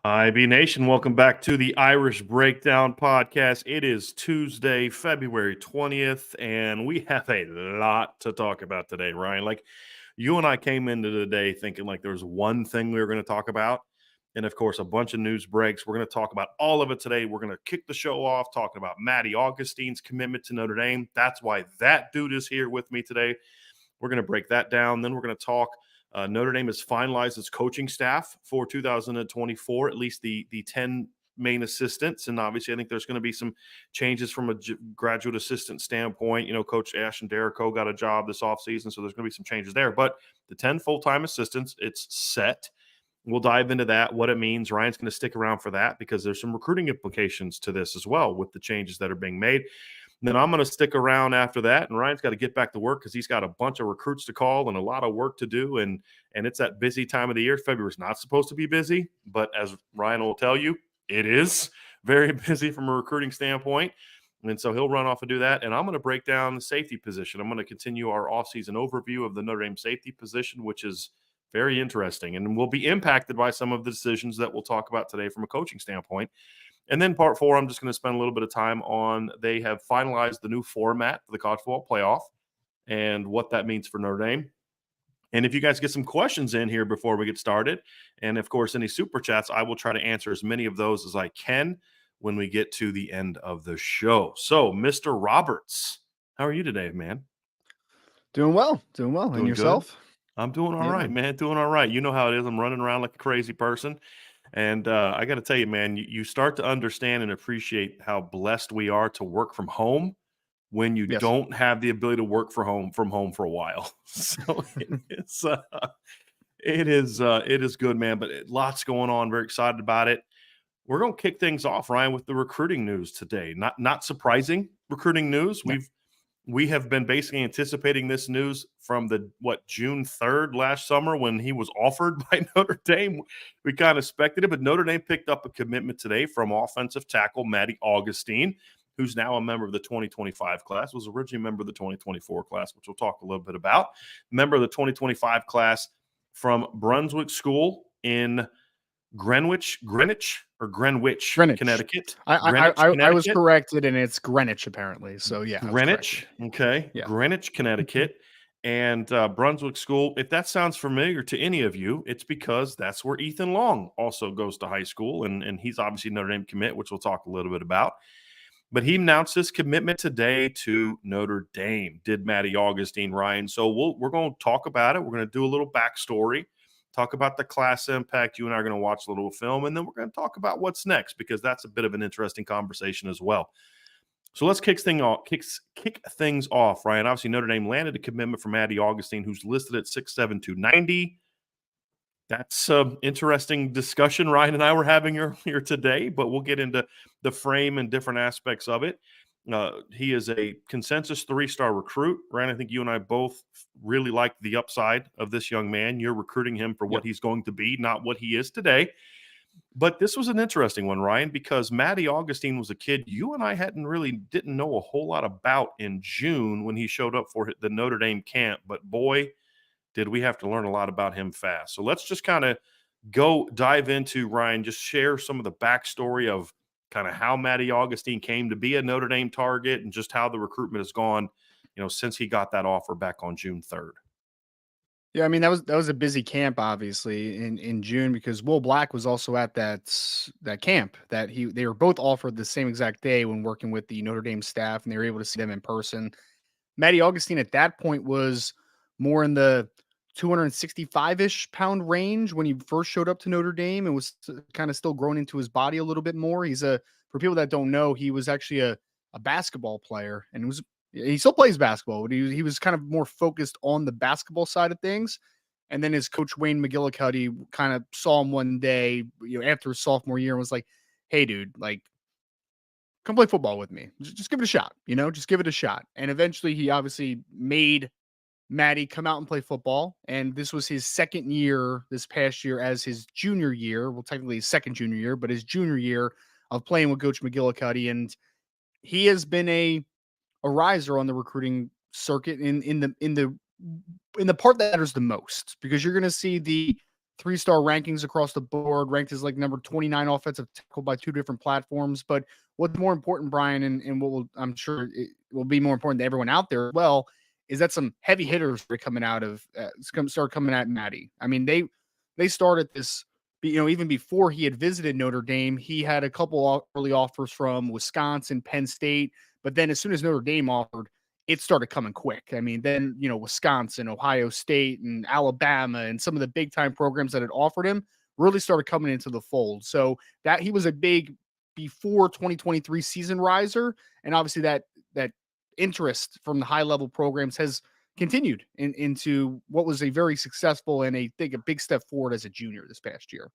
IB Nation, welcome back to the Irish Breakdown Podcast. It is Tuesday, February 20th, and we have a lot to talk about today, Ryan. Like, you and I came into the day thinking like there's one thing we were going to talk about, and of course, a bunch of news breaks. We're going to talk about all of it today. We're going to kick the show off talking about Maddie Augustine's commitment to Notre Dame. That's why that dude is here with me today. We're going to break that down. Then we're going to talk Notre Dame has finalized its coaching staff for 2024, at least the 10 main assistants. And obviously, I think there's going to be some changes from a graduate assistant standpoint. You know, Coach Ashton Derrico got a job this offseason, so there's going to be some changes there. But the 10 full-time assistants, it's set. We'll dive into that, what it means. Ryan's going to stick around for that because there's some recruiting implications to this as well with the changes that are being made. And then I'm going to stick around after that, and Ryan's got to get back to work because he's got a bunch of recruits to call and a lot of work to do, and it's that busy time of the year. February's not supposed to be busy, but as Ryan will tell you, it is very busy from a recruiting standpoint, and so he'll run off and do that, and I'm going to break down the safety position. I'm going to continue our offseason overview of the Notre Dame safety position, which is very interesting, and will be impacted by some of the decisions that we'll talk about today from a coaching standpoint. And then part 4, I'm just going to spend a little bit of time on they have finalized the new format for the college football playoff and what that means for Notre Dame. And if you guys get some questions in here before we get started, and of course, any super chats, I will try to answer as many of those as I can when we get to the end of the show. So, Mr. Roberts, how are you today, man? Doing well. And yourself? Good? I'm doing all right, man. Doing all right. You know how it is. I'm running around like a crazy person. And I got to tell you, man, you start to understand and appreciate how blessed we are to work from home when you don't have the ability to work from home for a while. So it is good, man. But lots going on. Very excited about it. We're going to kick things off, Ryan, with the recruiting news today. Not surprising recruiting news. Yeah. We have been basically anticipating this news from June 3rd last summer when he was offered by Notre Dame. We kind of expected it, but Notre Dame picked up a commitment today from offensive tackle Maddie Augustine, who's now a member of the 2025 class, was originally a member of the 2024 class, which we'll talk a little bit about. Member of the 2025 class from Brunswick School in Greenwich, Connecticut. I was corrected, and it's Greenwich apparently. So yeah, Greenwich. Okay, yeah. Greenwich, Connecticut, and Brunswick School. If that sounds familiar to any of you, it's because that's where Ethan Long also goes to high school, and he's obviously Notre Dame commit, which we'll talk a little bit about. But he announced his commitment today to Notre Dame. Did Maddie Augustine, Ryan? So we're going to talk about it. We're going to do a little backstory. Talk about the class impact. You and I are going to watch a little film, and then we're going to talk about what's next because that's a bit of an interesting conversation as well. So let's kick things off, Ryan. Obviously, Notre Dame landed a commitment from Maddie Augustine, who's listed at 6'7", 290. That's an interesting discussion Ryan and I were having earlier today, but we'll get into the frame and different aspects of it. He is a consensus 3-star recruit, Ryan. I think you and I both really like the upside of this young man. You're recruiting him for what he's going to be, not what he is today. But this was an interesting one, Ryan, because Maddie Augustine was a kid you and I didn't know a whole lot about in June when he showed up for the Notre Dame camp. But boy, did we have to learn a lot about him fast. So let's just kind of dive into, Ryan, just share some of the backstory of kind of how Maddie Augustine came to be a Notre Dame target and just how the recruitment has gone, since he got that offer back on June 3rd. Yeah, I mean, that was a busy camp, obviously, in June, because Will Black was also at that camp that they were both offered the same exact day when working with the Notre Dame staff, and they were able to see them in person. Maddie Augustine at that point was more in the 265-ish pound range when he first showed up to Notre Dame and was kind of still growing into his body a little bit more. For people that don't know, he was actually a basketball player, and he still plays basketball, but he was kind of more focused on the basketball side of things. And then his coach, Wayne McGillicuddy, kind of saw him one day, after his sophomore year and was like, hey, dude, like, come play football with me. Just give it a shot, just give it a shot. And eventually he obviously made Maddie come out and play football. And this was his second year this past year as his junior year. Well, technically his second junior year, but his junior year of playing with Coach McGillicuddy. And he has been a riser on the recruiting circuit in the part that matters the most, because you're going to see the 3-star rankings across the board, ranked as like number 29 offensive tackle by 2 different platforms. But what's more important, Brian, and what will, I'm sure it will be more important to everyone out there as well, is that some heavy hitters are coming out of start coming at Maddie. I mean, they started this, even before he had visited Notre Dame. He had a couple early offers from Wisconsin, Penn State, but then as soon as Notre Dame offered, it started coming quick. I mean, then, Wisconsin, Ohio State, and Alabama, and some of the big time programs that had offered him really started coming into the fold. So that he was a big before 2023 season riser. And obviously that interest from the high level programs has continued into what was a very successful and I think a big step forward as a junior this past year.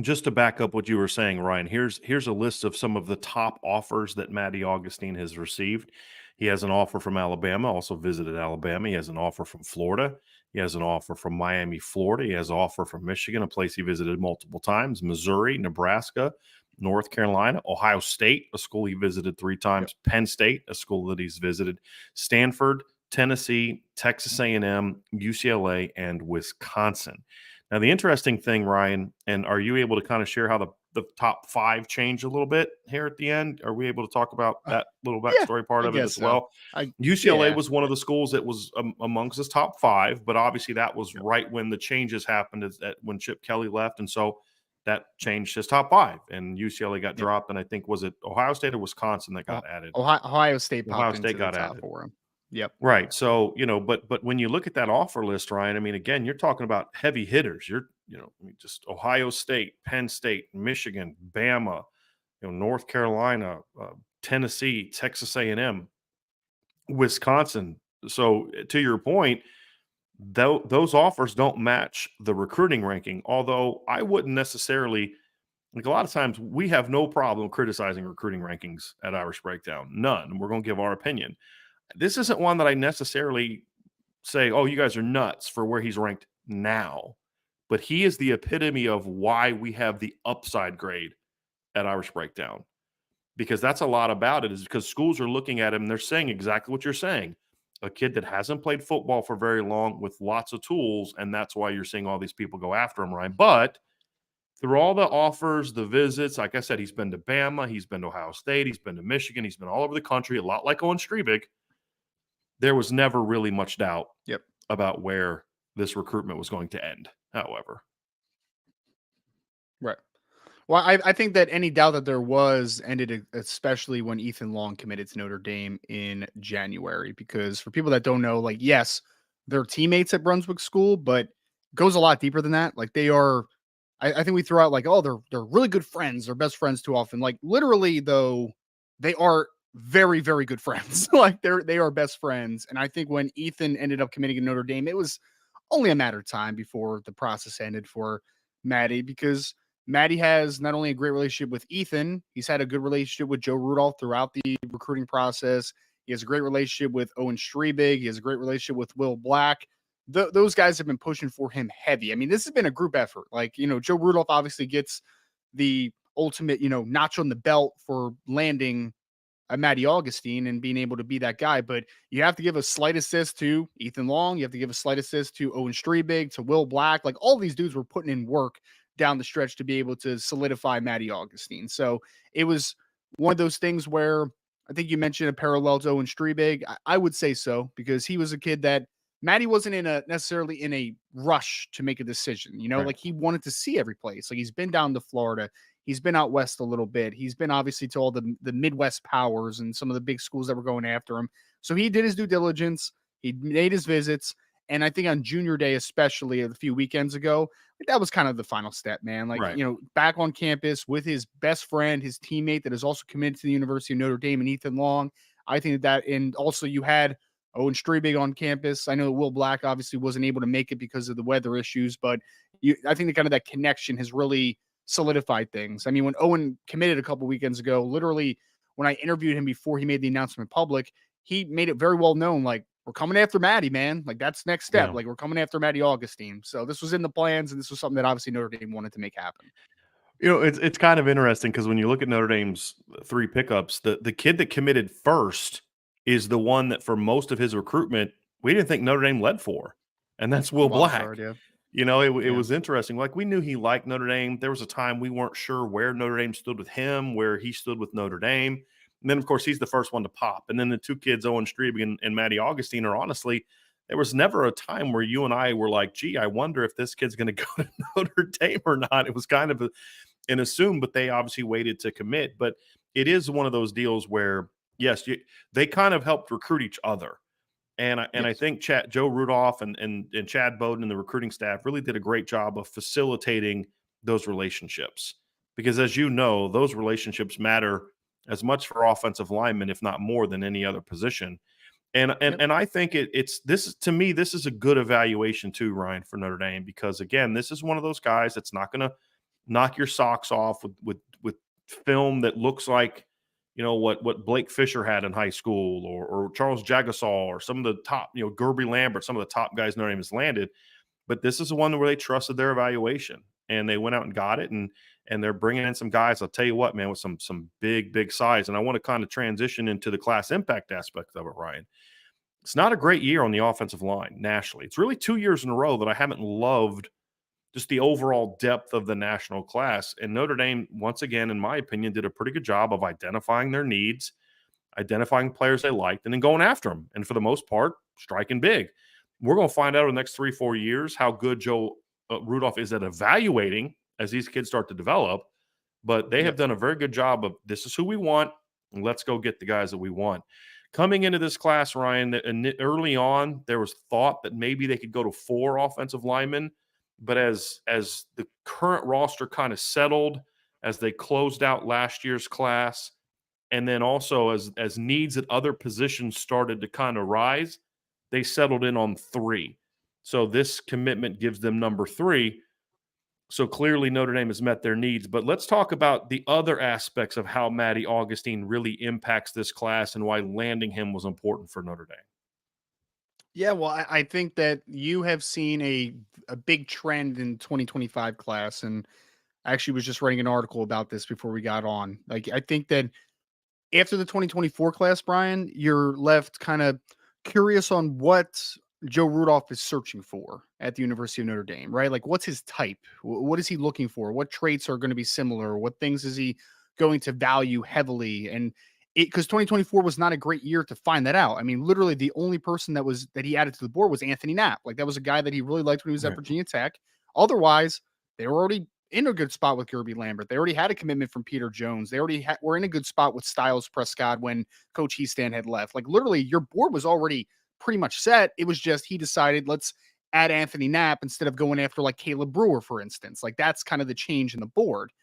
Just to back up what you were saying, Ryan, here's a list of some of the top offers that Maddie Augustine has received. He has an offer from Alabama, also visited Alabama. He has an offer from Florida. He has an offer from Miami, Florida. He has an offer from Michigan, a place he visited multiple times, Missouri, Nebraska, North Carolina, Ohio State, a school he visited 3 times, yep. Penn State, a school that he's visited, Stanford, Tennessee, Texas A&M, UCLA, and Wisconsin. Now, the interesting thing, Ryan, and are you able to kind of share how the top 5 changed a little bit here at the end? Are we able to talk about that little backstory part of it as well? UCLA was one of the schools that was amongst his top 5, but obviously that was right when the changes happened when Chip Kelly left. And so that changed his top 5, and UCLA got dropped. And I think, was it Ohio State or Wisconsin that got added? Ohio State popped into the top 4. Yep. Right. So, but when you look at that offer list, Ryan, I mean, again, you're talking about heavy hitters. You're, just Ohio State, Penn State, Michigan, Bama, North Carolina, Tennessee, Texas A&M, Wisconsin. So to your point, those offers don't match the recruiting ranking, although I wouldn't necessarily, like, a lot of times we have no problem criticizing recruiting rankings at Irish Breakdown. None. We're going to give our opinion. This isn't one that I necessarily say, oh, you guys are nuts for where he's ranked now. But he is the epitome of why we have the upside grade at Irish Breakdown. Because that's a lot about it, is because schools are looking at him and they're saying exactly what you're saying. A kid that hasn't played football for very long with lots of tools, and that's why you're seeing all these people go after him, Ryan. But through all the offers, the visits, like I said, he's been to Bama, he's been to Ohio State, he's been to Michigan, he's been all over the country, a lot like Owen Strebig. There was never really much doubt about where this recruitment was going to end, however. Right. Well, I think that any doubt that there was ended, especially when Ethan Long committed to Notre Dame in January. Because for people that don't know, like, yes, they're teammates at Brunswick School, but it goes a lot deeper than that. Like, they are, I think we throw out like, oh, they're really good friends, they're best friends too often. Like, literally, though, they are very, very good friends. Like, they are best friends. And I think when Ethan ended up committing to Notre Dame, it was only a matter of time before the process ended for Maddie, because Maddie has not only a great relationship with Ethan, he's had a good relationship with Joe Rudolph throughout the recruiting process. He has a great relationship with Owen Strebig. He has a great relationship with Will Black. Those guys have been pushing for him heavy. I mean, this has been a group effort. Like, Joe Rudolph obviously gets the ultimate, notch on the belt for landing Maddie Augustine and being able to be that guy. But you have to give a slight assist to Ethan Long. You have to give a slight assist to Owen Strebig, to Will Black. Like, all these dudes were putting in work down the stretch to be able to solidify Maddie Augustine. So it was one of those things where I think you mentioned a parallel to Owen Strebig. I would say so, because he was a kid that Maddie wasn't necessarily in a rush to make a decision. Right. Like, he wanted to see every place. Like, he's been down to Florida. He's been out west a little bit. He's been obviously to all the Midwest powers and some of the big schools that were going after him. So he did his due diligence. He made his visits. And I think on junior day, especially a few weekends ago, that was kind of the final step, man. Like, right. Back on campus with his best friend, his teammate that is also committed to the University of Notre Dame, and Ethan Long. I think and also you had Owen Strebig on campus. I know that Will Black obviously wasn't able to make it because of the weather issues, but I think that connection has really solidified things. I mean, when Owen committed a couple weekends ago, literally when I interviewed him before he made the announcement public, he made it very well known, like, we're coming after Maddie, man. Like that's next step. Yeah. Like we're coming after Maddie Augustine. So this was in the plans, and this was something that obviously Notre Dame wanted to make happen. It's kind of interesting because when you look at Notre Dame's 3 pickups, the kid that committed first is the one that for most of his recruitment, we didn't think Notre Dame led for, and that's Will Wild Black. card, yeah. It Yeah. was interesting. Like, we knew he liked Notre Dame. There was a time we weren't sure where Notre Dame stood with him, where he stood with Notre Dame. And then, of course, he's the first one to pop. And then the 2 kids, Owen Streebig and Maddie Augustine, are honestly, there was never a time where you and I were like, gee, I wonder if this kid's going to go to Notre Dame or not. It was kind of an assume, but they obviously waited to commit. But it is one of those deals where, yes, they kind of helped recruit each other. And I Yes. think Joe Rudolph and Chad Bowden and the recruiting staff really did a great job of facilitating those relationships. Because as you know, those relationships matter as much for offensive linemen, if not more, than any other position. And Yep. and I think it's this, to me, this is a good evaluation too, Ryan, for Notre Dame, because again, this is one of those guys that's not going to knock your socks off with film that looks like what Blake Fisher had in high school, or Charles Jagasaw, or some of the top, Gerby Lambert, some of the top guys Notre Dame has landed. But this is the one where they trusted their evaluation and they went out and got it, and they're bringing in some guys. I'll tell you what, man, with some big size. And I want to kind of transition into the class impact aspect of it, Ryan. It's not a great year on the offensive line nationally. It's really 2 years in a row that I haven't loved just the overall depth of the national class. And Notre Dame, once again, in my opinion, did a pretty good job of identifying their needs, identifying players they liked, and then going after them. And for the most part, striking big. We're going to find out in the next 3-4 years how good Joe Rudolph is at evaluating as these kids start to develop. But they have Yep. done a very good job of, this is who we want, and let's go get the guys that we want. Coming into this class, Ryan, early on, there was thought that maybe they could go to 4 offensive linemen. But as the current roster kind of settled, as they closed out last year's class, and then also as needs at other positions started to kind of rise, they settled in on 3. So this commitment gives them number 3. So clearly Notre Dame has met their needs. But let's talk about the other aspects of how Maddie Augustine really impacts this class and why landing him was important for Notre Dame. Yeah, well, I think that you have seen a big trend in 2025 class, and I actually was just writing an article about this before we got on. Like, I think that after the 2024 class, Brian, you're left kind of curious on what Joe Rudolph is searching for at the University of Notre Dame, right? Like, what's his type? What is he looking for? What traits are going to be similar? What things is he going to value heavily? And because 2024 was not a great year to find that out. I mean, literally the only person that he added to the board was Anthony Knapp. Like, that was a guy that he really liked when he was at Right. Virginia Tech. Otherwise, they were already in a good spot with Gerby Lambert. They already had a commitment from Peter Jones. They already were in a good spot with Styles Prescott when Coach Heastan had left. Like, literally, your board was already pretty much set. It was just he decided, let's add Anthony Knapp instead of going after like Caleb Brewer, for instance. Like, that's kind of the change in the board.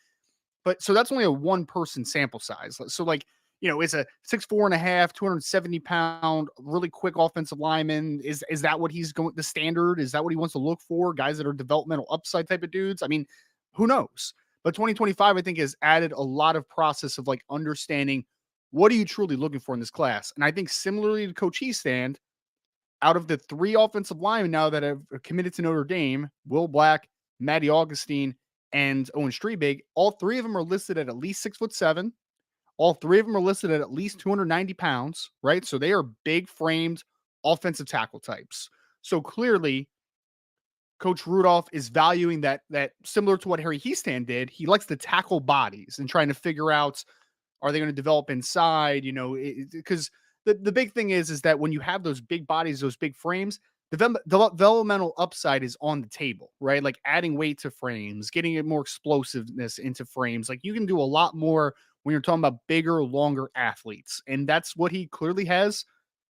But so that's only a one-person sample size. So, like, it's a 6'4.5", 270-pound, really quick offensive lineman. Is that what he's going, the standard? Is that what he wants to look for? Guys that are developmental upside type of dudes? I mean, who knows? But 2025, I think, has added a lot of process of like understanding what are you truly looking for in this class. And I think similarly to Coach Heastand, out of the 3 offensive linemen now that have committed to Notre Dame, Will Black, Maddie Augustine, and Owen Streebig, all 3 of them are listed at least 6'7". All 3 of them are listed at least 290 pounds, right? So they are big framed offensive tackle types. So clearly, Coach Rudolph is valuing that similar to what Harry Heastan did. He likes to tackle bodies and trying to figure out, are they going to develop inside? Because the big thing is that when you have those big bodies, those big frames, the developmental upside is on the table, right? Like adding weight to frames, getting it more explosiveness into frames. Like, you can do a lot more when you're talking about bigger, longer athletes. And that's what he clearly has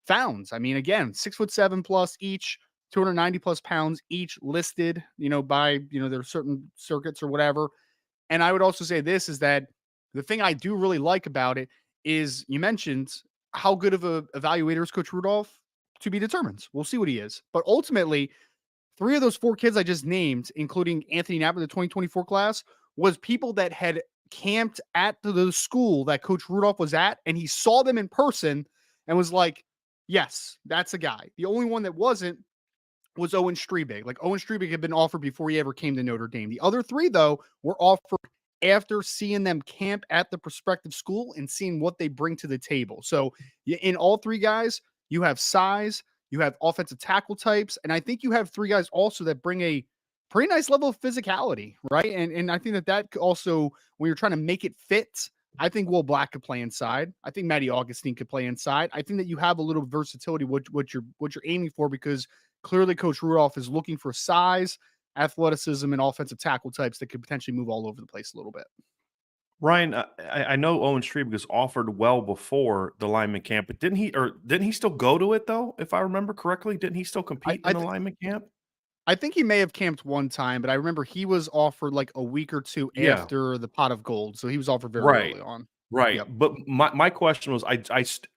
found. I mean, again, 6'7" plus each, 290 plus pounds each listed, by, there are certain circuits or whatever. And I would also say this is that the thing I do really like about it is you mentioned how good of a evaluator is Coach Rudolph, to be determined. We'll see what he is. But ultimately, 3 of those 4 kids I just named, including Anthony Knapp in the 2024 class, was people that had camped at the school that Coach Rudolph was at, and he saw them in person and was like, Yes, that's a guy. The only one that wasn't was Owen Strebig. Like Owen Strebig had been offered before he ever came to Notre Dame. The other three, though, were offered after seeing them camp at the prospective school and seeing what they bring to the table. So in all three guys, you have size, you have offensive tackle types, and I think you have three guys also that bring a pretty nice level of physicality, right? And I think that also, when you're trying to make it fit, I think Will Black could play inside. I think Maddie Augustine could play inside. I think that you have a little versatility what you're aiming for, because clearly Coach Rudolph is looking for size, athleticism, and offensive tackle types that could potentially move all over the place a little bit. Ryan, I know Owen Strebig was offered well before the lineman camp, but didn't he still go to it though? If I remember correctly, didn't he still I compete in I, the th- lineman camp? I think he may have camped one time, but I remember he was offered like a week or two Yeah, after the pot of gold, so he was offered very right. early on. Right, Yep. but my question was,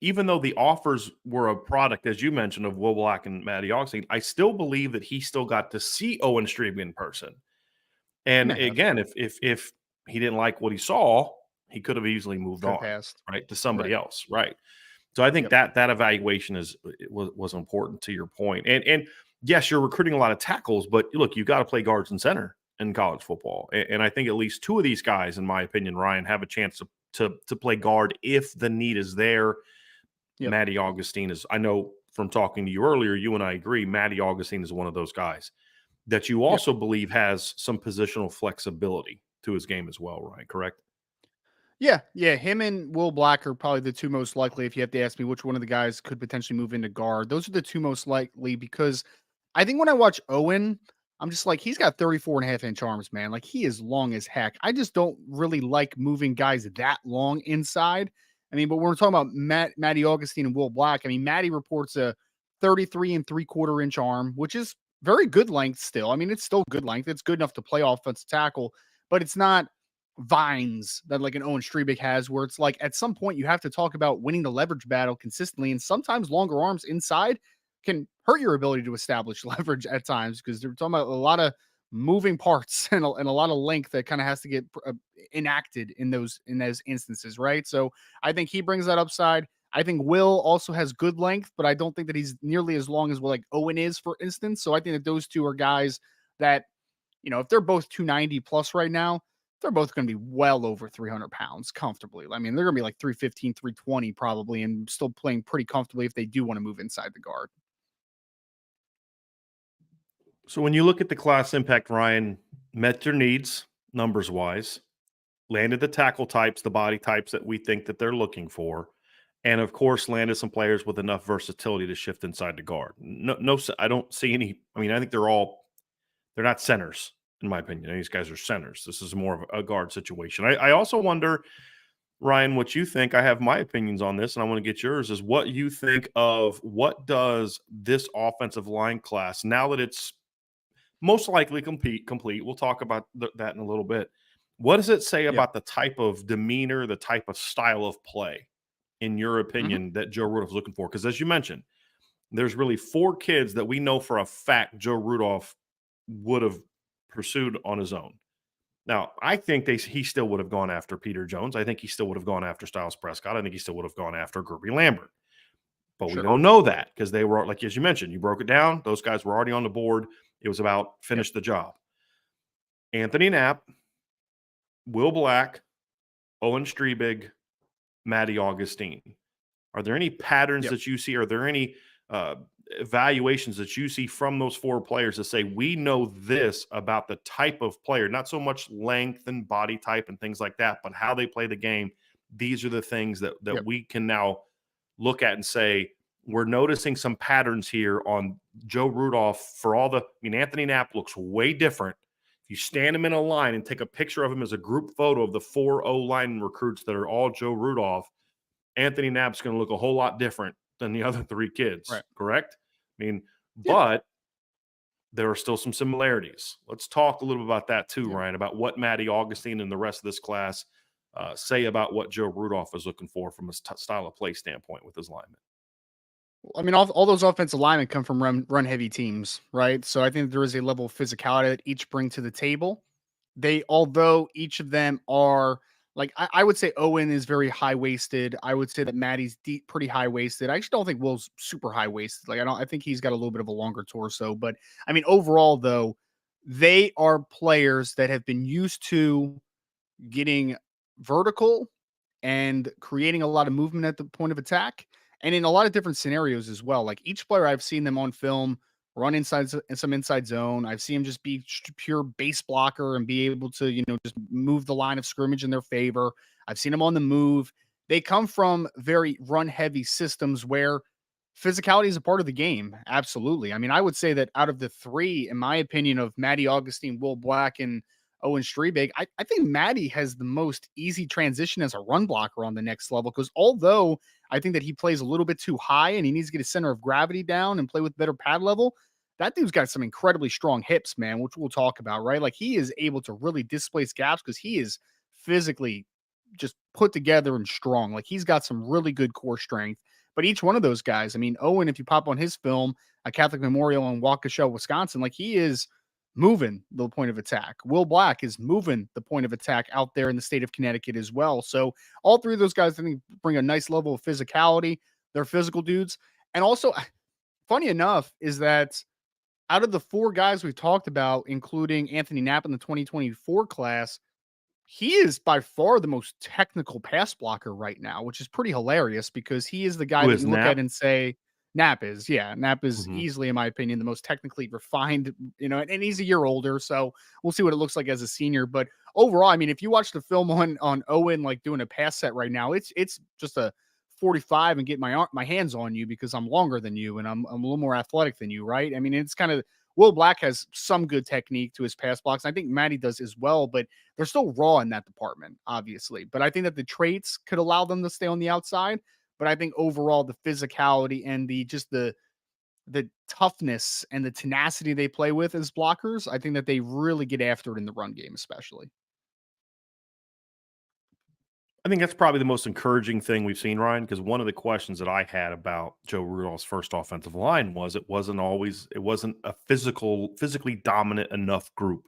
even though the offers were a product, as you mentioned, of Will Black and Maddie Augustine, I still believe that he still got to see Owen Strebig in person. He And may have. again, if he didn't like what he saw, he could have easily moved Could have on, passed. right, to somebody Right. else, right? So I think Yep. that evaluation was important to your point. And yes, you're recruiting a lot of tackles, but look, you got to play guards and center in college football. And I think at least two of these guys, in my opinion, Ryan, have a chance to play guard if the need is there. Yep. Maddie Augustine is, I know from talking to you earlier, you and I agree, Maddie Augustine is one of those guys that you Yep. also believe has some positional flexibility to his game as well, Ryan, correct? Yeah, yeah. Him and Will Black are probably the two most likely. If you have to ask me which one of the guys could potentially move into guard, those are the two most likely, because I think when I watch Owen, I'm just like, he's got 34.5-inch arms, man. Like, he is long as heck. I just don't really like moving guys that long inside. I mean, but when we're talking about Maddie Augustine and Will Black, I mean, Maddie reports a 33 3/4 inch arm, which is very good length still. I mean, it's still good length. It's good enough to play offensive tackle, but it's not vines that like an Owen Strebig has, where it's like at some point you have to talk about winning the leverage battle consistently. And sometimes longer arms inside can hurt your ability to establish leverage at times, because they're talking about a lot of moving parts and a lot of length that kind of has to get enacted in those instances, right? So I think he brings that upside. I think Will also has good length, but I don't think that he's nearly as long as what like Owen is, for instance. So I think that those two are guys that, if they're both 290 plus right now, they're both going to be well over 300 pounds comfortably. I mean, they're going to be like 315, 320 probably, and still playing pretty comfortably if they do want to move inside the guard. So when you look at the class impact, Ryan met their needs numbers wise, landed the tackle types, the body types that we think that they're looking for, and of course landed some players with enough versatility to shift inside the guard. No, I don't see any. I mean, I think they're not centers in my opinion. These guys are centers. This is more of a guard situation. I also wonder, Ryan, what you think. I have my opinions on this, and I want to get yours. Is what you think of what does this offensive line class now that it's most likely complete. We'll talk about that in a little bit. What does it say Yep. about the type of demeanor, the type of style of play, in your Mm-hmm. opinion, that Joe Rudolph's looking for? Because as you mentioned, there's really four kids that we know for a fact Joe Rudolph would have pursued on his own. Now, I think he still would have gone after Peter Jones. I think he still would have gone after Styles Prescott. I think he still would have gone after Gerby Lambert. But we Sure. don't know that because they were, like as you mentioned, you broke it down. Those guys were already on the board. It was about Yep. finish the job. Anthony Knapp, Will Black, Owen Strebig, Maddie Augustine. Are there any patterns Yep. that you see? Are there any uh, evaluations that you see from those four players that say we know this about the type of player, not so much length and body type and things like that, but how they play the game? These are the things that Yep. we can now look at and say we're noticing some patterns here on Joe Rudolph. For all the, I mean, Anthony Knapp looks way different. If you stand him in a line and take a picture of him as a group photo of the four O-line recruits that are all Joe Rudolph, Anthony Knapp's going to look a whole lot different than the other three kids, Right. correct? I mean, Yeah. but there are still some similarities. Let's talk a little bit about that too, Yep. Ryan, about what Maddie Augustine and the rest of this class say about what Joe Rudolph is looking for from a style of play standpoint with his linemen. I mean, all those offensive linemen come from run heavy teams, right? So I think there is a level of physicality that each bring to the table. Although each of them are Like I would say Owen is very high waisted. I would say that Maddie's deep, pretty high waisted. I actually don't think Will's super high waisted. Like I think he's got a little bit of a longer torso. But I mean, overall though, they are players that have been used to getting vertical and creating a lot of movement at the point of attack and in a lot of different scenarios as well. Like each player I've seen them on film run inside in some inside zone. I've seen them just be pure base blocker and be able to, just move the line of scrimmage in their favor. I've seen them on the move. They come from very run heavy systems where physicality is a part of the game. Absolutely. I mean, I would say that out of the three, in my opinion, of Maddie Augustine, Will Black, and Owen Strebig, I think Maddie has the most easy transition as a run blocker on the next level because although I think that he plays a little bit too high and he needs to get his center of gravity down and play with better pad level, that dude's got some incredibly strong hips, man, which we'll talk about, right? Like he is able to really displace gaps because he is physically just put together and strong. Like he's got some really good core strength. But each one of those guys, I mean, Owen, if you pop on his film, a Catholic Memorial in Waukesha, Wisconsin, like he is moving the point of attack. Will Black is moving the point of attack out there in the state of Connecticut as well. So all three of those guys, I think, bring a nice level of physicality. They're physical dudes. And also, funny enough, is that out of the four guys we've talked about, including Anthony Knapp in the 2024 class, he is by far the most technical pass blocker right now, which is pretty hilarious because he is the guy Who that is you look at Knapp? and say, Knapp is, yeah, Knapp is Mhm. easily, in my opinion, the most technically refined, and he's a year older, so we'll see what it looks like as a senior. But overall, I mean, if you watch the film on Owen like doing a pass set right now, it's just a 45 and get my hands on you because I'm longer than you and I'm a little more athletic than you, right? I mean, it's kind of Will Black has some good technique to his pass blocks. I think Maddie does as well, but they're still raw in that department, obviously. But I think that the traits could allow them to stay on the outside. But I think overall the physicality and the toughness and the tenacity they play with as blockers, I think that they really get after it in the run game, especially. I think that's probably the most encouraging thing we've seen, Ryan, because one of the questions that I had about Joe Rudolph's first offensive line was it wasn't a physically dominant enough group,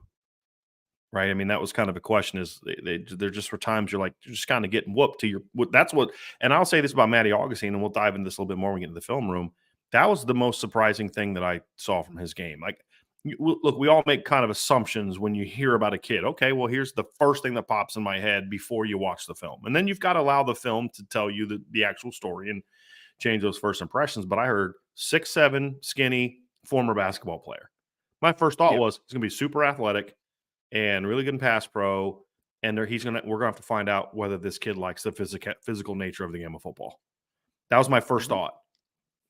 right? I mean, that was kind of a question is there just were times you're like, you're just kind of getting whooped to that's what, and I'll say this about Maddie Augustine, and we'll dive into this a little bit more when we get into the film room. That was the most surprising thing that I saw from his game. Like, look, we all make kind of assumptions when you hear about a kid. Okay, well, here's the first thing that pops in my head before you watch the film. And then you've got to allow the film to tell you the actual story and change those first impressions. But I heard 6'7", skinny, former basketball player. My first thought Yeah. was he's going to be super athletic and really good in pass pro. And we're gonna have to find out whether this kid likes the physical nature of the game of football. That was my first Mhm. thought.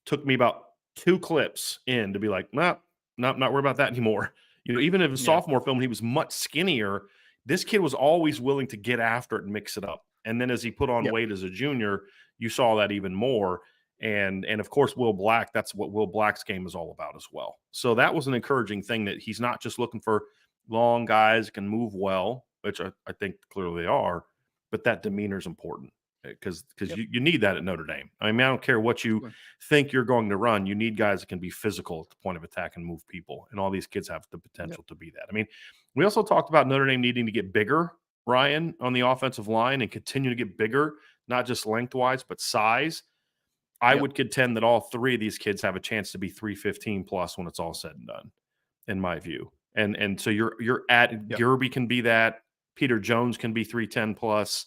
Took me about 2 clips in to be like, "Nah, not worried about that anymore." Even if a Yeah. sophomore film, he was much skinnier. This kid was always willing to get after it and mix it up. And then as he put on Yep. weight as a junior, you saw that even more. And of course, Will Black, that's what Will Black's game is all about as well. So that was an encouraging thing that he's not just looking for long guys that can move well, which I think clearly they are, but that demeanor is important because Yep. you need that at Notre Dame. I mean, I don't care what you Absolutely. think you're going to run. You need guys that can be physical at the point of attack and move people. And all these kids have the Yep. potential to be that. I mean, we also talked about Notre Dame needing to get bigger, Ryan, on the offensive line and continue to get bigger, not just lengthwise, but size. I Yep. would contend that all three of these kids have a chance to be 315 plus when it's all said and done, in my view. And so you're at Yep. Gerby can be that. Peter Jones can be 310 plus.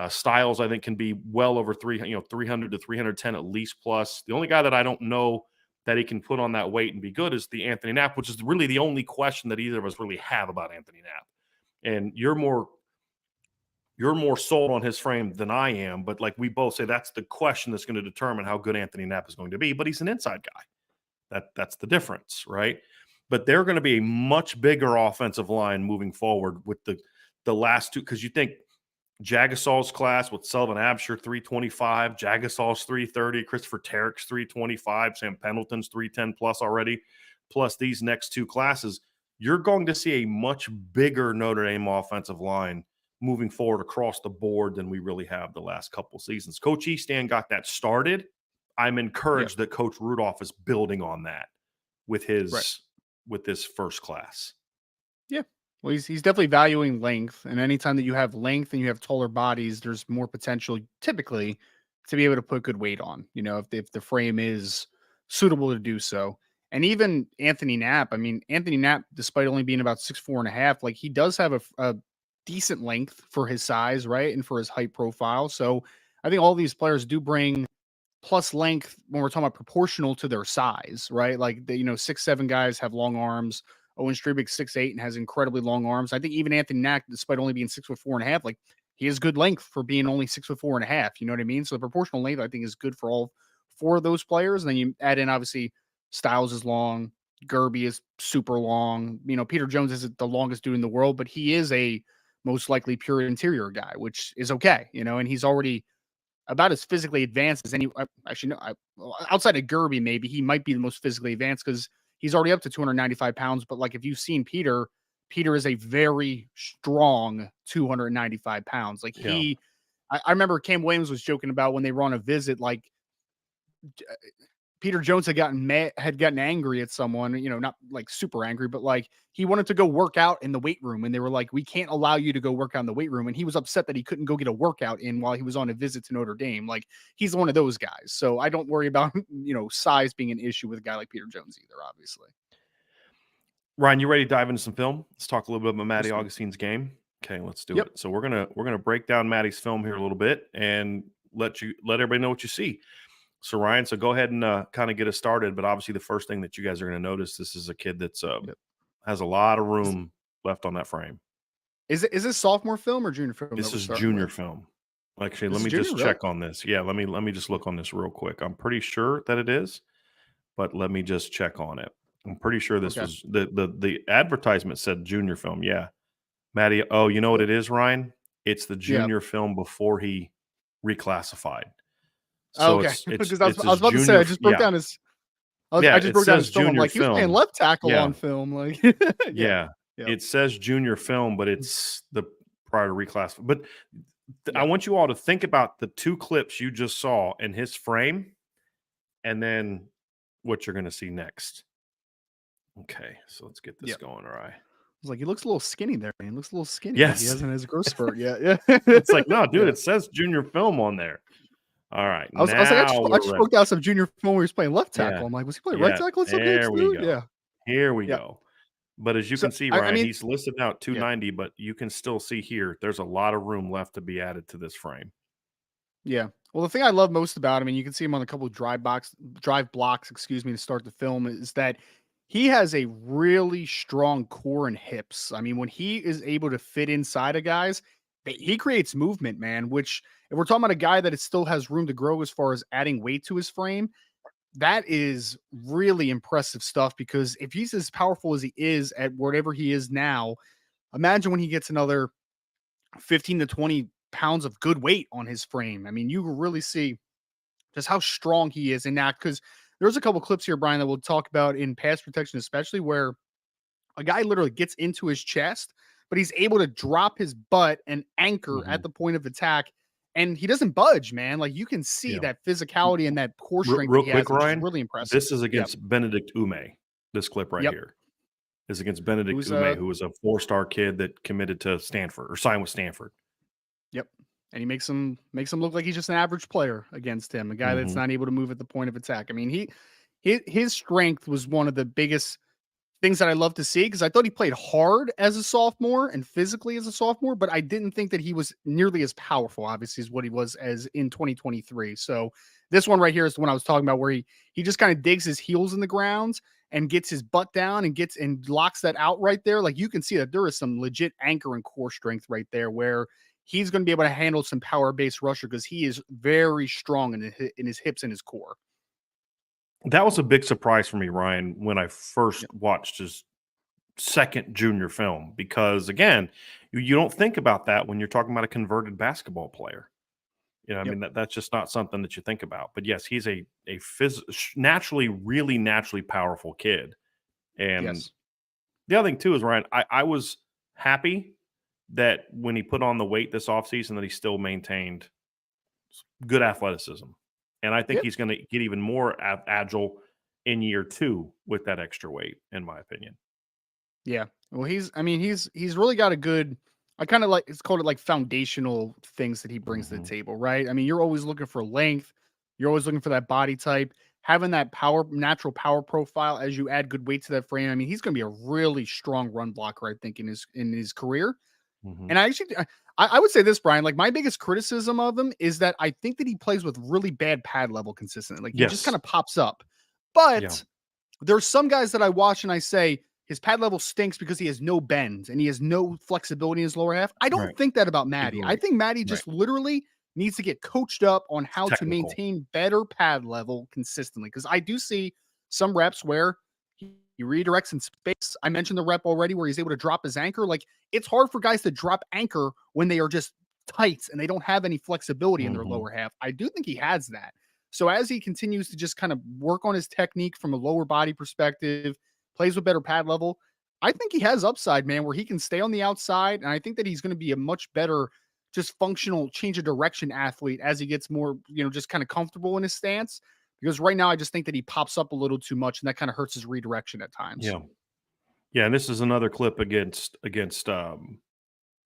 Styles, I think, can be well over 300 to 310 at least plus. The only guy that I don't know that he can put on that weight and be good is the Anthony Knapp, which is really the only question that either of us really have about Anthony Knapp. And you're more sold on his frame than I am, but like we both say, that's the question that's going to determine how good Anthony Knapp is going to be. But he's an inside guy. That's the difference, right? But they're going to be a much bigger offensive line moving forward with the last two, because you think Jagasol's class with Sullivan Absher 325, Jagasol's 330, Christopher Tarrick's 325, Sam Pendleton's 310 plus already, plus these next two classes, you're going to see a much bigger Notre Dame offensive line moving forward across the board than we really have the last couple seasons. Coach Easton got that started. I'm Yep. encouraged that Coach Rudolph is building on that with Right. his first class. Yeah. Well, he's definitely valuing length, and anytime that you have length and you have taller bodies, there's more potential typically to be able to put good weight on. If the frame is suitable to do so. And even Anthony Knapp, I mean, Anthony Knapp, despite only being about 6'4.5", like he does have a decent length for his size, right, and for his height profile. So I think all these players do bring plus length when we're talking about proportional to their size, right? Like 6'7" guys have long arms. Owen Strebig's 6'8" and has incredibly long arms. I think even Anthony Knack, despite only being 6'4.5", like he has good length for being only 6'4.5". You know what I mean? So the proportional length I think is good for all four of those players. And then you add in obviously Styles is long, Gerby is super long. Peter Jones isn't the longest dude in the world, but he is a most likely pure interior guy, which is okay. And he's already about as physically advanced as any. Actually, no, outside of Gerby, maybe he might be the most physically advanced because he's already up to 295 pounds. But like if you've seen Peter, Peter is a very strong 295 pounds. Like Yeah. I remember Cam Williams was joking about when they were on a visit, like Peter Jones had gotten angry at someone, not like super angry, but like he wanted to go work out in the weight room. And they were like, we can't allow you to go work out in the weight room. And he was upset that he couldn't go get a workout in while he was on a visit to Notre Dame. Like he's one of those guys. So I don't worry about, size being an issue with a guy like Peter Jones either, obviously. Ryan, you ready to dive into some film? Let's talk a little bit about Maddie Yes, sir. Augustine's game. Okay, let's do Yep. it. So we're gonna break down Maddie's film here a little bit and let everybody know what you see. So Ryan, so go ahead and kind of get us started. But obviously, the first thing that you guys are going to notice, this is a kid that's Yep. has a lot of Is, room left on that frame. is this sophomore film or junior film that This we're is starting junior with? film. Actually, This let is me junior, just really? check on this. Yeah, let me just look on this real quick. I'm pretty sure that it is, but let me just check on it. I'm pretty sure this Okay. was the advertisement said junior film. Yeah. Maddie, oh, you know what it is, Ryan? It's the Yeah. junior film before he reclassified. Oh, So okay. Because I it's was his about to say junior I just broke yeah. down his I Yeah, just it broke down his says film. I'm junior like, he was playing film. left tackle on Yeah. film. Like, yeah, Yeah. yep, It says junior film, but it's the prior to reclass. But I yep, want you all to think about the 2 clips you just saw in his frame and then what you're gonna see next. Okay, so let's get this yep. going, all right. I was like, he looks a little skinny there, man. He looks a little skinny. Like he Yes. hasn't had his growth spurt yet. Yeah, It's like, "No, dude, yeah. it says junior film on there." All right, I was like, now I we're just ready. broke down some junior film where he was playing left Yeah. tackle. I'm like, was he playing right Yeah, tackle in some games there we too? go. Yeah, Here we yeah. go. But as you So can see, I Ryan, mean, he's listed now at yeah, 290, but you can still see here, there's a lot of room left to be added to this frame. yeah. Well, the thing I love most about him, and you can see him on a couple of drive blocks, excuse me, to start the film, is that he has a really strong core and hips. I mean, when he is able to fit inside of guys, he creates movement, man. Which, if we're talking about a guy that still has room to grow as far as adding weight to his frame, that is really impressive stuff. Because if he's as powerful as he is at whatever he is now, imagine when he gets another 15 to 20 pounds of good weight on his frame. I mean, you really see just how strong he is in that. Because there's a couple clips here, Brian, that we'll talk about in pass protection, especially where a guy literally gets into his chest, but he's able to drop his butt and anchor at Mhm. the point of attack. And he doesn't budge, man. Like you can see Yeah. that physicality and that core strength that Real he quick, has, which is Ryan, really impressive. this is Yep. against Benedict Ume. This clip right Yep. here is against Benedict Who's Ume, who was a 4-star kid that committed to Stanford or signed with Stanford. Yep. And he makes him look like he's just an average player against him, a guy that's Mhm. not able to move at the point of attack. I mean, his strength was one of the biggest things that I love to see because I thought he played hard as a sophomore and physically as a sophomore, but I didn't think that he was nearly as powerful, obviously, as what he was as in 2023. So this one right here is the one I was talking about where he just kind of digs his heels in the ground and gets his butt down and gets and locks that out right there. Like you can see that there is some legit anchor and core strength right there where he's going to be able to handle some power based rusher because he is very strong in his hips and his core. That was a big surprise for me, Ryan, when I first Yep. watched his second junior film because, again, you don't think about that when you're talking about a converted basketball player. I Yep. mean, that's just not something that you think about. But, yes, he's a naturally, really naturally powerful kid. And Yes. the other thing too is, Ryan, I was happy that when he put on the weight this offseason that he still maintained good athleticism. And I think Yep. he's gonna get even more agile in year 2 with that extra weight, in my opinion. Yeah. Well, he's really got a good. I kind of like it's called it like foundational things that he brings to the Hmm. table, right? I mean, you're always looking for length, you're always looking for that body type, having that natural power profile as you add good weight to that frame. I mean, he's going to be a really strong run blocker, I think, in his career. Hmm. And I would say this, Brian, like my biggest criticism of him is that I think that he plays with really bad pad level consistently. Like he just kind Yes. of pops up. Yeah. But there's some guys that I watch and I say his pad level stinks because he has no bends and he has no flexibility in his lower half. I don't Right. think that about Maddie. I Agree. think Maddie Right. just literally needs to get coached up on It's how to technical. maintain better pad level consistently. Because I do see some reps where he redirects in space. I mentioned the rep already where he's able to drop his anchor. Like it's hard for guys to drop anchor when they are just tight and they don't have any flexibility in their Hmm. lower half. I do think he has that. So as he continues to just kind of work on his technique from a lower body perspective, plays with better pad level, I think he has upside, man, where he can stay on the outside. And I think that he's going to be a much better, just functional change of direction athlete as he gets more, just kind of comfortable in his stance. Because right now, I just think that he pops up a little too much, and that kind of hurts his redirection at times. Yeah. Yeah. And this is another clip against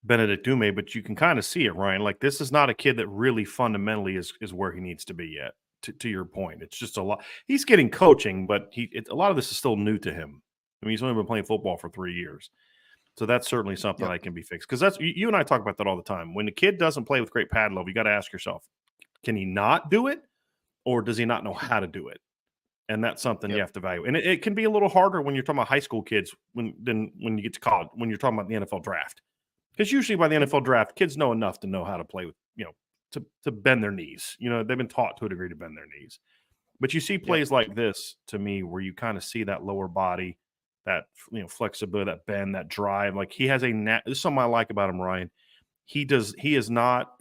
Benedict Dume, but you can kind of see it, Ryan. Like this is not a kid that really fundamentally is where he needs to be yet. To your point, it's just a lot. He's getting coaching, but a lot of this is still new to him. I mean, he's only been playing football for 3 years, so that's certainly something Yep. that can be fixed. Because that's you and I talk about that all the time. When the kid doesn't play with great pad level, you got to ask yourself, can he not do it, or does he not know how to do it? And that's something you Yep. have to value. And it can be a little harder when you're talking about high school kids than when you get to college. When you're talking about the NFL draft, because usually by the Yep. NFL draft, kids know enough to know how to play with, to bend their knees. They've been taught to a degree to bend their knees. But you see Yep. plays like this to me where you kind of see that lower body, that flexibility, that bend, that drive. Like he has this is something I like about him, Ryan. He is not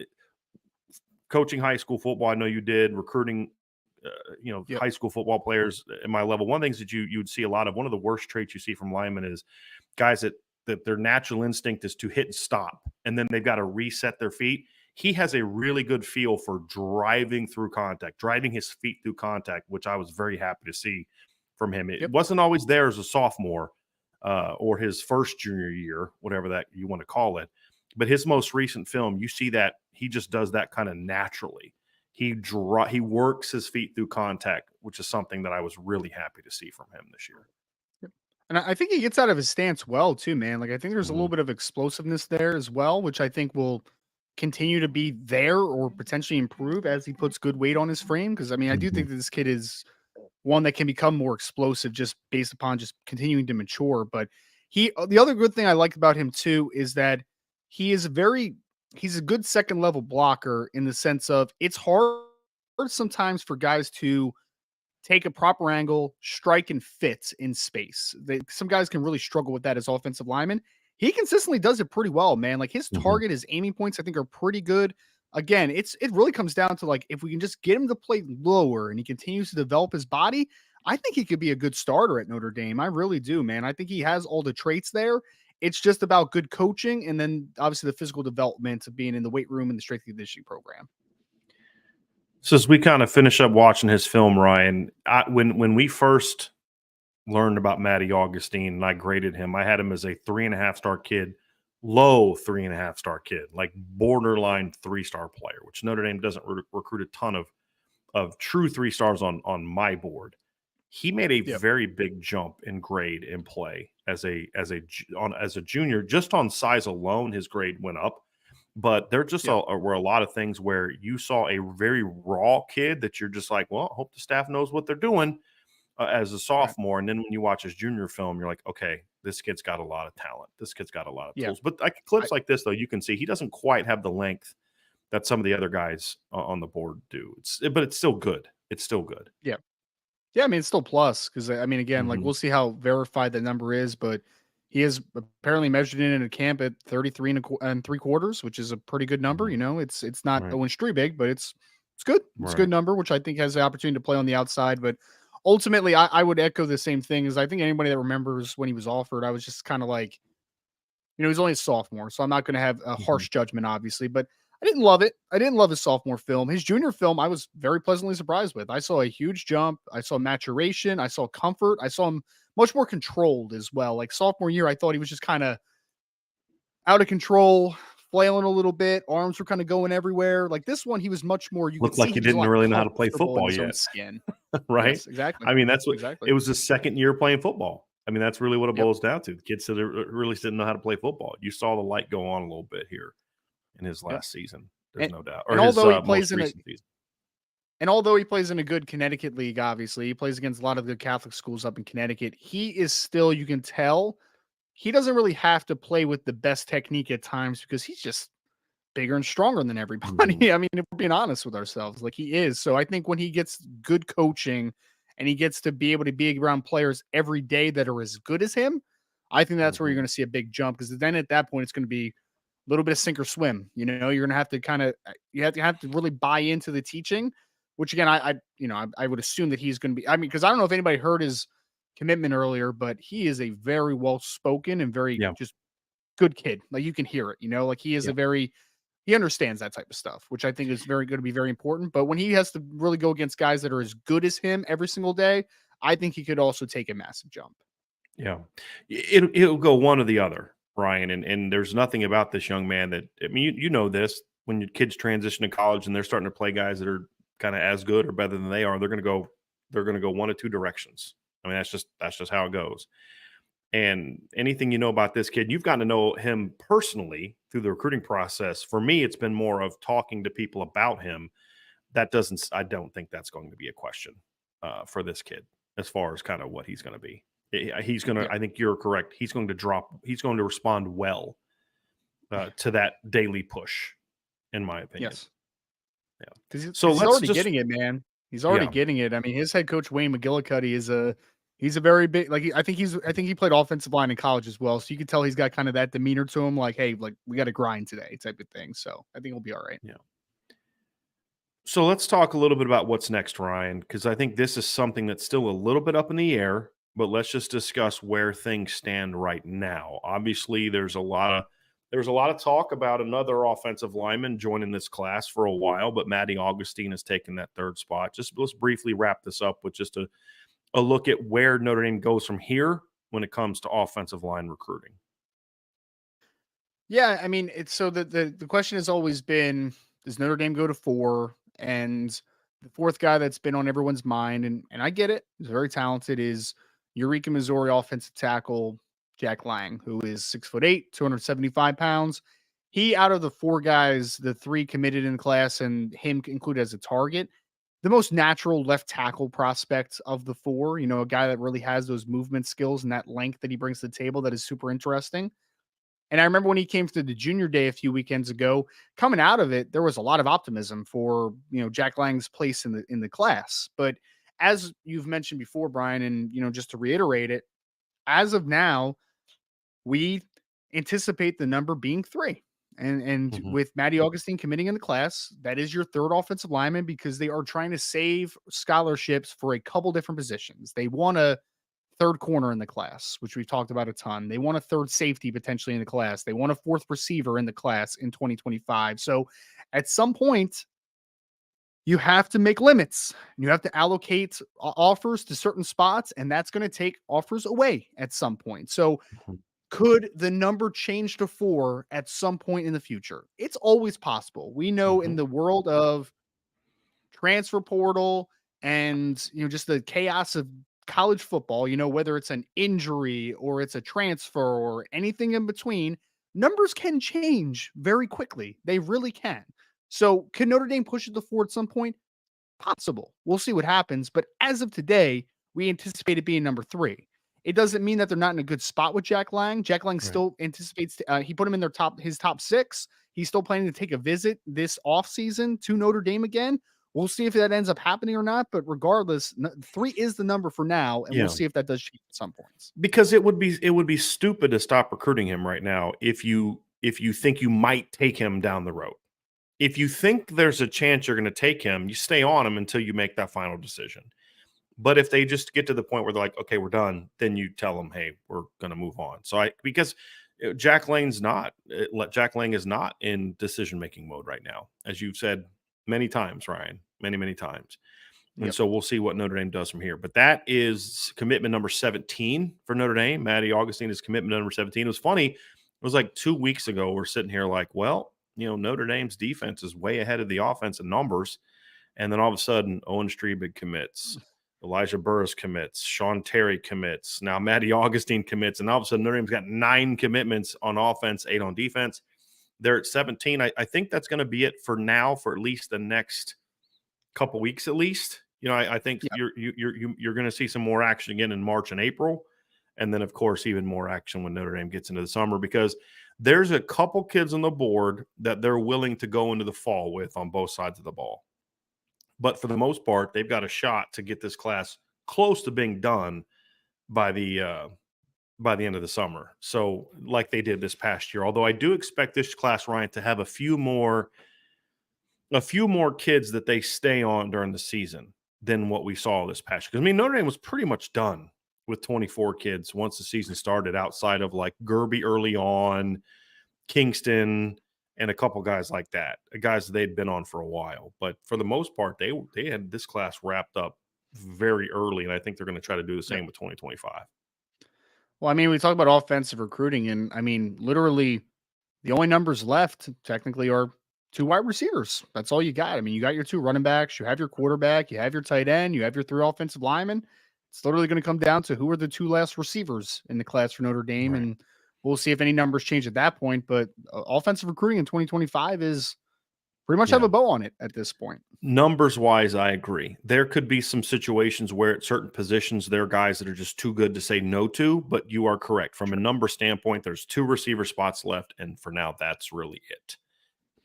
coaching high school football. I know you did recruiting, Yep. high school football players at my level. One of the things that you would see a lot of, one of the worst traits you see from linemen is guys that their natural instinct is to hit and stop, and then they've got to reset their feet. He has a really good feel for driving through contact, driving his feet through contact, which I was very happy to see from him. It Yep. wasn't always there as a sophomore or his first junior year, whatever that you want to call it. But his most recent film, you see that he just does that kind of naturally. He works his feet through contact, which is something that I was really happy to see from him this year. Yep. And I think he gets out of his stance well too, man. Like I think there's a little Mhm. bit of explosiveness there as well, which I think will continue to be there or potentially improve as he puts good weight on his frame. Because I mean, I do Mhm. think that this kid is one that can become more explosive just based upon just continuing to mature. But the other good thing I like about him too is that he is he's a good second level blocker in the sense of it's hard sometimes for guys to take a proper angle, strike and fit in space. Some guys can really struggle with that as offensive linemen. He consistently does it pretty well, man. Like his Mhm. target, his aiming points, I think are pretty good. Again, it really comes down to like if we can just get him to play lower and he continues to develop his body, I think he could be a good starter at Notre Dame. I really do, man. I think he has all the traits there. It's just about good coaching and then obviously the physical development of being in the weight room and the strength and conditioning program. So as we kind of finish up watching his film, Ryan, when we first learned about Maddie Augustine and I graded him, I had him as a 3.5 star kid, low 3.5 star kid, like borderline 3 star player, which Notre Dame doesn't recruit a ton of true 3 stars on my board. He made a Yep. very big jump in grade and play as a junior. Just on size alone, his grade went up. But there just Yep. were a lot of things where you saw a very raw kid that you're just like, well, I hope the staff knows what they're doing as a Right. sophomore. And then when you watch his junior film, you're like, okay, this kid's got a lot of talent. This kid's got a lot of Yeah. tools. But like clips like this, though, you can see he doesn't quite have the length that some of the other guys on the board do. But it's still good. It's still good. Yeah. Yeah, I mean, it's still plus because I mean, again, like Hmm. we'll see how verified that number is, but he is apparently measured in a camp at 33 and 3/4, which is a pretty good number. Hmm. It's not Right. Owen Streebig, but it's good. It's a Right. good number, which I think has the opportunity to play on the outside. But ultimately, I would echo the same thing as I think anybody that remembers when he was offered, I was just kind of like, he's only a sophomore, so I'm not going to have a Hmm. harsh judgment, obviously. But I didn't love it. I didn't love his sophomore film. His junior film, I was very pleasantly surprised with. I saw a huge jump. I saw maturation. I saw comfort. I saw him much more controlled as well. Like sophomore year, I thought he was just kind of out of control, flailing a little bit. Arms were kind of going everywhere. Like this one, he was much more. You could Looked see like he he was a didn't lot really know how to play comfortable in football his own yet, skin. right? Yes, exactly. I mean, that's what Exactly. it was his second year playing football. I mean, that's really what it Yep. boils down to. The kid said they really didn't know how to play football. You saw the light go on a little bit here in his Yep. last season. There's And no doubt, or and his although he most plays in a recent season. And although he plays in a good Connecticut league, obviously, he plays against a lot of the Catholic schools up in Connecticut. He is still, you can tell, he doesn't really have to play with the best technique at times because he's just bigger and stronger than everybody. Mhm. I mean, if we're being honest with ourselves, like he is. So I think when he gets good coaching and he gets to be able to be around players every day that are as good as him, I think that's where you're Mhm. going to see a big jump because then at that point, it's going to be a little bit of sink or swim. You know, you're going to have to kind of, you have to really buy into the teaching, which again, I would assume that he's going to be, I mean, because I don't know if anybody heard his commitment earlier, but he is a very well spoken and very Yeah, just good kid. Like you can hear it, like he is yeah, he understands that type of stuff, which I think is very going to be very important. But when he has to really go against guys that are as good as him every single day, I think he could also take a massive jump. yeah. It'll go one or the other, Ryan. And there's nothing about this young man that I mean, you know this when your kids transition to college and they're starting to play guys that are kind of as good or better than they are, they're gonna go one or two directions. I mean, that's just how it goes. And anything you know about this kid, you've gotten to know him personally through the recruiting process. For me, it's been more of talking to people about him. I don't think that's going to be a question for this kid as far as kind of what he's going to be. He's going to, Yeah. I think you're correct. He's going to respond well to that daily push, in my opinion. Yes. Yeah. Because So he's let's already just, getting it, man. He's already yeah, getting it. I mean, his head coach Wayne McGillicuddy he's a very big I think he played offensive line in college as well. So you can tell he's got kind of that demeanor to him, like, hey, like we got to grind today, type of thing. So I think he'll be all right. yeah. So let's talk a little bit about what's next, Ryan, because I think this is something that's still a little bit up in the air, but let's just discuss where things stand right now. Obviously, there's a lot of talk about another offensive lineman joining this class for a while, but Maddie Augustine has taken that third spot. Just let's briefly wrap this up with just a look at where Notre Dame goes from here when it comes to offensive line recruiting. Yeah, I mean, it's so the question has always been, does Notre Dame go to 4? And the fourth guy that's been on everyone's mind, and I get it, he's very talented, is Eureka, Missouri offensive tackle Jack Lang, who is 6'8", 275 pounds. He, out of the 4 guys, the 3 committed in the class and him included as a target, the most natural left tackle prospect of the 4, a guy that really has those movement skills and that length that he brings to the table that is super interesting. And I remember when he came to the junior day a few weekends ago, coming out of it, there was a lot of optimism for, Jack Lang's place in the class. But as you've mentioned before, Brian, and just to reiterate it, as of now, we anticipate the number being 3. And Mhm. with Maddie Augustine committing in the class, that is your third offensive lineman because they are trying to save scholarships for a couple different positions. They want a third corner in the class, which we've talked about a ton. They want a third safety potentially in the class. They want a fourth receiver in the class in 2025. So at some point, you have to make limits. You have to allocate offers to certain spots, and that's going to take offers away at some point. So Mhm. could the number change to 4 at some point in the future? It's always possible. We know in Mhm. the world of transfer portal and just the chaos of college football, whether it's an injury or it's a transfer or anything in between, numbers can change very quickly. They really can. So can Notre Dame push it to 4 at some point? Possible. We'll see what happens. But as of today, we anticipate it being number 3. It doesn't mean that they're not in a good spot with Jack Lang. Jack Lang Right. still anticipates he put him in his top 6. He's still planning to take a visit this offseason to Notre Dame again. We'll see if that ends up happening or not. But regardless, 3 is the number for now, and we'll Yeah. see if that does change at some points. Because it would be stupid to stop recruiting him right now if you think you might take him down the road. If you think there's a chance you're going to take him, you stay on him until you make that final decision. But if they just get to the point where they're like, okay, we're done, then you tell them, hey, we're going to move on. So because Jack Lang's not. Jack Lang is not in decision-making mode right now, as you've said many times, Ryan, many, many times. And so we'll see what Notre Dame does from here. But that is commitment number 17 for Notre Dame. Maddie Augustine is commitment number 17. It was funny. It was like 2 weeks ago. We're sitting here like, well, Notre Dame's defense is way ahead of the offense in numbers. And then all of a sudden, Owen Strebig commits. Elijah Burris commits. Sean Terry commits. Now Maddie Augustine commits. And all of a sudden, Notre Dame's got 9 commitments on offense, 8 on defense. They're at 17. I think that's going to be it for now, for at least the next couple weeks at least. I think you're going to see some more action again in March and April. And then, of course, even more action when Notre Dame gets into the summer, because there's a couple kids on the board that they're willing to go into the fall with on both sides of the ball. But for the most part, they've got a shot to get this class close to being done by the end of the summer. So like they did this past year, although I do expect this class, Ryan, to have a few more kids that they stay on during the season than what we saw this past year. Because, I mean, Notre Dame was pretty much done with 24 kids once the season started, outside of like Gerby early on, Kingston, and a couple guys like that, guys that they'd been on for a while. But for the most part, they had this class wrapped up very early, and I think they're going to try to do the same with 2025. Well, I mean, we talk about offensive recruiting, and I mean, literally the only numbers left technically are 2 wide receivers. That's all you got. I mean, you got your 2 running backs, you have your quarterback, you have your tight end, you have your 3 offensive linemen. It's literally going to come down to who are the 2 last receivers in the class for Notre Dame. Right. And we'll see if any numbers change at that point. But offensive recruiting in 2025 is pretty much have a bow on it at this point. Numbers wise, I agree. There could be some situations where at certain positions, there are guys that are just too good to say no to, but you are correct. From a number standpoint, there's 2 receiver spots left. And for now, that's really it.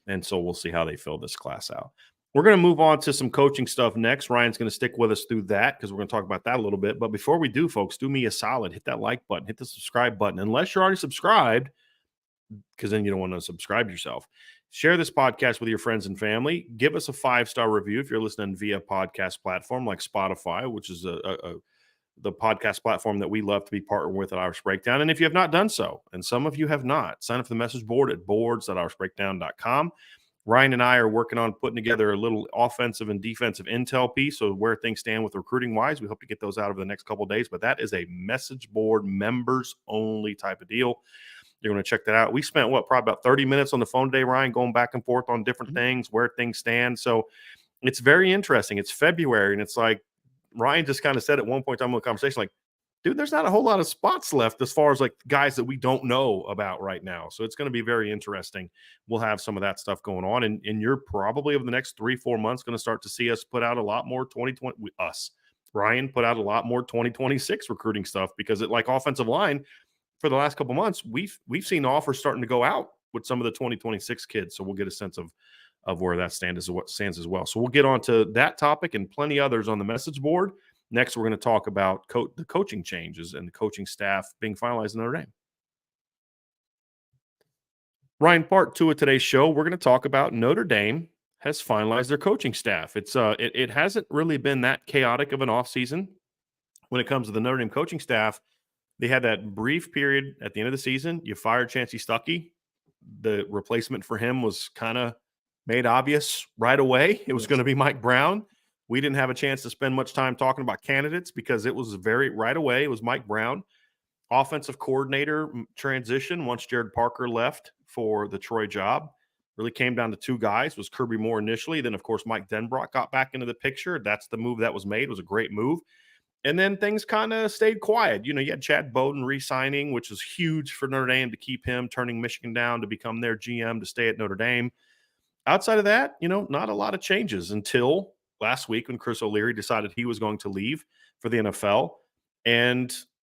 And so we'll see how they fill this class out. We're going to move on to some coaching stuff next. Ryan's going to stick with us through that because we're going to talk about that a little bit. But before we do, folks, do me a solid. Hit that like button. Hit the subscribe button. Unless you're already subscribed, because then you don't want to subscribe yourself. Share this podcast with your friends and family. Give us a 5-star review if you're listening via podcast platform like Spotify, which is the podcast platform that we love to be partnered with at Irish Breakdown. And if you have not done so, and some of you have not, sign up for the message board at boards.irishbreakdown.com. Ryan and I are working on putting together a little offensive and defensive intel piece, so where things stand with recruiting-wise. We hope to get those out over the next couple of days, but that is a message board, members-only type of deal. You're going to check that out. We spent, probably about 30 minutes on the phone today, Ryan, going back and forth on different things, where things stand. So it's very interesting. It's February, and it's like Ryan just kind of said at one point in time in the conversation, like, dude, there's not a whole lot of spots left as far as like guys that we don't know about right now. So it's going to be very interesting. We'll have some of that stuff going on. And you're probably over the next 3-4 months going to start to see us put out a lot more 2020. Ryan put out a lot more 2026 recruiting stuff, because it, like offensive line, for the last couple months, we've seen offers starting to go out with some of the 2026 kids. So we'll get a sense of where that stands as well. So we'll get on to that topic and plenty others on the message board. Next, we're going to talk about the coaching changes and the coaching staff being finalized in Notre Dame. Ryan, part 2 of today's show, we're going to talk about Notre Dame has finalized their coaching staff. It hasn't really been that chaotic of an offseason when it comes to the Notre Dame coaching staff. They had that brief period at the end of the season. You fired Chancey Stuckey. The replacement for him was kind of made obvious right away. It was going to be Mike Brown. We didn't have a chance to spend much time talking about candidates because it was right away. It was Mike Brown. Offensive coordinator transition once Jared Parker left for the Troy job. Really came down to 2 guys. It was Kirby Moore initially. Then, of course, Mike Denbrock got back into the picture. That's the move that was made. It was a great move. And then things kind of stayed quiet. You had Chad Bowden re-signing, which was huge for Notre Dame to keep him, turning Michigan down to become their GM to stay at Notre Dame. Outside of that, not a lot of changes until last week when Chris O'Leary decided he was going to leave for the NFL. And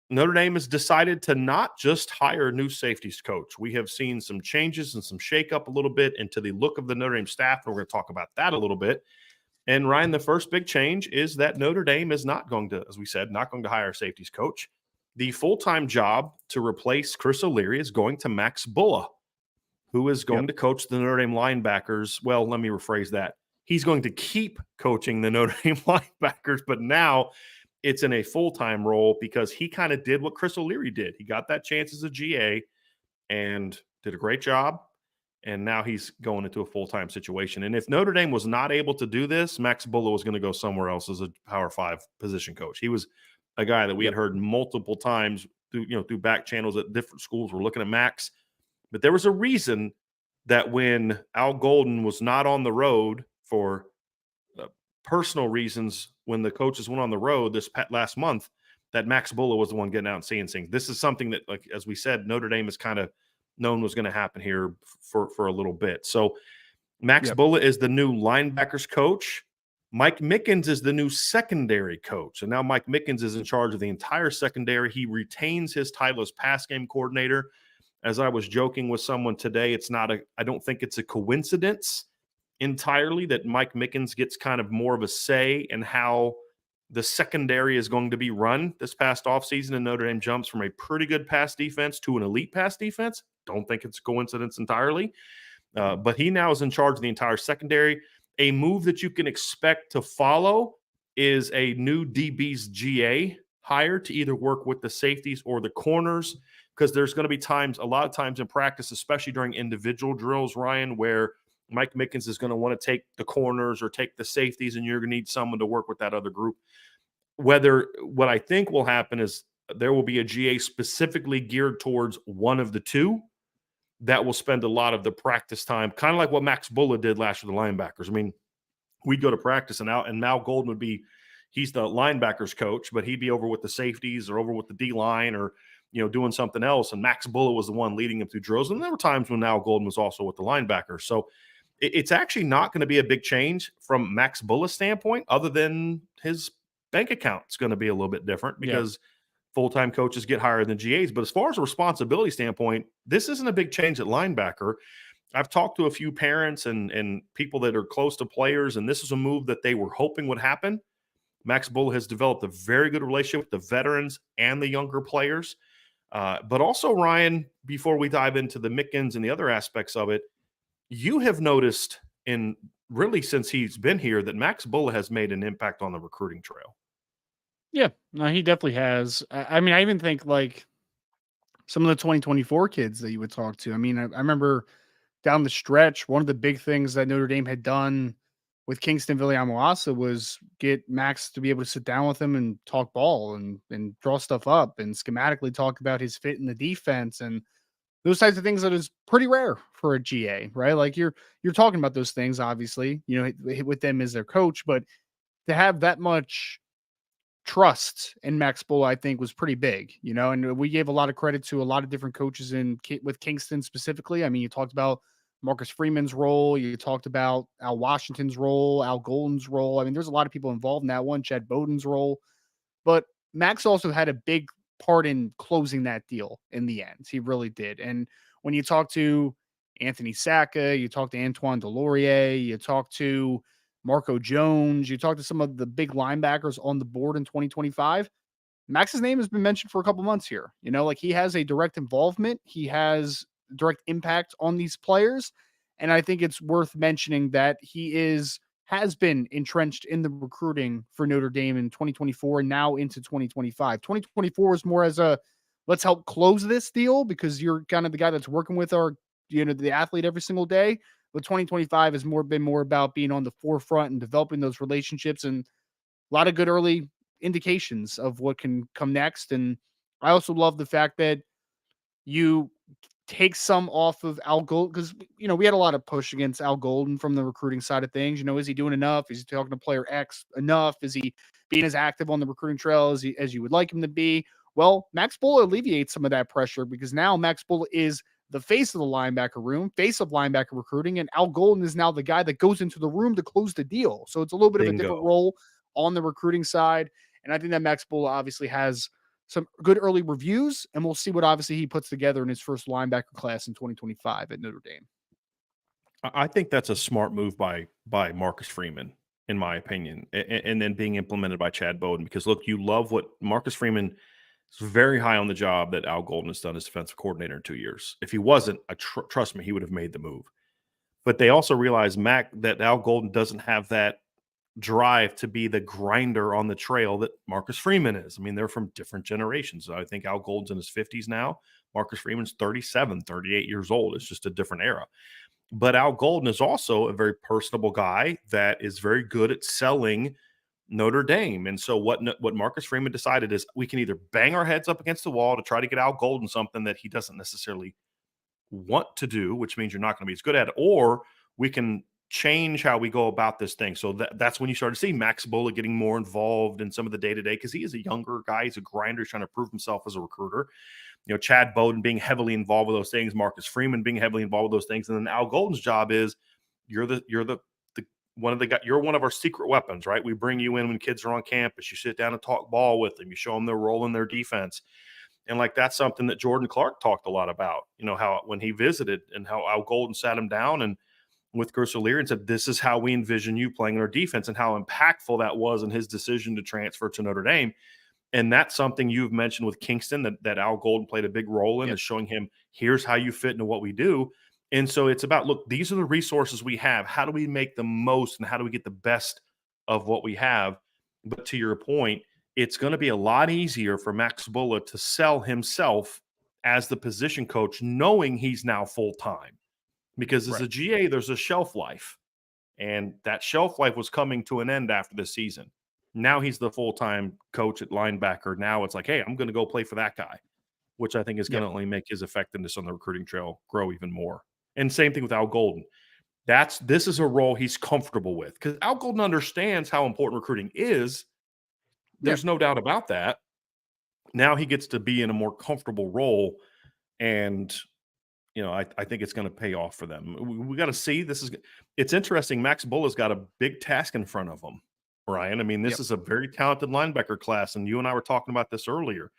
Notre Dame has decided to not just hire a new safeties coach. We have seen some changes and some shakeup a little bit into the look of the Notre Dame staff, and we're going to talk about that a little bit. And Ryan, the first big change is that Notre Dame is not going to, as we said, not going to hire a safeties coach. The full-time job to replace Chris O'Leary is going to Max Bulla, who is going to coach the Notre Dame linebackers. Well, let me rephrase that. He's going to keep coaching the Notre Dame linebackers, but now it's in a full-time role because he kind of did what Chris O'Leary did. He got that chance as a GA. and did a great job. And now he's going into a full-time situation. And if Notre Dame was not able to do this, Max Bulla was going to go somewhere else as a Power 5 position coach. He was a guy that we had heard multiple times through back channels at different schools. We're looking at Max. But there was a reason that when Al Golden was not on the road for personal reasons, when the coaches went on the road this last month, that Max Bulla was the one getting out and seeing things. This is something that, like as we said, Notre Dame is kind of known was going to happen here for a little bit. So Max Bulla is the new linebackers coach. Mike Mickens is the new secondary coach. And now Mike Mickens is in charge of the entire secondary. He retains his title as pass game coordinator. As I was joking with someone today, I don't think it's a coincidence entirely that Mike Mickens gets kind of more of a say in how the secondary is going to be run this past offseason, and Notre Dame jumps from a pretty good pass defense to an elite pass defense. Don't think it's a coincidence entirely. But he now is in charge of the entire secondary. A move that you can expect to follow is a new DB's GA hire to either work with the safeties or the corners, because there's going to be a lot of times in practice, especially during individual drills, Ryan, where Mike Mickens is going to want to take the corners or take the safeties, and you're going to need someone to work with that other group. What I think will happen is there will be a GA specifically geared towards one of the two that will spend a lot of the practice time, kind of like what Max Bulla did last year with the linebackers. I mean, we'd go to practice and Mal Golden he's the linebackers coach, but he'd be over with the safeties or over with the D-line or, doing something else. And Max Bulla was the one leading him through drills. And there were times when Mal Golden was also with the linebackers. So it's actually not going to be a big change from Max Bulla's standpoint, other than his bank account is going to be a little bit different because full-time coaches get higher than GAs. But as far as a responsibility standpoint, this isn't a big change at linebacker. I've talked to a few parents and people that are close to players, and this is a move that they were hoping would happen. Max Bulla has developed a very good relationship with the veterans and the younger players. But also, Ryan, before we dive into the Mickens and the other aspects of it, you have noticed since he's been here that Max Bulla has made an impact on the recruiting trail. Yeah, no, he definitely has. I mean, I even think like some of the 2024 kids that you would talk to. I mean, I remember down the stretch, one of the big things that Notre Dame had done with Kingston Viliamoasa was get Max to be able to sit down with him and talk ball and draw stuff up and schematically talk about his fit in the defense and those types of things that is pretty rare for a GA, right? Like you're talking about those things, obviously, with them as their coach, but to have that much trust in Max Bulla, I think, was pretty big, and we gave a lot of credit to a lot of different coaches with Kingston specifically. I mean, you talked about Marcus Freeman's role. You talked about Al Washington's role, Al Golden's role. I mean, there's a lot of people involved in that one, Chad Bowden's role, but Max also had a big part in closing that deal in the end. He really did. And when you talk to Anthony Sacca, you talk to Antoine Delorier, you talk to Marco Jones, you talk to some of the big linebackers on the board in 2025, Max's name has been mentioned for a couple months here. Like he has a direct involvement. He has direct impact on these players. And I think it's worth mentioning that he has been entrenched in the recruiting for Notre Dame in 2024 and now into 2025. 2024 is more as a let's help close this deal because you're kind of the guy that's working with the athlete every single day. But 2025 has been more about being on the forefront and developing those relationships and a lot of good early indications of what can come next. And I also love the fact that you take some off of Al Golden because, we had a lot of push against Al Golden from the recruiting side of things. Is he doing enough? Is he talking to player X enough? Is he being as active on the recruiting trail as you would like him to be? Well, Max Bulla alleviates some of that pressure because now Max Bulla is the face of the linebacker room, face of linebacker recruiting, and Al Golden is now the guy that goes into the room to close the deal. So it's a little bit of a different role on the recruiting side. And I think that Max Bulla obviously has some good early reviews, and we'll see what obviously he puts together in his first linebacker class in 2025 at Notre Dame. I think that's a smart move by Marcus Freeman, in my opinion, and then being implemented by Chad Bowden. Because look, you love what Marcus Freeman is very high on the job that Al Golden has done as defensive coordinator in 2 years. If he wasn't, trust me, he would have made the move. But they also realize that Al Golden doesn't have that drive to be the grinder on the trail that Marcus Freeman is. I mean, they're from different generations. I think Al Golden's in his 50s now. Marcus Freeman's 37, 38 years old. It's just a different era. But Al Golden is also a very personable guy that is very good at selling Notre Dame. And so what Marcus Freeman decided is we can either bang our heads up against the wall to try to get Al Golden something that he doesn't necessarily want to do, which means you're not going to be as good at it, or we can change how we go about this thing. So that's when you start to see Max Bulla getting more involved in some of the day-to-day, because he is a younger guy. He's a grinder. He's trying to prove himself as a recruiter. Chad Bowden being heavily involved with those things, Marcus Freeman being heavily involved with those things. And then Al Golden's job is you're one of our secret weapons, right? We bring you in when kids are on campus. You sit down and talk ball with them. You show them their role in their defense. And that's something that Jordan Clark talked a lot about, how when he visited and how Al Golden sat him down and with Chris O'Leary and said, this is how we envision you playing in our defense, and how impactful that was in his decision to transfer to Notre Dame. And that's something you've mentioned with Kingston that Al Golden played a big role in, is showing him, here's how you fit into what we do. And so it's about, look, these are the resources we have. How do we make the most, and how do we get the best of what we have? But to your point, it's going to be a lot easier for Max Bulla to sell himself as the position coach, knowing he's now full-time. Because as a GA, there's a shelf life. And that shelf life was coming to an end after this season. Now he's the full-time coach at linebacker. Now it's like, hey, I'm going to go play for that guy, which I think is going to only make his effectiveness on the recruiting trail grow even more. And same thing with Al Golden. This is a role he's comfortable with, because Al Golden understands how important recruiting is. There's no doubt about that. Now he gets to be in a more comfortable role, and I think it's going to pay off for them. We got to see. It's interesting. Max Bulla's got a big task in front of him, Ryan. I mean, this is a very talented linebacker class, and you and I were talking about this earlier.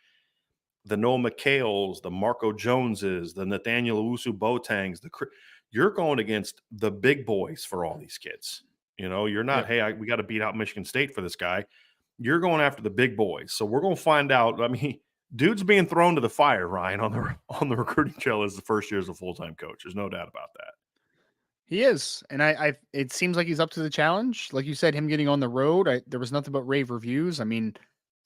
The Noah McHales, the Marco Joneses, the Nathaniel Owusu Boatangs, you're going against the big boys for all these kids. You're not, hey, we got to beat out Michigan State for this guy. You're going after the big boys. So we're going to find out. I mean, dude's being thrown to the fire, Ryan, on the recruiting trail as the first year as a full-time coach. There's no doubt about that. He is, and it seems like he's up to the challenge. Like you said, him getting on the road, there was nothing but rave reviews. I mean,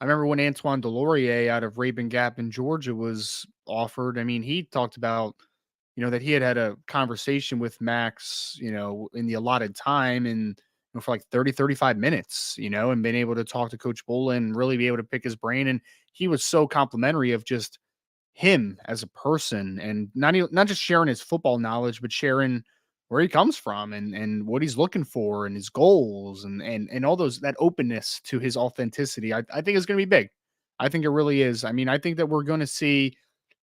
I remember when Antoine Delorier out of Rabun Gap in Georgia was offered. I mean, he talked about, that he had a conversation with Max, in the allotted time, and for like 30, 35 minutes, and been able to talk to Coach Bulla and really be able to pick his brain. And he was so complimentary of just him as a person, and not just sharing his football knowledge, but sharing where he comes from and what he's looking for and his goals and all that openness to his authenticity. I think it's going to be big. I think it really is. I mean, I think that we're going to see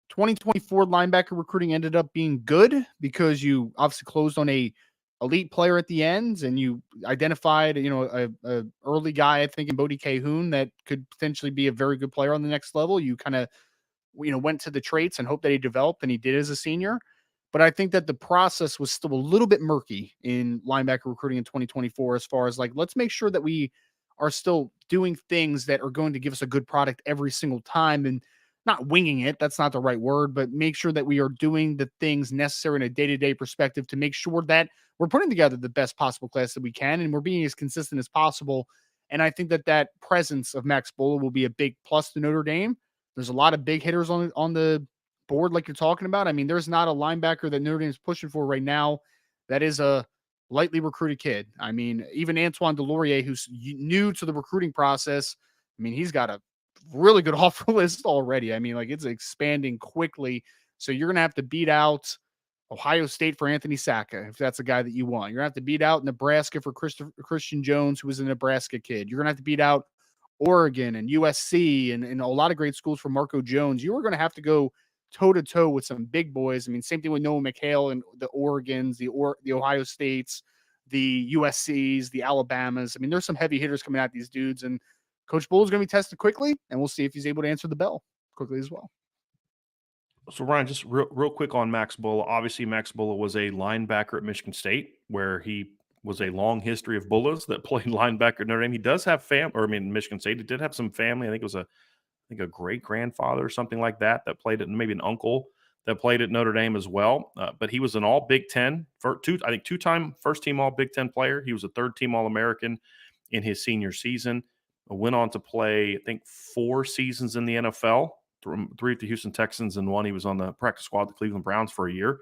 2024 linebacker recruiting ended up being good, because you obviously closed on a elite player at the ends, and you identified, a early guy, I think, in Bodie Cahoon that could potentially be a very good player on the next level. You kind of, went to the traits and hoped that he developed, and he did as a senior. But I think that the process was still a little bit murky in linebacker recruiting in 2024, as far as let's make sure that we are still doing things that are going to give us a good product every single time, and not winging it. That's not the right word, but make sure that we are doing the things necessary in a day-to-day perspective to make sure that we're putting together the best possible class that we can, and we're being as consistent as possible. And I think that presence of Max Bulla will be a big plus to Notre Dame. There's a lot of big hitters on the board, like you're talking about. I mean, there's not a linebacker that Notre Dame is pushing for right now that is a lightly recruited kid. I mean, even Antoine Delorier, who's new to the recruiting process, I mean, he's got a really good offer list already. I mean, it's expanding quickly. So you're going to have to beat out Ohio State for Anthony Sacca, if that's a guy that you want. You're going to have to beat out Nebraska for Christian Jones, who was a Nebraska kid. You're going to have to beat out Oregon and USC and a lot of great schools for Marco Jones. You are going to have to go toe-to-toe with some big boys. I mean, same thing with Noah McHale and the Oregons, the Ohio States, the USCs, the Alabamas. I mean, there's some heavy hitters coming at these dudes, and Coach Bull is going to be tested quickly, and we'll see if he's able to answer the bell quickly as well. So, Ryan, just real quick on Max Bulla. Obviously, Max Bulla was a linebacker at Michigan State, where he was a long history of Bullas that played linebacker at Notre Dame. He does have Michigan State. He did have some family. I think it was a great grandfather or something like that played it, and maybe an uncle that played at Notre Dame as well. But he was an all Big Ten, two-time first team all Big Ten player. He was a third team All American in his senior season. Went on to play, I think, 4 seasons in the NFL three with the Houston Texans, and one he was on the practice squad of the Cleveland Browns for a year,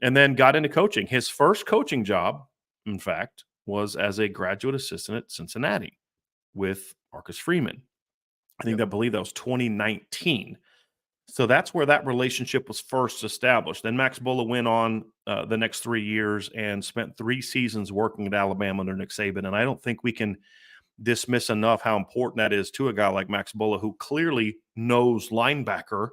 and then got into coaching. His first coaching job, in fact, was as a graduate assistant at Cincinnati with Marcus Freeman. I believe that was 2019. So that's where that relationship was first established. Then Max Bulla went on the next 3 years and spent 3 seasons working at Alabama under Nick Saban. And I don't think we can dismiss enough how important that is to a guy like Max Bulla, who clearly knows linebacker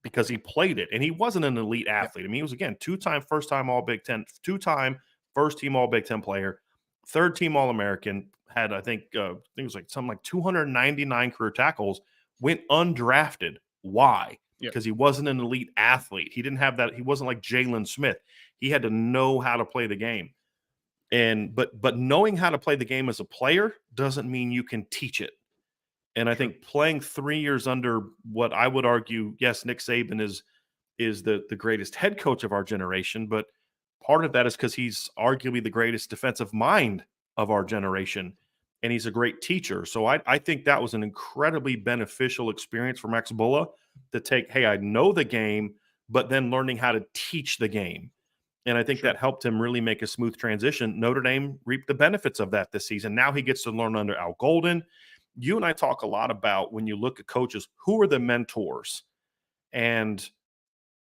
because he played it. And he wasn't an elite athlete. I mean, he was, again, 2-time first-time All-Big Ten, 2-time first-team All-Big Ten player, 3rd-team All-American, had, I think it was like something like 299 career tackles, went undrafted. Why? Because he wasn't an elite athlete. He didn't have that. He wasn't like Jalen Smith. He had to know how to play the game. But knowing how to play the game as a player doesn't mean you can teach it. And I think playing 3 years under what I would argue, yes, Nick Saban is the greatest head coach of our generation, but part of that is because he's arguably the greatest defensive mind of our generation, and he's a great teacher. So I think that was an incredibly beneficial experience for Max Bulla to take, hey, I know the game, but then learning how to teach the game. And I think that helped him really make a smooth transition. Notre Dame reaped the benefits of that this season. Now he gets to learn under Al Golden. You and I talk a lot about, when you look at coaches, who are the mentors? And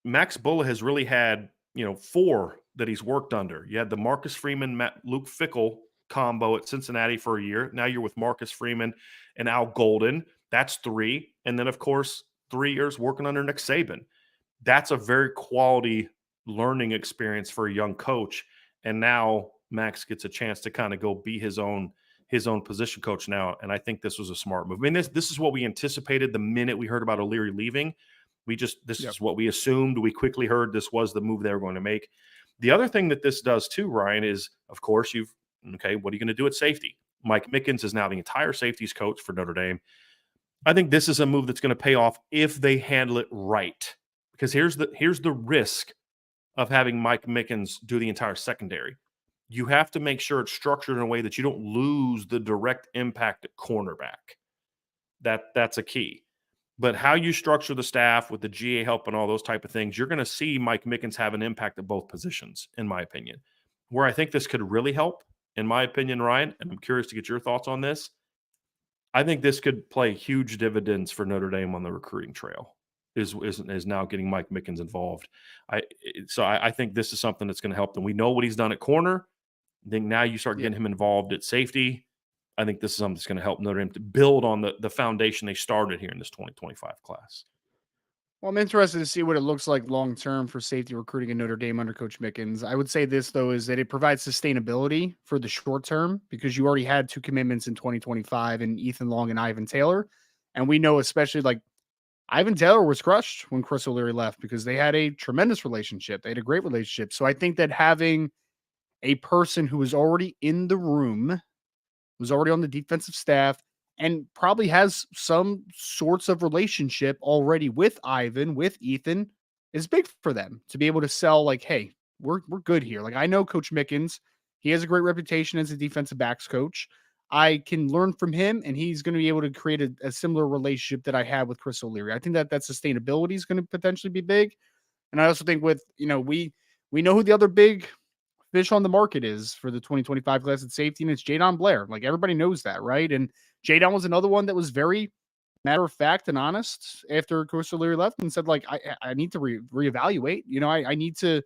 Max Bulla has really had, 4 that he's worked under. You had the Marcus Freeman, Luke Fickell combo at Cincinnati for a year. Now you're with Marcus Freeman and Al Golden. That's 3. And then, of course, 3 years working under Nick Saban. That's a very quality learning experience for a young coach. And now Max gets a chance to kind of go be his own position coach now. And I think this was a smart move. I mean, this is what we anticipated the minute we heard about O'Leary leaving. This is what we assumed. We quickly heard this was the move they were going to make. The other thing that this does too, Ryan, is, of course, what are you going to do at safety? Mike Mickens is now the entire safeties coach for Notre Dame. I think this is a move that's going to pay off if they handle it right. Because here's the risk of having Mike Mickens do the entire secondary. You have to make sure it's structured in a way that you don't lose the direct impact at cornerback. That's a key. But how you structure the staff with the GA help and all those type of things, you're going to see Mike Mickens have an impact at both positions, in my opinion. Where I think this could really help, in my opinion, Ryan, and I'm curious to get your thoughts on this, I think this could play huge dividends for Notre Dame on the recruiting trail, is now getting Mike Mickens involved. I think this is something that's going to help them. We know what he's done at corner. I think now you start getting him involved at safety. I think this is something that's going to help Notre Dame to build on the foundation they started here in this 2025 class. Well, I'm interested to see what it looks like long-term for safety recruiting in Notre Dame under Coach Mickens. I would say this, though, is that it provides sustainability for the short term, because you already had 2 commitments in 2025 in Ethan Long and Ivan Taylor. And we know, especially, like, Ivan Taylor was crushed when Chris O'Leary left because they had a tremendous relationship. They had a great relationship. So I think that having a person who was already in the room, was already on the defensive staff, and probably has some sorts of relationship already with Ivan, with Ethan, is big for them to be able to sell, like, hey, we're good here. Like, I know Coach Mickens. He has a great reputation as a defensive backs coach. I can learn from him, and he's going to be able to create a similar relationship that I had with Chris O'Leary. I think that sustainability is going to potentially be big. And I also think with, we know who the other big fish on the market is for the 2025 class at safety, and it's Jadon Blair. Like, everybody knows that, right? And Jadon was another one that was very matter of fact and honest after Chris O'Leary left and said, like, I need to reevaluate. I need to,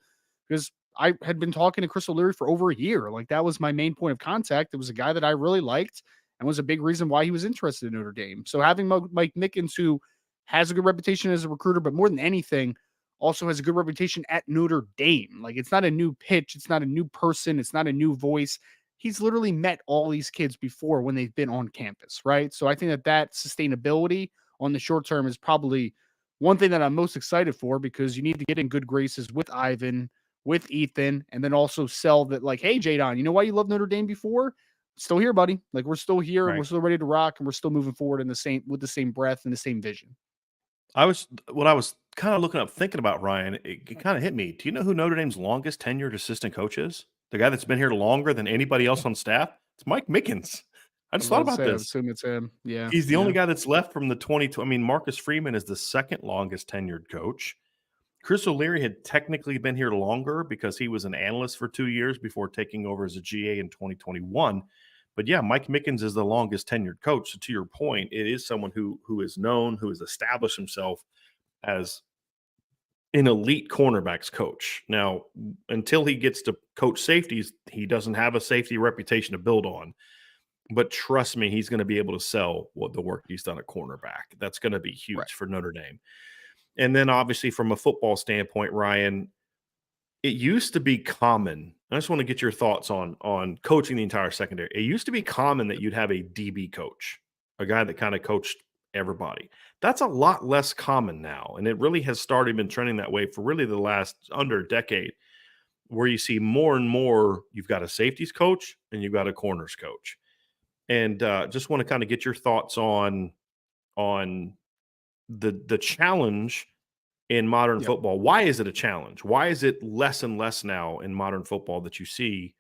because I had been talking to Chris O'Leary for over a year. Like, that was my main point of contact. It was a guy that I really liked and was a big reason why he was interested in Notre Dame. So having Mike Mickens, who has a good reputation as a recruiter, but more than anything, also has a good reputation at Notre Dame. Like, it's not a new pitch. It's not a new person. It's not a new voice. He's literally met all these kids before when they've been on campus, right? So I think that sustainability on the short term is probably one thing that I'm most excited for, because you need to get in good graces with Ivan, with Ethan, and then also sell that, like, hey, Jadon, you know why you loved Notre Dame before? Still here, buddy. Like, we're still here, and we're still ready to rock, and we're still moving forward with the same breath and the same vision. I was kind of looking up, thinking about, Ryan, it kind of hit me. Do you know who Notre Dame's longest tenured assistant coach is? The guy that's been here longer than anybody else on staff? It's Mike Mickens. I I just was thought about to about say, I would this. assume it's him. Yeah, He's the only yeah, guy that's left from the 22. I mean, Marcus Freeman is the second longest tenured coach. Chris O'Leary had technically been here longer because he was an analyst for 2 years before taking over as a GA in 2021. But yeah, Mike Mickens is the longest tenured coach. So to your point, it is someone who is known, who has established himself as an elite cornerbacks coach. Now, until he gets to coach safeties, he doesn't have a safety reputation to build on. But trust me, he's going to be able to sell what the work he's done at cornerback. That's going to be right. huge for Notre Dame. And then obviously from a football standpoint, Ryan, it used to be common. I just want to get your thoughts on coaching the entire secondary. It used to be common that you'd have a DB coach, a guy that kind of coached everybody. That's a lot less common now, and it really has started been trending that way for really the last under a decade, where you see more and more. You've got a safeties coach and you've got a corners coach, and just want to kind of get your thoughts on the challenge in modern Yep. football. Why is it a challenge? Why is it less and less now in modern football that you see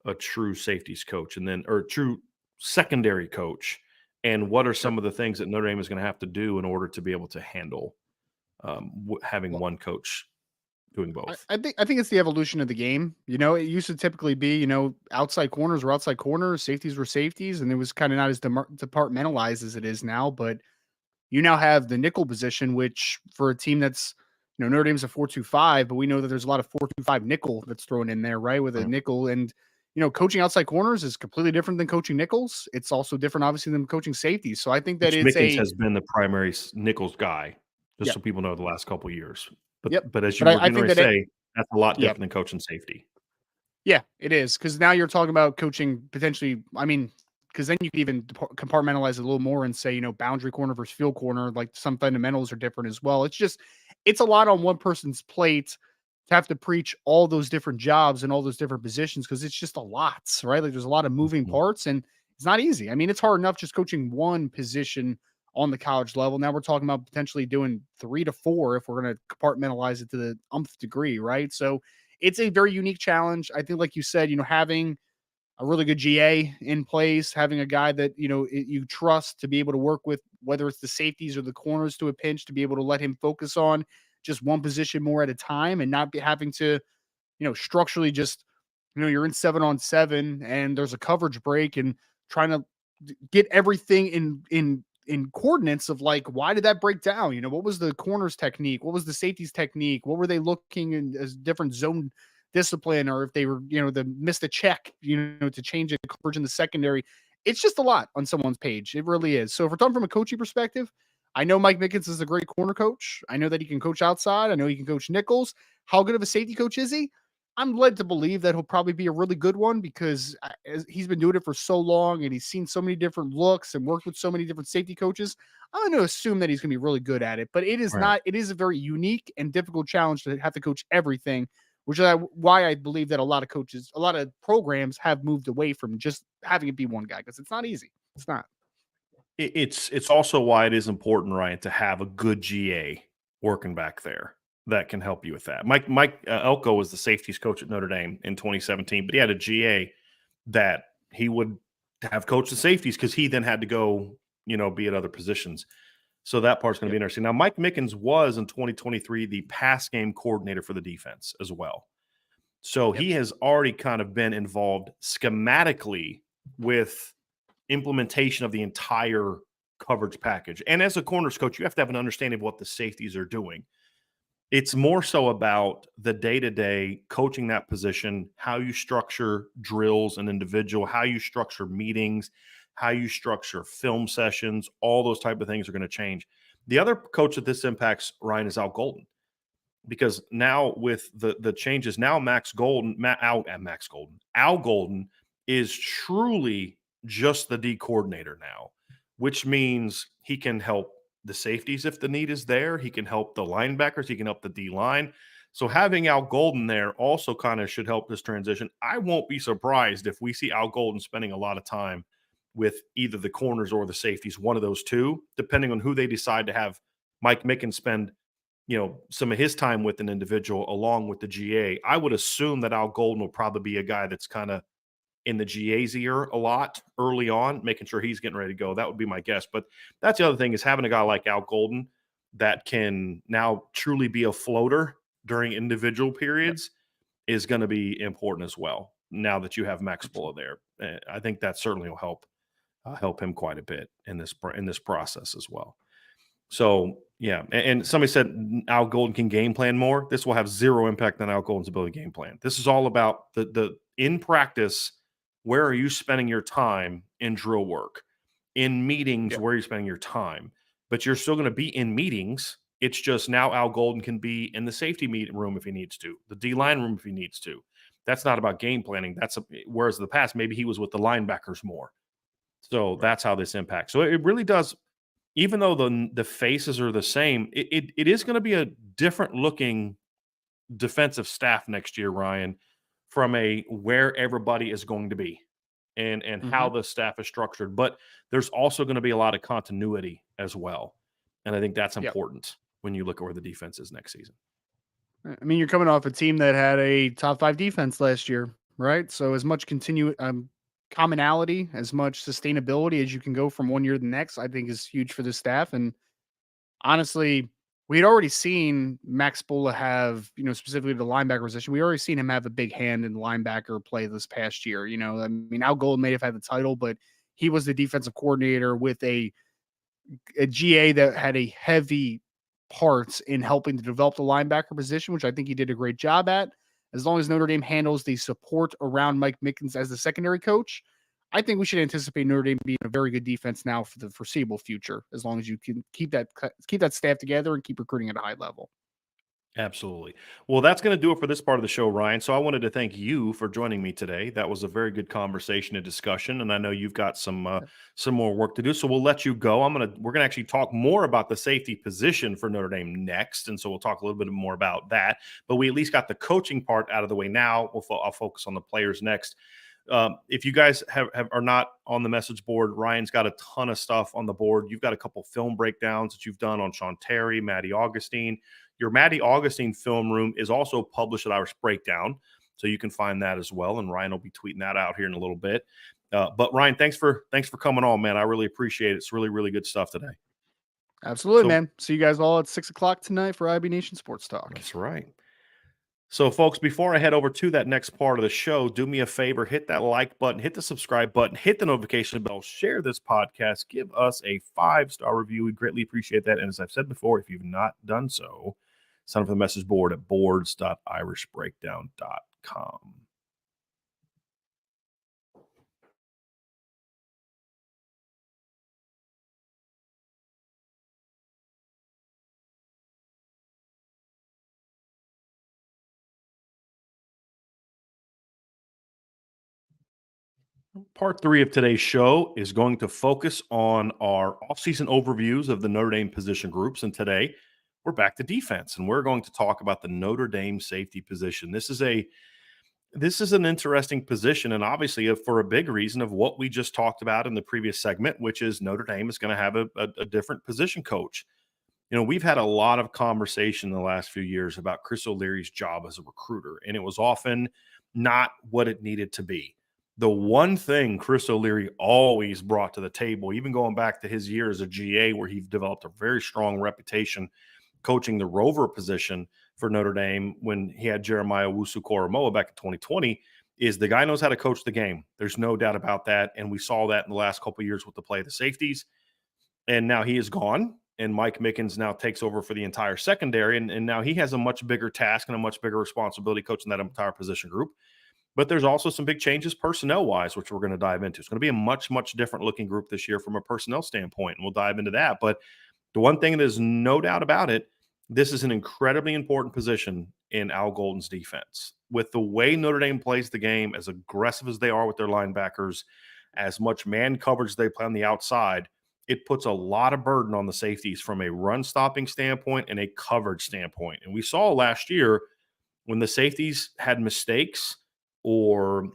a true safeties coach and then or true secondary coach? And what are Sure. some of the things that Notre Dame is going to have to do in order to be able to handle having Well, one coach doing I, both? I think I think it's the evolution of the game. It used to typically be, outside corners were outside corners, safeties were safeties, and it was kind of not as departmentalized as it is now. But you now have the nickel position, which for a team that's, Notre Dame's a 4-2-5, but we know that there's a lot of 4-2-5 nickel that's thrown in there, right? With a Right. nickel. And, coaching outside corners is completely different than coaching nickels. It's also different, obviously, than coaching safeties. So I think that Which it's Mickens a, has been the primary Nichols guy, just yep, so people know the last couple of years. But yep. but as you But were I getting think ready that to it, say, that's a lot yep. different than coaching safety. Yeah, it is, because now you're talking about coaching potentially. I mean, because then you can even compartmentalize it a little more and say, boundary corner versus field corner. Like some fundamentals are different as well. It's a lot on one person's plate to have to preach all those different jobs and all those different positions, because it's just a lot, right? Like there's a lot of moving Mhm. parts and it's not easy. I mean, it's hard enough just coaching one position on the college level. Now we're talking about potentially doing 3 to 4 if we're going to compartmentalize it to the umpth degree, right? So it's a very unique challenge. I think, like you said, having a really good GA in place, having a guy that, you trust to be able to work with, whether it's the safeties or the corners to a pinch, to be able to let him focus on just one position more at a time and not be having to, structurally just, you're in 7-on-7 and there's a coverage break and trying to get everything in coordinates of like, why did that break down? What was the corners technique? What was the safeties technique? What were they looking in as different zone discipline, or if they were, the missed a check, to change a coverage in the secondary? It's just a lot on someone's page. It really is. So if we're talking from a coaching perspective, I know Mike Mickens is a great corner coach. I know that he can coach outside. I know he can coach nickels. How good of a safety coach is he? I'm led to believe that he'll probably be a really good one, because he's been doing it for so long and he's seen so many different looks and worked with so many different safety coaches. I'm going to assume that he's going to be really good at it. But Right. it is a very unique and difficult challenge to have to coach everything, which is why I believe that a lot of coaches, a lot of programs have moved away from just having it be one guy, because it's not easy. It's not. It's also why it is important, Ryan, to have a good GA working back there that can help you with that. Mike Elko was the safeties coach at Notre Dame in 2017, but he had a GA that he would have coached the safeties because he then had to go, be at other positions. So that part's going to be Yep. interesting. Now, Mike Mickens was in 2023 the pass game coordinator for the defense as well. So Yep. he has already kind of been involved schematically with implementation of the entire coverage package. And as a corners coach, you have to have an understanding of what the safeties are doing. It's more so about the day-to-day coaching that position, how you structure drills and individual, how you structure meetings, how you structure film sessions, all those type of things are going to change. The other coach that this impacts, Ryan, is Al Golden, because now with the changes, now Al Golden is truly just the D coordinator now, which means he can help the safeties if the need is there. He can help the linebackers. He can help the D line. So having Al Golden there also kind of should help this transition. I won't be surprised if we see Al Golden spending a lot of time with either the corners or the safeties, one of those two, depending on who they decide to have Mike Mickens spend some of his time with an individual along with the GA. I would assume that Al Golden will probably be a guy that's kind of in the GA's ear a lot early on, making sure he's getting ready to go. That would be my guess. But that's the other thing, is having a guy like Al Golden that can now truly be a floater during individual Yep. periods is going to be important as well. Now that you have Max Bulla there, I think that certainly will help him quite a bit in this process as well. So yeah, and somebody said Al Golden can game plan more. This will have zero impact on Al Golden's ability to game plan. This is all about the in practice. Where are you spending your time in drill work? In meetings, Yep. where are you spending your time? But you're still going to be in meetings. It's just now Al Golden can be in the safety meeting room if he needs to, the D line room if he needs to. That's not about game planning. Whereas in the past, maybe he was with the linebackers more. So that's how this impacts. So it really does, even though the faces are the same, it is going to be a different looking defensive staff next year, Ryan, from a where everybody is going to be and how the staff is structured. But there's also going to be a lot of continuity as well. And I think that's Yep. important when you look at where the defense is next season. I mean, you're coming off a team that had a top 5 defense last year, right? So as much commonality, as much sustainability as you can go from one year to the next, I think is huge for the staff. And honestly, we had already seen Max Bulla have, specifically the linebacker position. We already seen him have a big hand in linebacker play this past year. I mean, Al Golden may have had the title, but he was the defensive coordinator with a GA that had a heavy parts in helping to develop the linebacker position, which I think he did a great job at. As long as Notre Dame handles the support around Mike Mickens as the secondary coach, I think we should anticipate Notre Dame being a very good defense now for the foreseeable future, as long as you can keep that staff together and keep recruiting at a high level. Absolutely. Well, that's going to do it for this part of the show, Ryan. So I wanted to thank you for joining me today. That was a very good conversation and discussion, and I know you've got some more work to do. So we'll let you go. We're gonna actually talk more about the safety position for Notre Dame next, and so we'll talk a little bit more about that. But we at least got the coaching part out of the way now. I'll focus on the players next. If you guys are not on the message board, Ryan's got a ton of stuff on the board. You've got a couple film breakdowns that you've done on Sean Terry, Maddie Augustine. Your Maddie Augustine film room is also published at Irish Breakdown, so you can find that as well. And Ryan will be tweeting that out here in a little bit. But Ryan, thanks for coming on, man. I really appreciate it. It's really, really good stuff today. Absolutely, man. See you guys all at 6:00 tonight for IB Nation Sports Talk. That's right. So, folks, before I head over to that next part of the show, do me a favor, hit that like button, hit the subscribe button, hit the notification bell, share this podcast, give us a 5-star review. We greatly appreciate that. And as I've said before, if you've not done so, sign up for the message board at boards.irishbreakdown.com. Part 3 of today's show is going to focus on our offseason overviews of the Notre Dame position groups. And today we're back to defense, and we're going to talk about the Notre Dame safety position. This is an interesting position, and obviously for a big reason of what we just talked about in the previous segment, which is Notre Dame is going to have a different position coach. We've had a lot of conversation in the last few years about Chris O'Leary's job as a recruiter, and it was often not what it needed to be. The one thing Chris O'Leary always brought to the table, even going back to his year as a GA, where he developed a very strong reputation coaching the rover position for Notre Dame when he had Jeremiah Owusu-Koramoah back in 2020, is the guy knows how to coach the game. There's no doubt about that, and we saw that in the last couple of years with the play of the safeties. And now he is gone, and Mike Mickens now takes over for the entire secondary, and now he has a much bigger task and a much bigger responsibility coaching that entire position group. But there's also some big changes personnel-wise, which we're going to dive into. It's going to be a much, much different looking group this year from a personnel standpoint, and we'll dive into that. But the one thing that is no doubt about it, this is an incredibly important position in Al Golden's defense. With the way Notre Dame plays the game, as aggressive as they are with their linebackers, as much man coverage they play on the outside, it puts a lot of burden on the safeties from a run-stopping standpoint and a coverage standpoint. And we saw last year when the safeties had mistakes or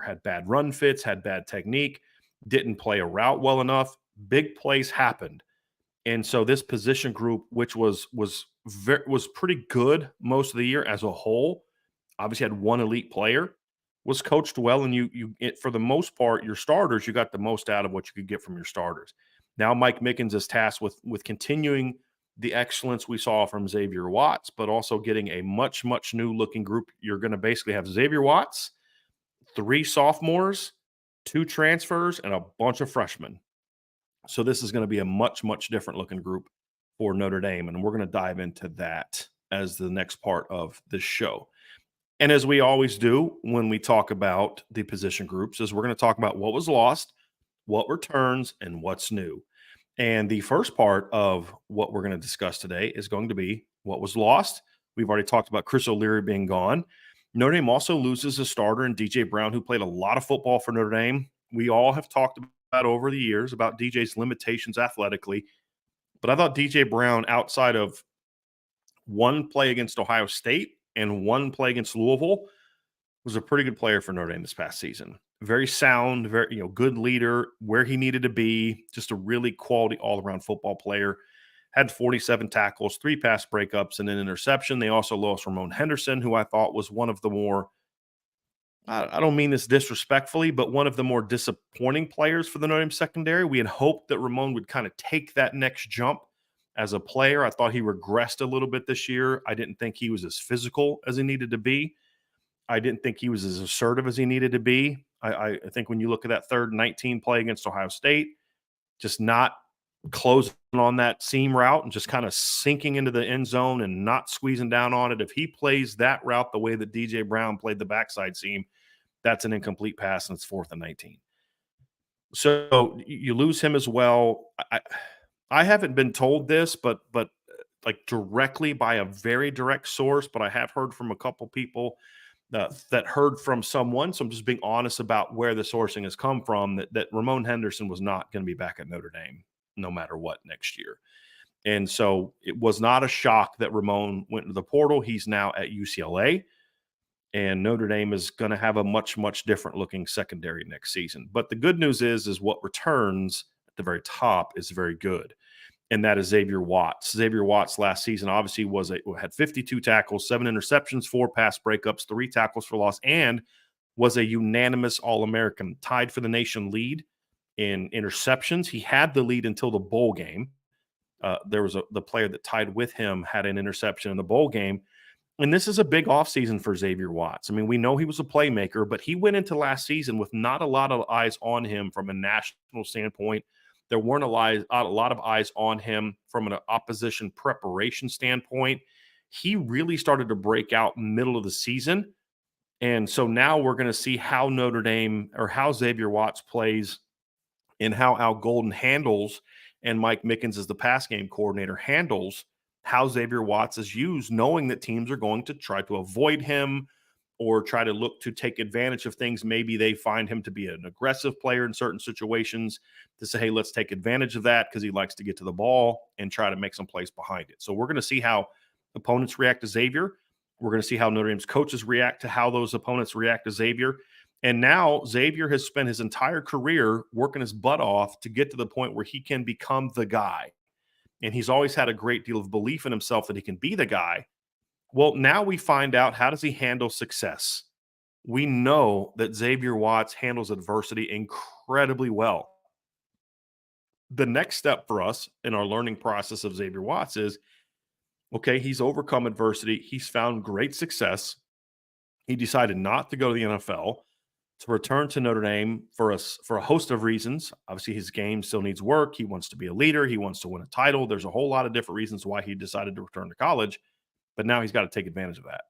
had bad run fits, had bad technique, didn't play a route well enough, big plays happened. And so this position group, which was pretty good most of the year as a whole, obviously had one elite player, was coached well, and for the most part, your starters, you got the most out of what you could get from your starters. Now Mike Mickens is tasked with continuing the excellence we saw from Xavier Watts, but also getting a much new looking group. You're going to basically have Xavier Watts, 3 sophomores, 2 transfers, and a bunch of freshmen. So this is going to be a much different looking group for Notre Dame, and we're going to dive into that as the next part of this show. And as we always do when we talk about the position groups, is we're going to talk about what was lost, what returns, and what's new. And the first part of what we're going to discuss today is going to be what was lost. We've already talked about Chris O'Leary being gone. Notre Dame also loses a starter in DJ Brown, who played a lot of football for Notre Dame. We all have talked about over the years about DJ's limitations athletically. But I thought DJ Brown, outside of one play against Ohio State and one play against Louisville, was a pretty good player for Notre Dame this past season. Very sound, very good leader, where he needed to be, just a really quality all-around football player. Had 47 tackles, 3 pass breakups, and an interception. They also lost Ramon Henderson, who I thought was one of the more, I don't mean this disrespectfully, but one of the more disappointing players for the Notre Dame secondary. We had hoped that Ramon would kind of take that next jump as a player. I thought he regressed a little bit this year. I didn't think he was as physical as he needed to be. I didn't think he was as assertive as he needed to be. I think when you look at that 3rd and 19 play against Ohio State, just not closing on that seam route and just kind of sinking into the end zone and not squeezing down on it. If he plays that route the way that DJ Brown played the backside seam, that's an incomplete pass, and it's 4th and 19. So you lose him as well. I haven't been told this, but like directly by a very direct source, but I have heard from a couple people that heard from someone. So I'm just being honest about where the sourcing has come from, that Ramon Henderson was not going to be back at Notre Dame no matter what next year. And so it was not a shock that Ramon went into the portal. He's now at UCLA, and Notre Dame is going to have a much different looking secondary next season. But the good news is what returns at the very top is very good. And that is Xavier Watts. Xavier Watts last season obviously had 52 tackles, 7 interceptions, 4 pass breakups, 3 tackles for loss, and was a unanimous All-American, tied for the nation lead in interceptions. He had the lead until the bowl game. There was the player that tied with him had an interception in the bowl game. And this is a big offseason for Xavier Watts. I mean, we know he was a playmaker, but he went into last season with not a lot of eyes on him from a national standpoint. There weren't a lot of eyes on him from an opposition preparation standpoint. He really started to break out middle of the season. And so now we're going to see how Notre Dame, or how Xavier Watts plays, and how Al Golden handles, and Mike Mickens as the pass game coordinator handles how Xavier Watts is used, knowing that teams are going to try to avoid him or try to look to take advantage of things. Maybe they find him to be an aggressive player in certain situations, to say, hey, let's take advantage of that because he likes to get to the ball and try to make some plays behind it. So we're going to see how opponents react to Xavier. We're going to see how Notre Dame's coaches react to how those opponents react to Xavier. And now Xavier has spent his entire career working his butt off to get to the point where he can become the guy. And he's always had a great deal of belief in himself that he can be the guy. Well, now we find out, how does he handle success? We know that Xavier Watts handles adversity incredibly well. The next step for us in our learning process of Xavier Watts is, okay, he's overcome adversity. He's found great success. He decided not to go to the NFL, to return to Notre Dame for a host of reasons. Obviously, his game still needs work. He wants to be a leader. He wants to win a title. There's a whole lot of different reasons why he decided to return to college. But now he's got to take advantage of that.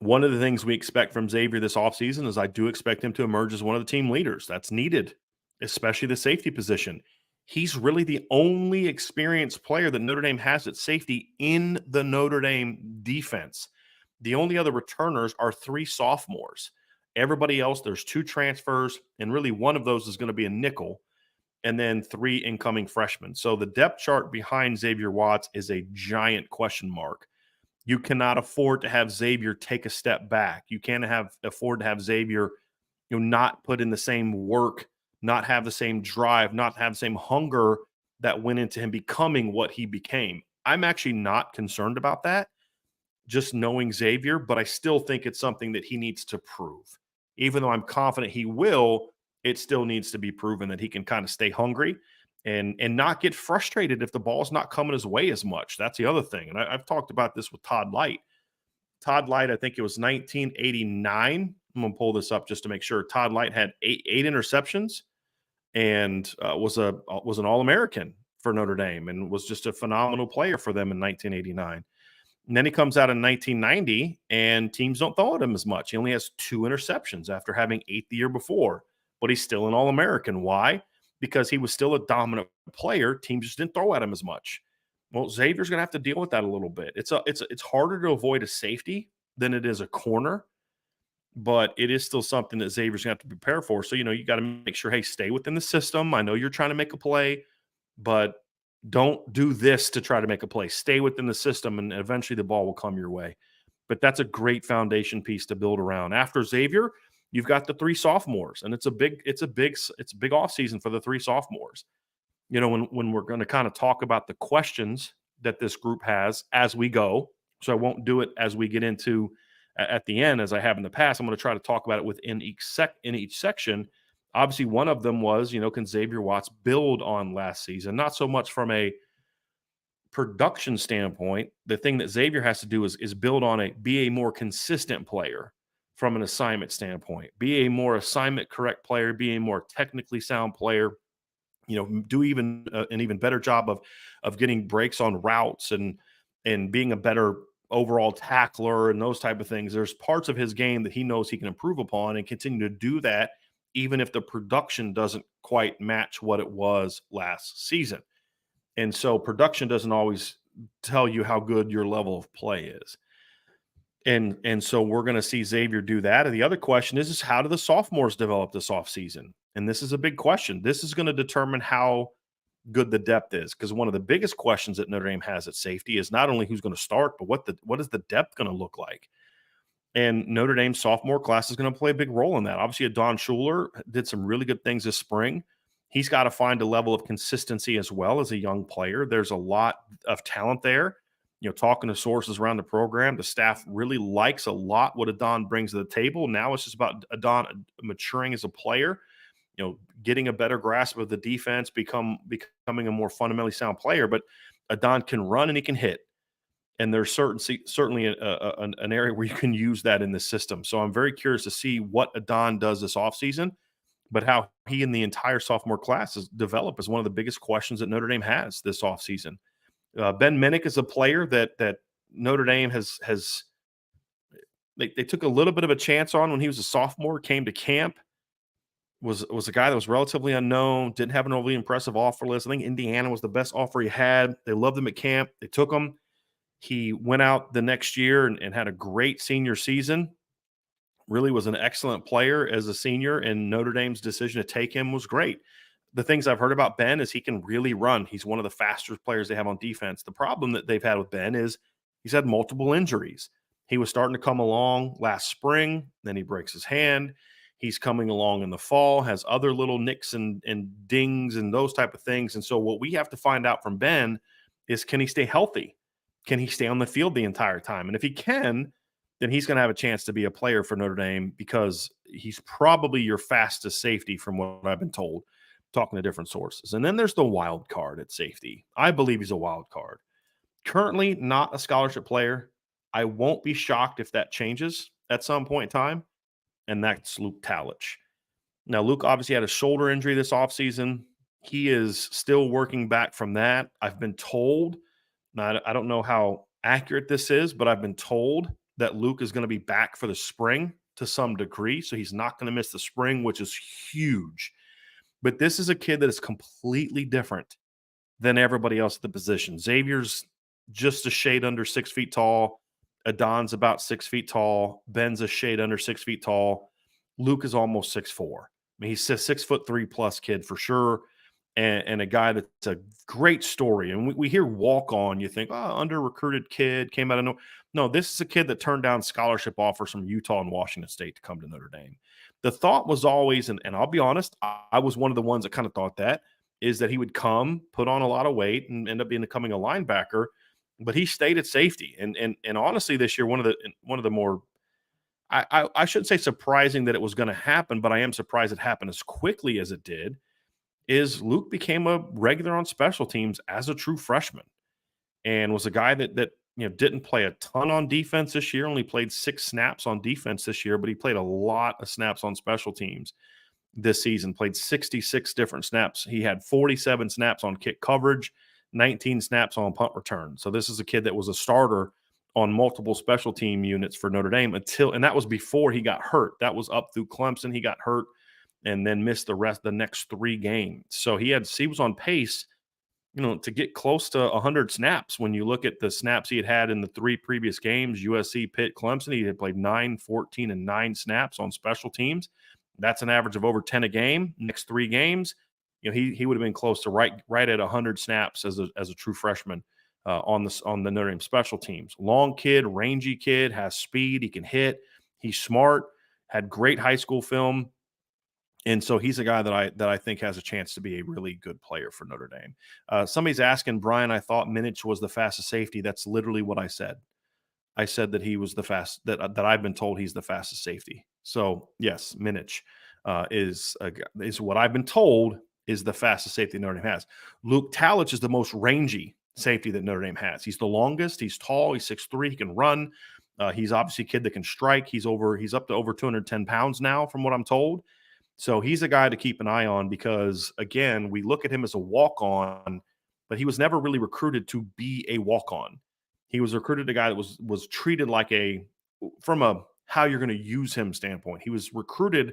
One of the things we expect from Xavier this offseason is I do expect him to emerge as one of the team leaders. That's needed, especially the safety position. He's really the only experienced player that Notre Dame has at safety in the Notre Dame defense. The only other returners are 3 sophomores. Everybody else, there's 2 transfers, and really one of those is going to be a nickel, and then 3 incoming freshmen. So the depth chart behind Xavier Watts is a giant question mark. You cannot afford to have Xavier take a step back. You can't afford to have Xavier, not put in the same work, not have the same drive, not have the same hunger that went into him becoming what he became. I'm actually not concerned about that. just knowing Xavier, but I still think it's something that he needs to prove. Even though I'm confident he will, it still needs to be proven that he can kind of stay hungry and not get frustrated if the ball's not coming his way as much. That's the other thing. And I've talked about this with Todd Light. Todd Light, I think it was 1989. I'm going to pull this up just to make sure. Todd Light had eight interceptions and was an All-American for Notre Dame and was just a phenomenal player for them in 1989. And then he comes out in 1990, and teams don't throw at him as much. He only has 2 interceptions after having 8 the year before, but he's still an All-American. Why? Because he was still a dominant player. Teams just didn't throw at him as much. Well, Xavier's going to have to deal with that a little bit. It's harder to avoid a safety than it is a corner, but it is still something that Xavier's going to have to prepare for. So, you got to make sure, hey, stay within the system. I know you're trying to make a play, but don't do this to try to make a play. Stay within the system, and eventually the ball will come your way. But that's a great foundation piece to build around. After Xavier, you've got the 3 sophomores, and it's a big offseason for the 3 sophomores. When we're going to kind of talk about the questions that this group has as we go, so I won't do it as we get into at the end as I have in the past. I'm going to try to talk about it within each section. Obviously, one of them was, can Xavier Watts build on last season? Not so much from a production standpoint. The thing that Xavier has to do is build on be a more consistent player from an assignment standpoint, be a more assignment correct player, be a more technically sound player, do an even better job of getting breaks on routes and being a better overall tackler and those type of things. There's parts of his game that he knows he can improve upon and continue to do that, even if the production doesn't quite match what it was last season. And so production doesn't always tell you how good your level of play is. And so we're going to see Xavier do that. And the other question is how do the sophomores develop this offseason? And this is a big question. This is going to determine how good the depth is, because one of the biggest questions that Notre Dame has at safety is not only who's going to start, but what is the depth going to look like? And Notre Dame's sophomore class is going to play a big role in that. Obviously, Don Schuler did some really good things this spring. He's got to find a level of consistency as well as a young player. There's a lot of talent there. Talking to sources around the program, the staff really likes a lot what Adon brings to the table. Now it's just about Adon maturing as a player, getting a better grasp of the defense, becoming a more fundamentally sound player. But Adon can run and he can hit. And there's certainly an area where you can use that in the system. So I'm very curious to see what Adon does this offseason, but how he and the entire sophomore class has developed is one of the biggest questions that Notre Dame has this offseason. Ben Minnick is a player that Notre Dame has they took a little bit of a chance on when he was a sophomore, came to camp, was a guy that was relatively unknown, didn't have an overly impressive offer list. I think Indiana was the best offer he had. They loved him at camp. They took him. He went out the next year and had a great senior season. Really was an excellent player as a senior, and Notre Dame's decision to take him was great. The things I've heard about Ben is he can really run. He's one of the fastest players they have on defense. The problem that they've had with Ben is he's had multiple injuries. He was starting to come along last spring, then he breaks his hand. He's coming along in the fall, has other little nicks and dings and those type of things. And so what we have to find out from Ben is, can he stay healthy? Can he stay on the field the entire time? And if he can, then he's going to have a chance to be a player for Notre Dame, because he's probably your fastest safety from what I've been told, talking to different sources. And then there's the wild card at safety. I believe he's a wild card. Currently not a scholarship player. I won't be shocked if that changes at some point in time, and that's Luke Talich. Now, Luke obviously had a shoulder injury this offseason. He is still working back from that. I've been told, now I don't know how accurate this is, but I've been told that Luke is going to be back for the spring to some degree, so he's not going to miss the spring, which is huge. But this is a kid that is completely different than everybody else at the position. Xavier's just a shade under 6 feet tall. Adon's about 6 feet tall. Ben's a shade under 6 feet tall. Luke is almost 6'4". I mean, he's a 6'3" plus kid for sure, and a guy that's a great story. And we hear walk on, you think, under recruited kid, came out of nowhere. No, this is a kid that turned down scholarship offers from Utah and Washington State to come to Notre Dame. The thought was always, and I'll be honest, I was one of the ones that kind of thought that, is that he would come, put on a lot of weight, and end up becoming a linebacker. but he stayed at safety. And honestly, this year, one of the more I shouldn't say surprising that it was going to happen, but I am surprised it happened as quickly as it did. Is Luke became a regular on special teams as a true freshman, and was a guy that didn't play a ton on defense this year. Only played 6 snaps on defense this year, but he played a lot of snaps on special teams this season. Played 66 different snaps. He had 47 snaps on kick coverage, 19 snaps on punt return. So this is a kid that was a starter on multiple special team units for Notre Dame and that was before he got hurt. That was up through Clemson. He got hurt and then missed the next 3 games. So he was on pace, to get close to 100 snaps. When you look at the snaps he had in the 3 previous games, USC, Pitt, Clemson, he had played 9, 14, and 9 snaps on special teams. That's an average of over 10 a game. Next 3 games, he would have been close to right at 100 snaps as a true freshman on the Notre Dame special teams. Long kid, rangy kid, has speed. He can hit. He's smart. Had great high school film. And so he's a guy that I think has a chance to be a really good player for Notre Dame. Somebody's asking, Brian, I thought Minich was the fastest safety. That's literally what I said. I said that he was that I've been told he's the fastest safety. So yes, Minich is what I've been told is the fastest safety Notre Dame has. Luke Talich is the most rangy safety that Notre Dame has. He's the longest. He's tall. He's 6'3". He can run. He's obviously a kid that can strike. He's up to over 210 pounds now, from what I'm told. So he's a guy to keep an eye on because, again, we look at him as a walk-on, but he was never really recruited to be a walk-on. He was recruited a guy that was treated like from a how you're going to use him standpoint. He was recruited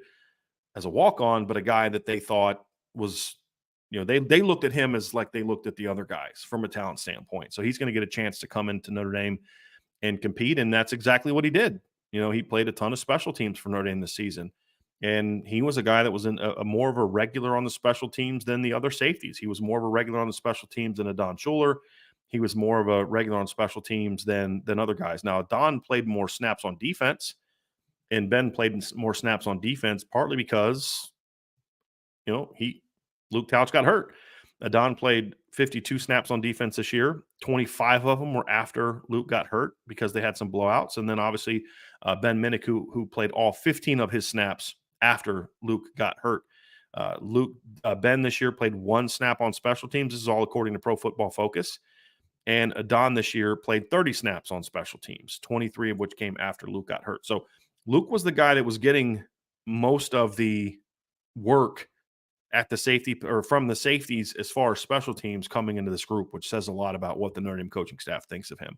as a walk-on, but a guy that they thought was, they looked at him as like they looked at the other guys from a talent standpoint. So he's going to get a chance to come into Notre Dame and compete, and that's exactly what he did. He played a ton of special teams for Notre Dame this season. And he was a guy that was a more of a regular on the special teams than the other safeties. He was more of a regular on the special teams than Adon Schuler. He was more of a regular on special teams than other guys. Now, Adon played more snaps on defense, and Ben played more snaps on defense, partly because, Luke Talich got hurt. Adon played 52 snaps on defense this year. 25 of them were after Luke got hurt because they had some blowouts. And then obviously Ben Minich, who played all 15 of his snaps after Luke got hurt. Ben this year played 1 snap on special teams. This is all according to Pro Football Focus. And Adon this year played 30 snaps on special teams, 23 of which came after Luke got hurt. So Luke was the guy that was getting most of the work at the safety or from the safeties as far as special teams coming into this group, which says a lot about what the Notre Dame coaching staff thinks of him.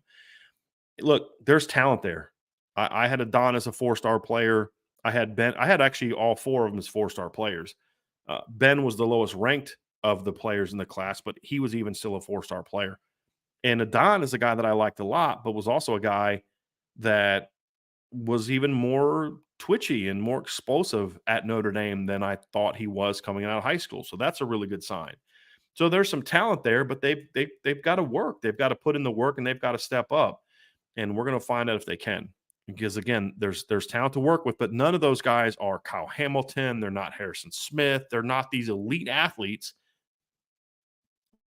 Look, there's talent there. I had Adon as a 4-star player. I had Ben. I had actually all 4 of them as 4-star players. Ben was the lowest ranked of the players in the class, but he was even still a 4-star player. And Adon is a guy that I liked a lot, but was also a guy that was even more twitchy and more explosive at Notre Dame than I thought he was coming out of high school. So that's a really good sign. So there's some talent there, but they've got to work. They've got to put in the work and they've got to step up. And we're going to find out if they can. Because again, there's talent to work with, but none of those guys are Kyle Hamilton. They're not Harrison Smith. They're not these elite athletes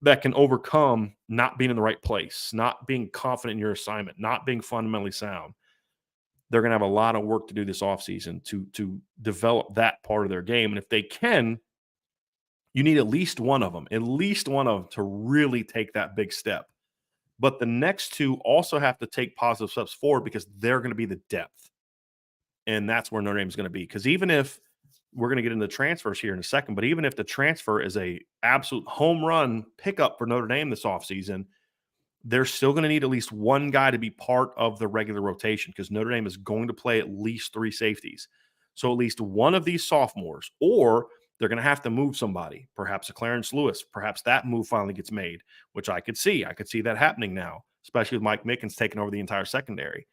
that can overcome not being in the right place, not being confident in your assignment, not being fundamentally sound. They're going to have a lot of work to do this offseason to develop that part of their game. And if they can, you need at least one of them to really take that big step. But the next 2 also have to take positive steps forward because they're going to be the depth. And that's where Notre Dame is going to be. Because even if we're going to get into transfers here in a second, but even if the transfer is a absolute home run pickup for Notre Dame this offseason, they're still going to need at least one guy to be part of the regular rotation because Notre Dame is going to play at least 3 safeties. So at least one of these sophomores, or they're going to have to move somebody, perhaps a Clarence Lewis. Perhaps that move finally gets made, which I could see. I could see that happening now, especially with Mike Mickens taking over the entire secondary.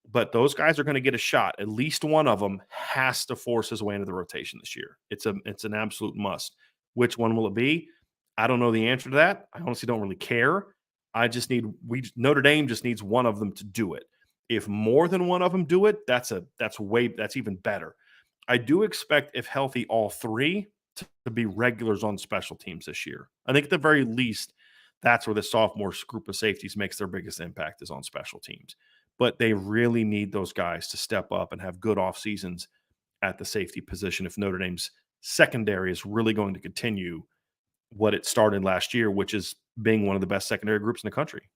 But those guys are going to get a shot. At least one of them has to force his way into the rotation this year. It's an absolute must. Which one will it be? I don't know the answer to that. I honestly don't really care. Notre Dame just needs one of them to do it. If more than one of them do it, that's even better. I do expect, if healthy, all 3 to be regulars on special teams this year. I think at the very least, that's where the sophomore group of safeties makes their biggest impact, is on special teams. But they really need those guys to step up and have good off seasons at the safety position if Notre Dame's secondary is really going to continue what it started last year, which is being one of the best secondary groups in the country.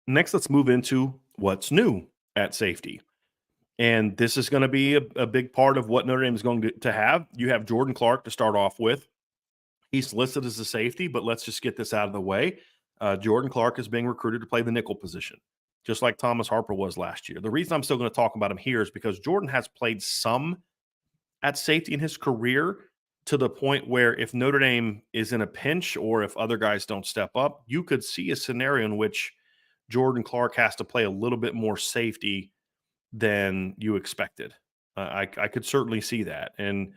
Next, let's move into what's new at safety. And this is going to be a big part of what Notre Dame is going to have. You have Jordan Clark to start off with. He's listed as a safety, but let's just get this out of the way. Jordan Clark is being recruited to play the nickel position, just like Thomas Harper was last year. The reason I'm still going to talk about him here is because Jordan has played some at safety in his career, to the point where if Notre Dame is in a pinch or if other guys don't step up, you could see a scenario in which Jordan Clark has to play a little bit more safety than you expected. I could certainly see that. And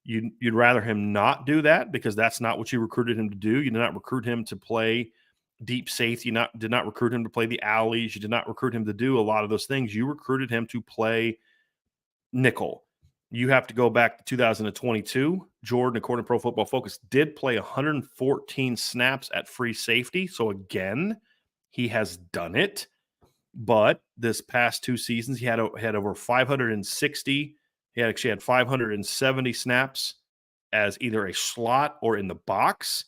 you'd rather him not do that, because that's not what you recruited him to do. You did not recruit him to play deep safety. You did not recruit him to play the alleys. You did not recruit him to do a lot of those things. You recruited him to play nickel. You have to go back to 2022. Jordan, according to Pro Football Focus, did play 114 snaps at free safety. So again, he has done it. But this past 2 seasons, he had over 560. He actually had 570 snaps as either a slot or in the box.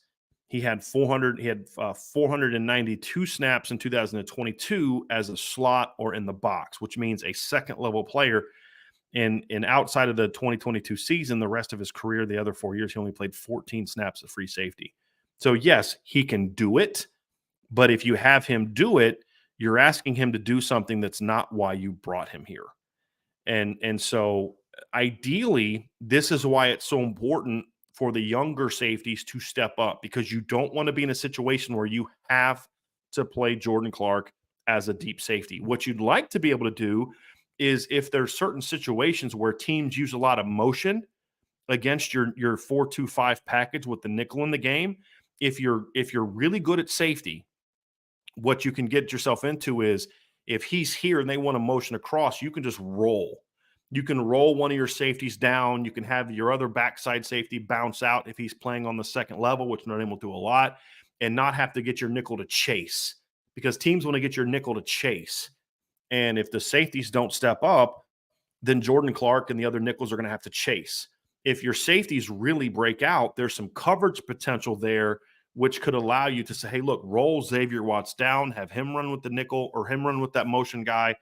He had 492 snaps in 2022 as a slot or in the box, which means a second level player. And outside of the 2022 season, the rest of his career, the other 4 years, he only played 14 snaps at free safety. So yes, he can do it. But if you have him do it, you're asking him to do something that's not why you brought him here. And so ideally, this is why it's so important for the younger safeties to step up, because you don't want to be in a situation where you have to play Jordan Clark as a deep safety. What you'd like to be able to do is, if there's certain situations where teams use a lot of motion against your 4-2-5 package with the nickel in the game, if you're really good at safety, what you can get yourself into is, if he's here and they want to motion across, you can just roll. You can roll one of your safeties down. You can have your other backside safety bounce out if he's playing on the second level, which Notre Dame will do a lot, and not have to get your nickel to chase, because teams want to get your nickel to chase. And if the safeties don't step up, then Jordan Clark and the other nickels are going to have to chase. If your safeties really break out, there's some coverage potential there, which could allow you to say, hey, look, roll Xavier Watts down, have him run with the nickel or him run with that motion guy,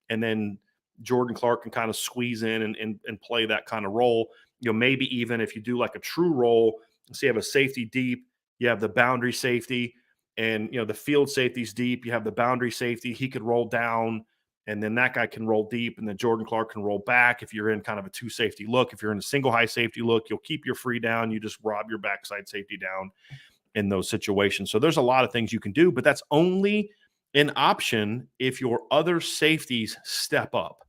and then Jordan Clark can kind of squeeze in and play that kind of role. Maybe even if you do like a true roll, so you have a safety deep, you have the boundary safety, and the field safety's deep, you have the boundary safety, he could roll down, and then that guy can roll deep, and then Jordan Clark can roll back if you're in kind of a 2 safety look. If you're in a single high safety look, you'll keep your free down, you just rob your backside safety down in those situations. So there's a lot of things you can do, but that's only an option if your other safeties step up.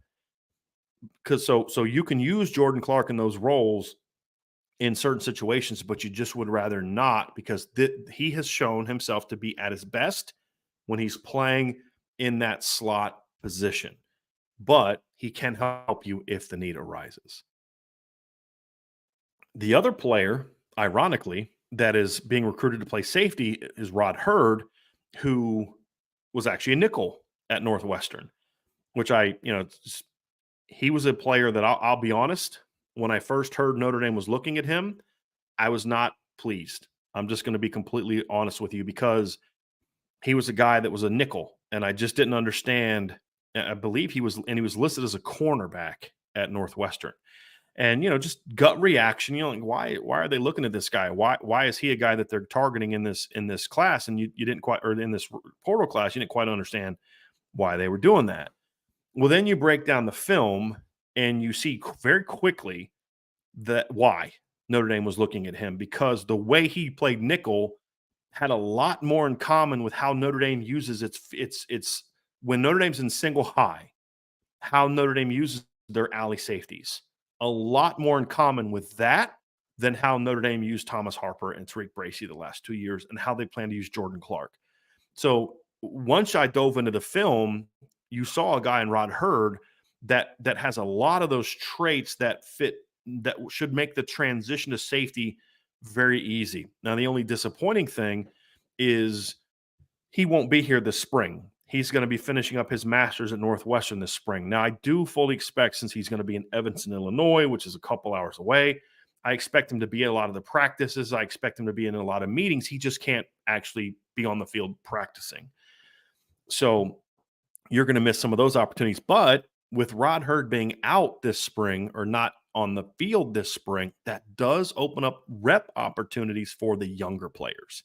Because so you can use Jordan Clark in those roles in certain situations, but you just would rather not, because he has shown himself to be at his best when he's playing in that slot position. But he can help you if the need arises. The other player, ironically, that is being recruited to play safety is Rod Hurd, who was actually a nickel at Northwestern, which he was a player that I'll be honest, when I first heard Notre Dame was looking at him, I was not pleased. I'm just going to be completely honest with you, because he was a guy that was a nickel, and I just didn't understand. I believe he was listed as a cornerback at Northwestern. And, just gut reaction, like, why are they looking at this guy? Why is he a guy that they're targeting in this class? And you didn't quite, or in this portal class, you didn't quite understand why they were doing that. Well, then you break down the film and you see very quickly that why Notre Dame was looking at him, because the way he played nickel had a lot more in common with how Notre Dame uses its when Notre Dame's in single high, how Notre Dame uses their alley safeties. A lot more in common with that than how Notre Dame used Thomas Harper and Tariq Bracy the last 2 years, and how they plan to use Jordan Clark. So once I dove into the film, you saw a guy in Rod Hurd that has a lot of those traits that fit, that should make the transition to safety very easy. Now, the only disappointing thing is he won't be here this spring. He's going to be finishing up his master's at Northwestern this spring. Now, I do fully expect, since he's going to be in Evanston, Illinois, which is a couple hours away, I expect him to be at a lot of the practices. I expect him to be in a lot of meetings. He just can't actually be on the field practicing. So you're going to miss some of those opportunities. But with Rod Hurd being out this spring, or not on the field this spring, that does open up rep opportunities for the younger players.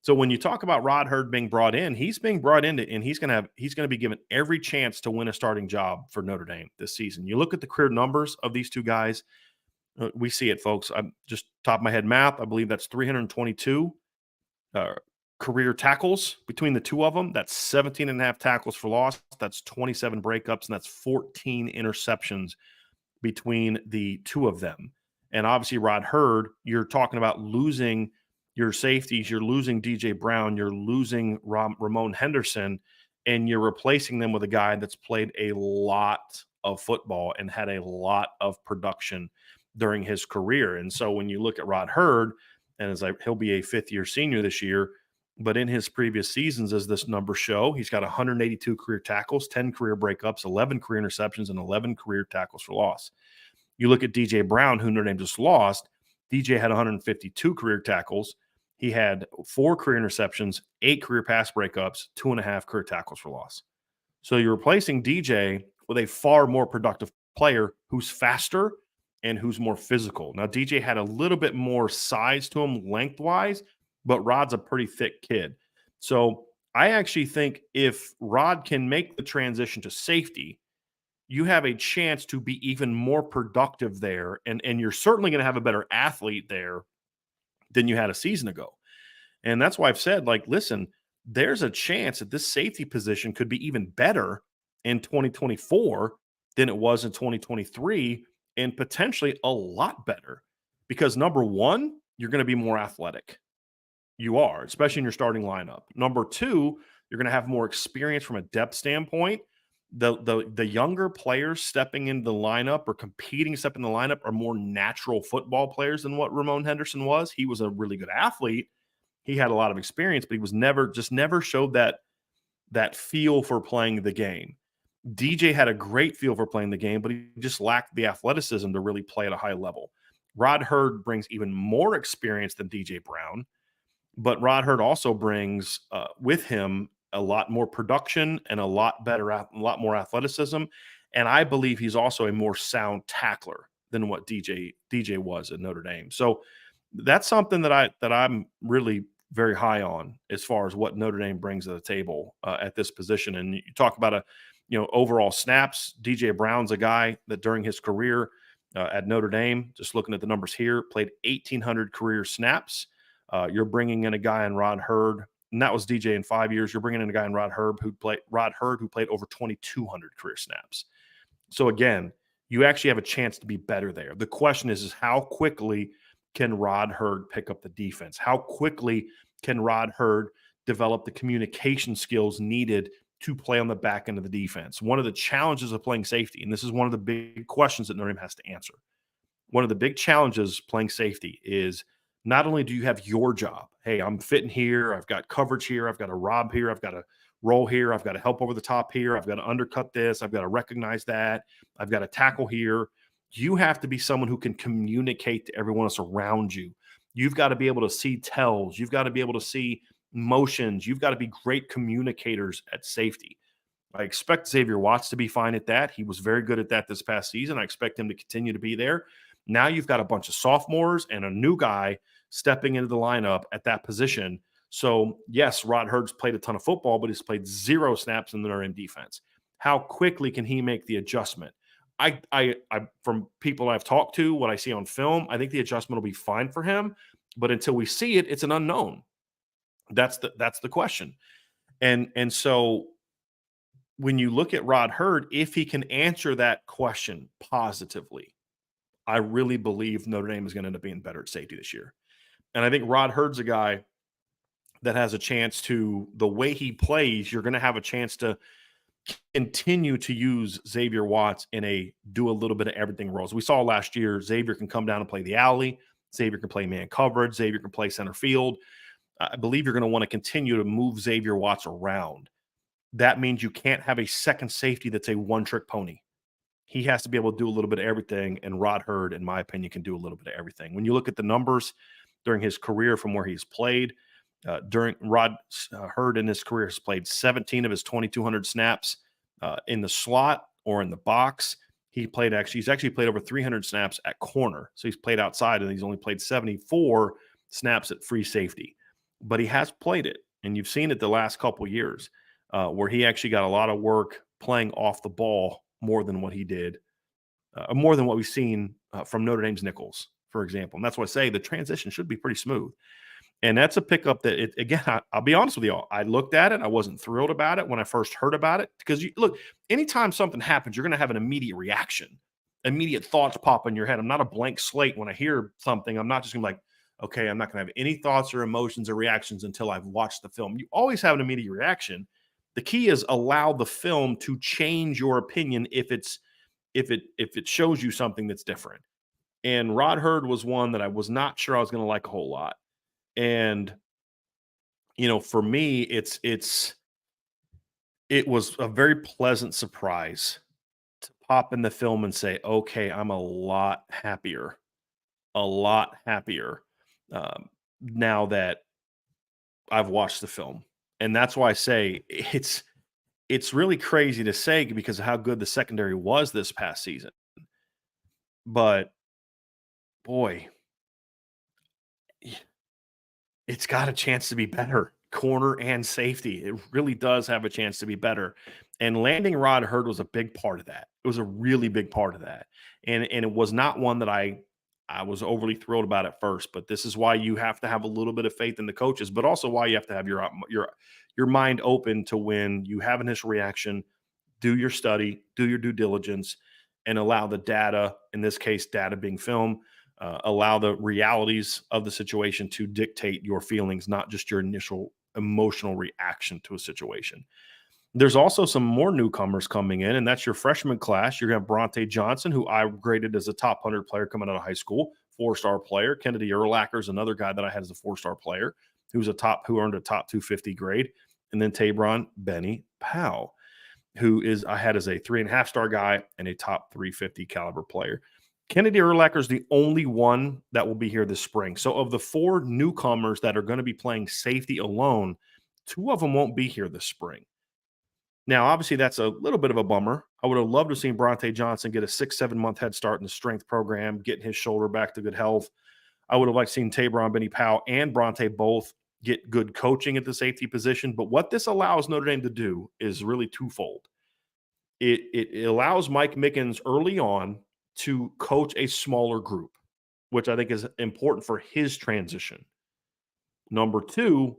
So when you talk about Rod Hurd being brought in, he's being brought in and he's going to be given every chance to win a starting job for Notre Dame this season. You look at the career numbers of these two guys, we see it, folks. I'm just top of my head math. I believe that's 322 career tackles between the two of them. That's 17 and a half tackles for loss. That's 27 breakups, and that's 14 interceptions between the two of them. And obviously, Rod Hurd, you're talking about losing your safeties, you're losing DJ Brown, you're losing Ramon Henderson, and you're replacing them with a guy that's played a lot of football and had a lot of production during his career. And so when you look at Rod Hurd, and he'll be a fifth-year senior this year, but in his previous seasons, as this number show, he's got 182 career tackles, 10 career breakups, 11 career interceptions, and 11 career tackles for loss. You look at DJ Brown, who Notre Dame just lost. DJ had 152 career tackles. He had 4 career interceptions, 8 career pass breakups, 2.5 career tackles for loss. So you're replacing DJ with a far more productive player who's faster and who's more physical. Now, DJ had a little bit more size to him lengthwise, but Rod's a pretty thick kid. So I actually think if Rod can make the transition to safety, you have a chance to be even more productive there. And you're certainly going to have a better athlete there than you had a season ago. And that's why I've said, like, listen, there's a chance that this safety position could be even better in 2024 than it was in 2023, and potentially a lot better, because number one, you're going to be more athletic. You are, especially in your starting lineup. Number two, you're going to have more experience from a depth standpoint. The younger players stepping into the lineup or competing step in the lineup are more natural football players than what Ramon Henderson was. He was a really good athlete. He had a lot of experience, but he was never showed that feel for playing the game. DJ had a great feel for playing the game, but he just lacked the athleticism to really play at a high level. Rod Hurd brings even more experience than DJ Brown, but Rod Hurd also brings with him a lot more production and a lot more athleticism. And I believe he's also a more sound tackler than what DJ was at Notre Dame. So that's something that I'm really very high on as far as what Notre Dame brings to the table at this position. And you talk about overall snaps. DJ Brown's a guy that during his career at Notre Dame, just looking at the numbers here, played 1,800 career snaps. You're bringing in a guy in Rod Hurd, and that was DJ in 5 years. You're bringing in a guy in Rod Hurd who played over 2,200 career snaps. So again, you actually have a chance to be better there. The question is how quickly can Rod Hurd pick up the defense? How quickly can Rod Hurd develop the communication skills needed to play on the back end of the defense? One of the challenges of playing safety, and this is one of the big questions that Notre Dame has to answer. One of the big challenges playing safety is not only do you have your job, hey, I'm fitting here, I've got coverage here, I've got to rob here, I've got to roll here, I've got to help over the top here, I've got to undercut this, I've got to recognize that, I've got to tackle here. You have to be someone who can communicate to everyone else around you. You've got to be able to see tells. You've got to be able to see motions. You've got to be great communicators at safety. I expect Xavier Watts to be fine at that. He was very good at that this past season. I expect him to continue to be there. Now you've got a bunch of sophomores and a new guy stepping into the lineup at that position. So, yes, Rod Hurd's played a ton of football, but he's played 0 snaps in the Notre Dame defense. How quickly can he make the adjustment? I from people I've talked to, what I see on film, I think the adjustment will be fine for him. But until we see it, it's an unknown. That's the question. And so when you look at Rod Hurd, if he can answer that question positively, I really believe Notre Dame is going to end up being better at safety this year. And I think Rod Hurd's a guy that has a chance to, the way he plays, you're going to have a chance to continue to use Xavier Watts in a do a little bit of everything roles. We saw last year, Xavier can come down and play the alley. Xavier can play man coverage. Xavier can play center field. I believe you're going to want to continue to move Xavier Watts around. That means you can't have a second safety that's a one-trick pony. He has to be able to do a little bit of everything, and Rod Hurd, in my opinion, can do a little bit of everything. When you look at the numbers during his career from where he's played, during Rod Hurd in his career has played 17 of his 2,200 snaps in the slot or in the box. He's actually played over 300 snaps at corner. So he's played outside, and he's only played 74 snaps at free safety. But he has played it, and you've seen it the last couple years where he actually got a lot of work playing off the ball more than what he did, more than what we've seen from Notre Dame's Nichols, for example. And that's why I say the transition should be pretty smooth. And that's a pickup that, again, I'll be honest with y'all. I looked at it. I wasn't thrilled about it when I first heard about it because, look, anytime something happens, you're going to have an immediate reaction. Immediate thoughts pop in your head. I'm not a blank slate. When I hear something, I'm not just going to be like, okay, I'm not going to have any thoughts or emotions or reactions until I've watched the film. You always have an immediate reaction. The key is allow the film to change your opinion if it shows you something that's different. And Rod Hurd was one that I was not sure I was going to like a whole lot. And, for me, it was a very pleasant surprise to pop in the film and say, okay, I'm a lot happier now that I've watched the film. And that's why I say it's really crazy to say because of how good the secondary was this past season. But boy, it's got a chance to be better, corner and safety. It really does have a chance to be better. And landing Rod Hurd was a big part of that. It was a really big part of that. And it was not one that I was overly thrilled about at first, but this is why you have to have a little bit of faith in the coaches, but also why you have to have your mind open to when you have an initial reaction, do your study, do your due diligence, and allow the data, in this case, data being film, allow the realities of the situation to dictate your feelings, not just your initial emotional reaction to a situation. There's also some more newcomers coming in, and that's your freshman class. You're going to have Bronte Johnson, who I graded as a top 100 player coming out of high school, 4-star player. Kennedy Urlacher is another guy that I had as a 4-star player who earned a top 250 grade. And then Tabron Benny Powell, who I had as a 3.5-star guy and a top 350 caliber player. Kennedy Urlacher is the only one that will be here this spring. So of the 4 newcomers that are going to be playing safety alone, 2 of them won't be here this spring. Now, obviously, that's a little bit of a bummer. I would have loved to have seen Bronte Johnson get a 6-7 month head start in the strength program, getting his shoulder back to good health. I would have liked to seen Tabron Benny Powell and Bronte both get good coaching at the safety position. But what this allows Notre Dame to do is really twofold. It allows Mike Mickens early on to coach a smaller group, which I think is important for his transition. Number 2,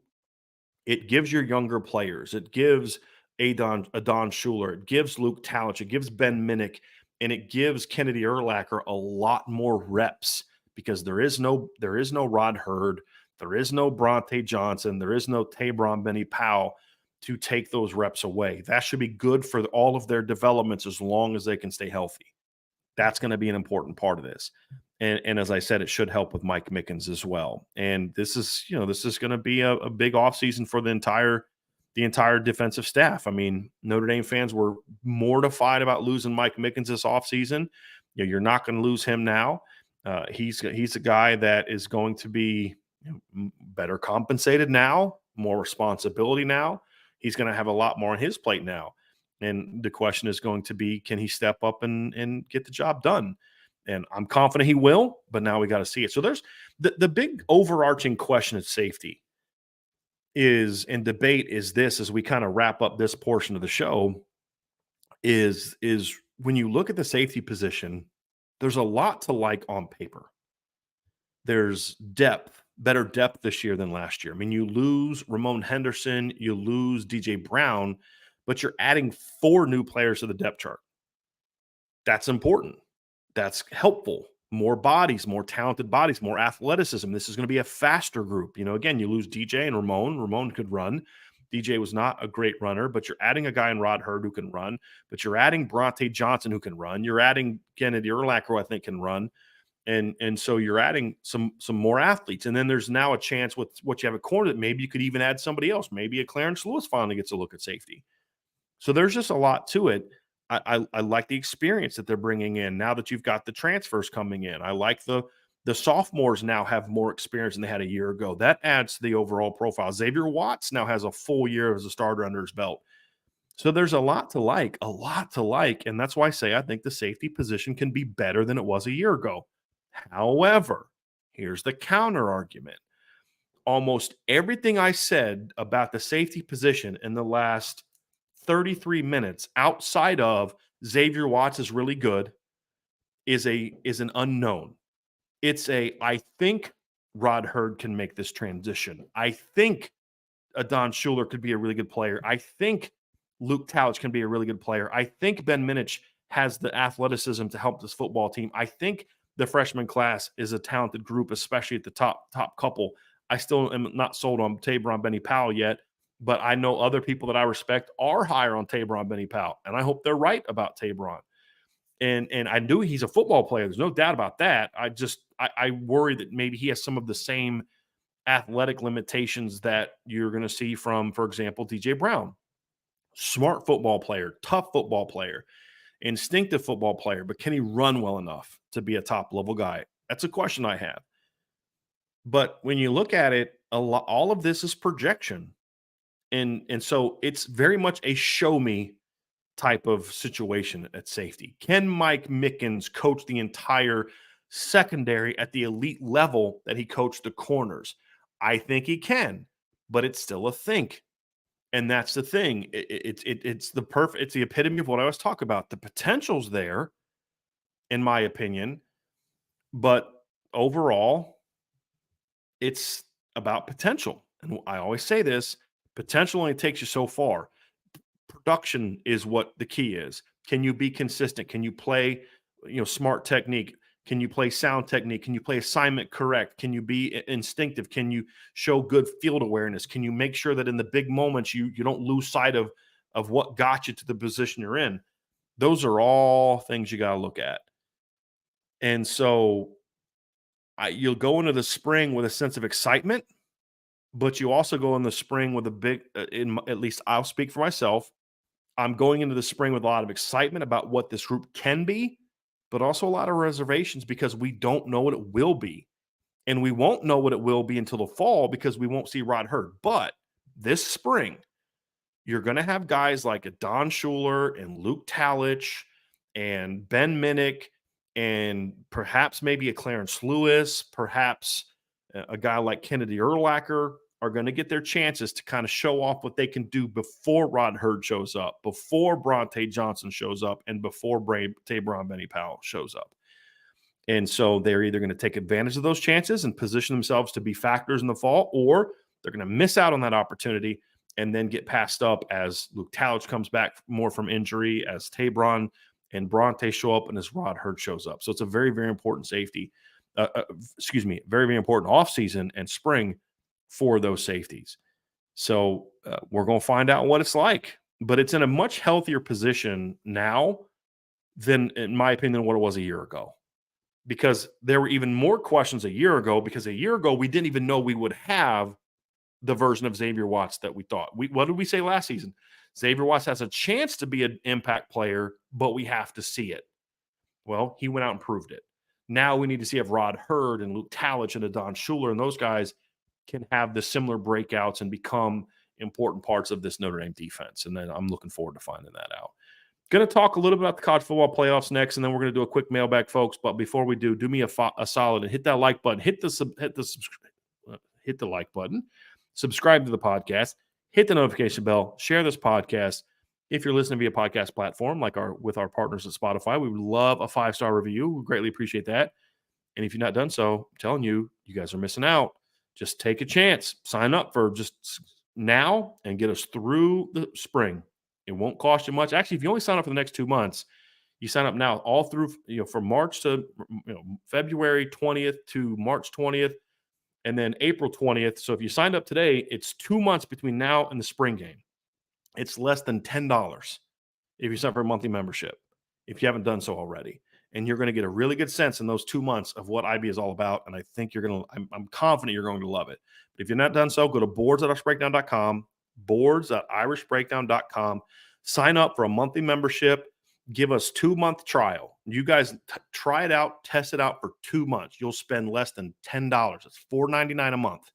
it gives your younger players. It gives Adon Schuler. It gives Luke Talich. It gives Ben Minnick. And it gives Kennedy Urlacher a lot more reps because there is no Rod Hurd. There is no Bronte Johnson. There is no Tabron Benny Powell to take those reps away. That should be good for all of their developments as long as they can stay healthy. That's going to be an important part of this. And as I said, it should help with Mike Mickens as well. And this is going to be a big offseason for the entire defensive staff. I mean, Notre Dame fans were mortified about losing Mike Mickens this offseason. You're not going to lose him now. He's a guy that is going to be better compensated now, more responsibility now. He's going to have a lot more on his plate now. And the question is going to be, can he step up and get the job done? And I'm confident he will, but now we got to see it. So there's the big overarching question at safety is, and debate is this, as we kind of wrap up this portion of the show, is when you look at the safety position, there's a lot to like on paper. There's better depth this year than last year. I mean, you lose Ramon Henderson, you lose DJ Brown, but you're adding 4 new players to the depth chart. That's important. That's helpful. More bodies, more talented bodies, more athleticism. This is going to be a faster group. Again, you lose DJ and Ramon. Ramon could run. DJ was not a great runner, but you're adding a guy in Rod Hurd who can run, but you're adding Bronte Johnson who can run. You're adding Kennedy Urlacher who I think can run. And so you're adding some more athletes. And then there's now a chance with what you have at corner that maybe you could even add somebody else. Maybe a Clarence Lewis finally gets a look at safety. So there's just a lot to it. I like the experience that they're bringing in now that you've got the transfers coming in. I like the sophomores now have more experience than they had a year ago. That adds to the overall profile. Xavier Watts now has a full year as a starter under his belt. So there's a lot to like. And that's why I say I think the safety position can be better than it was a year ago. However, here's the counter argument. Almost everything I said about the safety position in the last 33 minutes outside of Xavier Watts is really good is an unknown. It's I think Rod Hurd can make this transition. I think Don Schuler could be a really good player. I think Luke Talich can be a really good player. I think Ben Minich has the athleticism to help this football team. I think the freshman class is a talented group, especially at the top couple. I still am not sold on Tabron Benny Powell yet, but I know other people that I respect are higher on Tabron Benny Powell, and I hope they're right about Tabron. And I knew he's a football player. There's no doubt about that. I worry that maybe he has some of the same athletic limitations that you're going to see from, for example, DJ Brown. Smart football player, tough football player, instinctive football player, but can he run well enough to be a top-level guy? That's a question I have. But when you look at it, all of this is projection. And so it's very much a show me type of situation at safety. Can Mike Mickens coach the entire secondary at the elite level that he coached the corners? I think he can, but it's still a think. And that's the thing. It's the epitome of what I was talking about. The potential's there, in my opinion, but overall, it's about potential. And I always say this, potential only takes you so far. Production is what the key is. Can you be consistent? Can you play, smart technique? Can you play sound technique? Can you play assignment correct? Can you be instinctive? Can you show good field awareness? Can you make sure that in the big moments you don't lose sight of what got you to the position you're in? Those are all things you got to look at. And so you'll go into the spring with a sense of excitement, but you also go in the spring with a big, at least I'll speak for myself. I'm going into the spring with a lot of excitement about what this group can be, but also a lot of reservations because we don't know what it will be. And we won't know what it will be until the fall because we won't see Rod Hurd. But this spring, you're going to have guys like a Don Schuler and Luke Talich and Ben Minich and perhaps maybe a Clarence Lewis, perhaps a guy like Kennedy Urlacher are going to get their chances to kind of show off what they can do before Rod Hurd shows up, before Bronte Johnson shows up, and before Tabron Benny Powell shows up. And so they're either going to take advantage of those chances and position themselves to be factors in the fall, or they're going to miss out on that opportunity and then get passed up as Luke Talich comes back more from injury, as Tabron and Bronte show up, and as Rod Hurd shows up. So it's a very, very important safety. Very, very important offseason and spring for those safeties. So we're going to find out what it's like. But it's in a much healthier position now than, in my opinion, what it was a year ago. Because there were even more questions a year ago, because a year ago we didn't even know we would have the version of Xavier Watts that we thought. What did we say last season? Xavier Watts has a chance to be an impact player, but we have to see it. Well, he went out and proved it. Now we need to see if Rod Hurd and Luke Talich and Don Schuler and those guys can have the similar breakouts and become important parts of this Notre Dame defense. And then I'm looking forward to finding that out. Going to talk a little bit about the college football playoffs next, and then we're going to do a quick mailbag, folks. But before we do me a solid and hit that like button, hit the like button, subscribe to the podcast, hit the notification bell, share this podcast. If you're listening via podcast platform, like with our partners at Spotify, we would love a 5-star review. We greatly appreciate that. And if you've not done so, I'm telling you, you guys are missing out. Just take a chance. Sign up for just now and get us through the spring. It won't cost you much. Actually, if you only sign up for the next 2 months, you sign up now all through, from March to February 20th to March 20th. And then April 20th. So if you signed up today, it's 2 months between now and the spring game. It's less than $10 if you sign up for a monthly membership, if you haven't done so already. And you're going to get a really good sense in those 2 months of what IB is all about. And I think you're going to, I'm confident you're going to love it. But if you're not done so, go to boards.irishbreakdown.com, boards.irishbreakdown.com, sign up for a monthly membership, give us 2-month trial. You guys try it out, test it out for 2 months. You'll spend less than $10. It's $4.99 a month,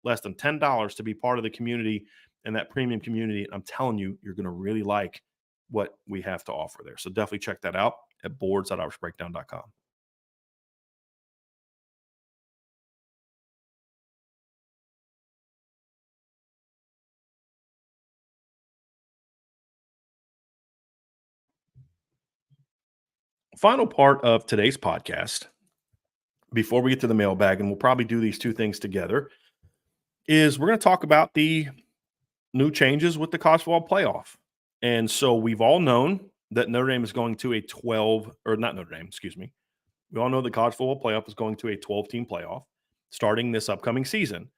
less than $10 to be part of the community and that premium community. I'm telling you, you're going to really like what we have to offer there. So definitely check that out at boards.irishbreakdown.com. Final part of today's podcast, before we get to the mailbag, and we'll probably do these two things together, is we're going to talk about the new changes with the college football playoff. And so we've all known that Notre Dame is going to a 12, or not Notre Dame, excuse me. We all know the college football playoff is going to a 12-team playoff starting this upcoming season.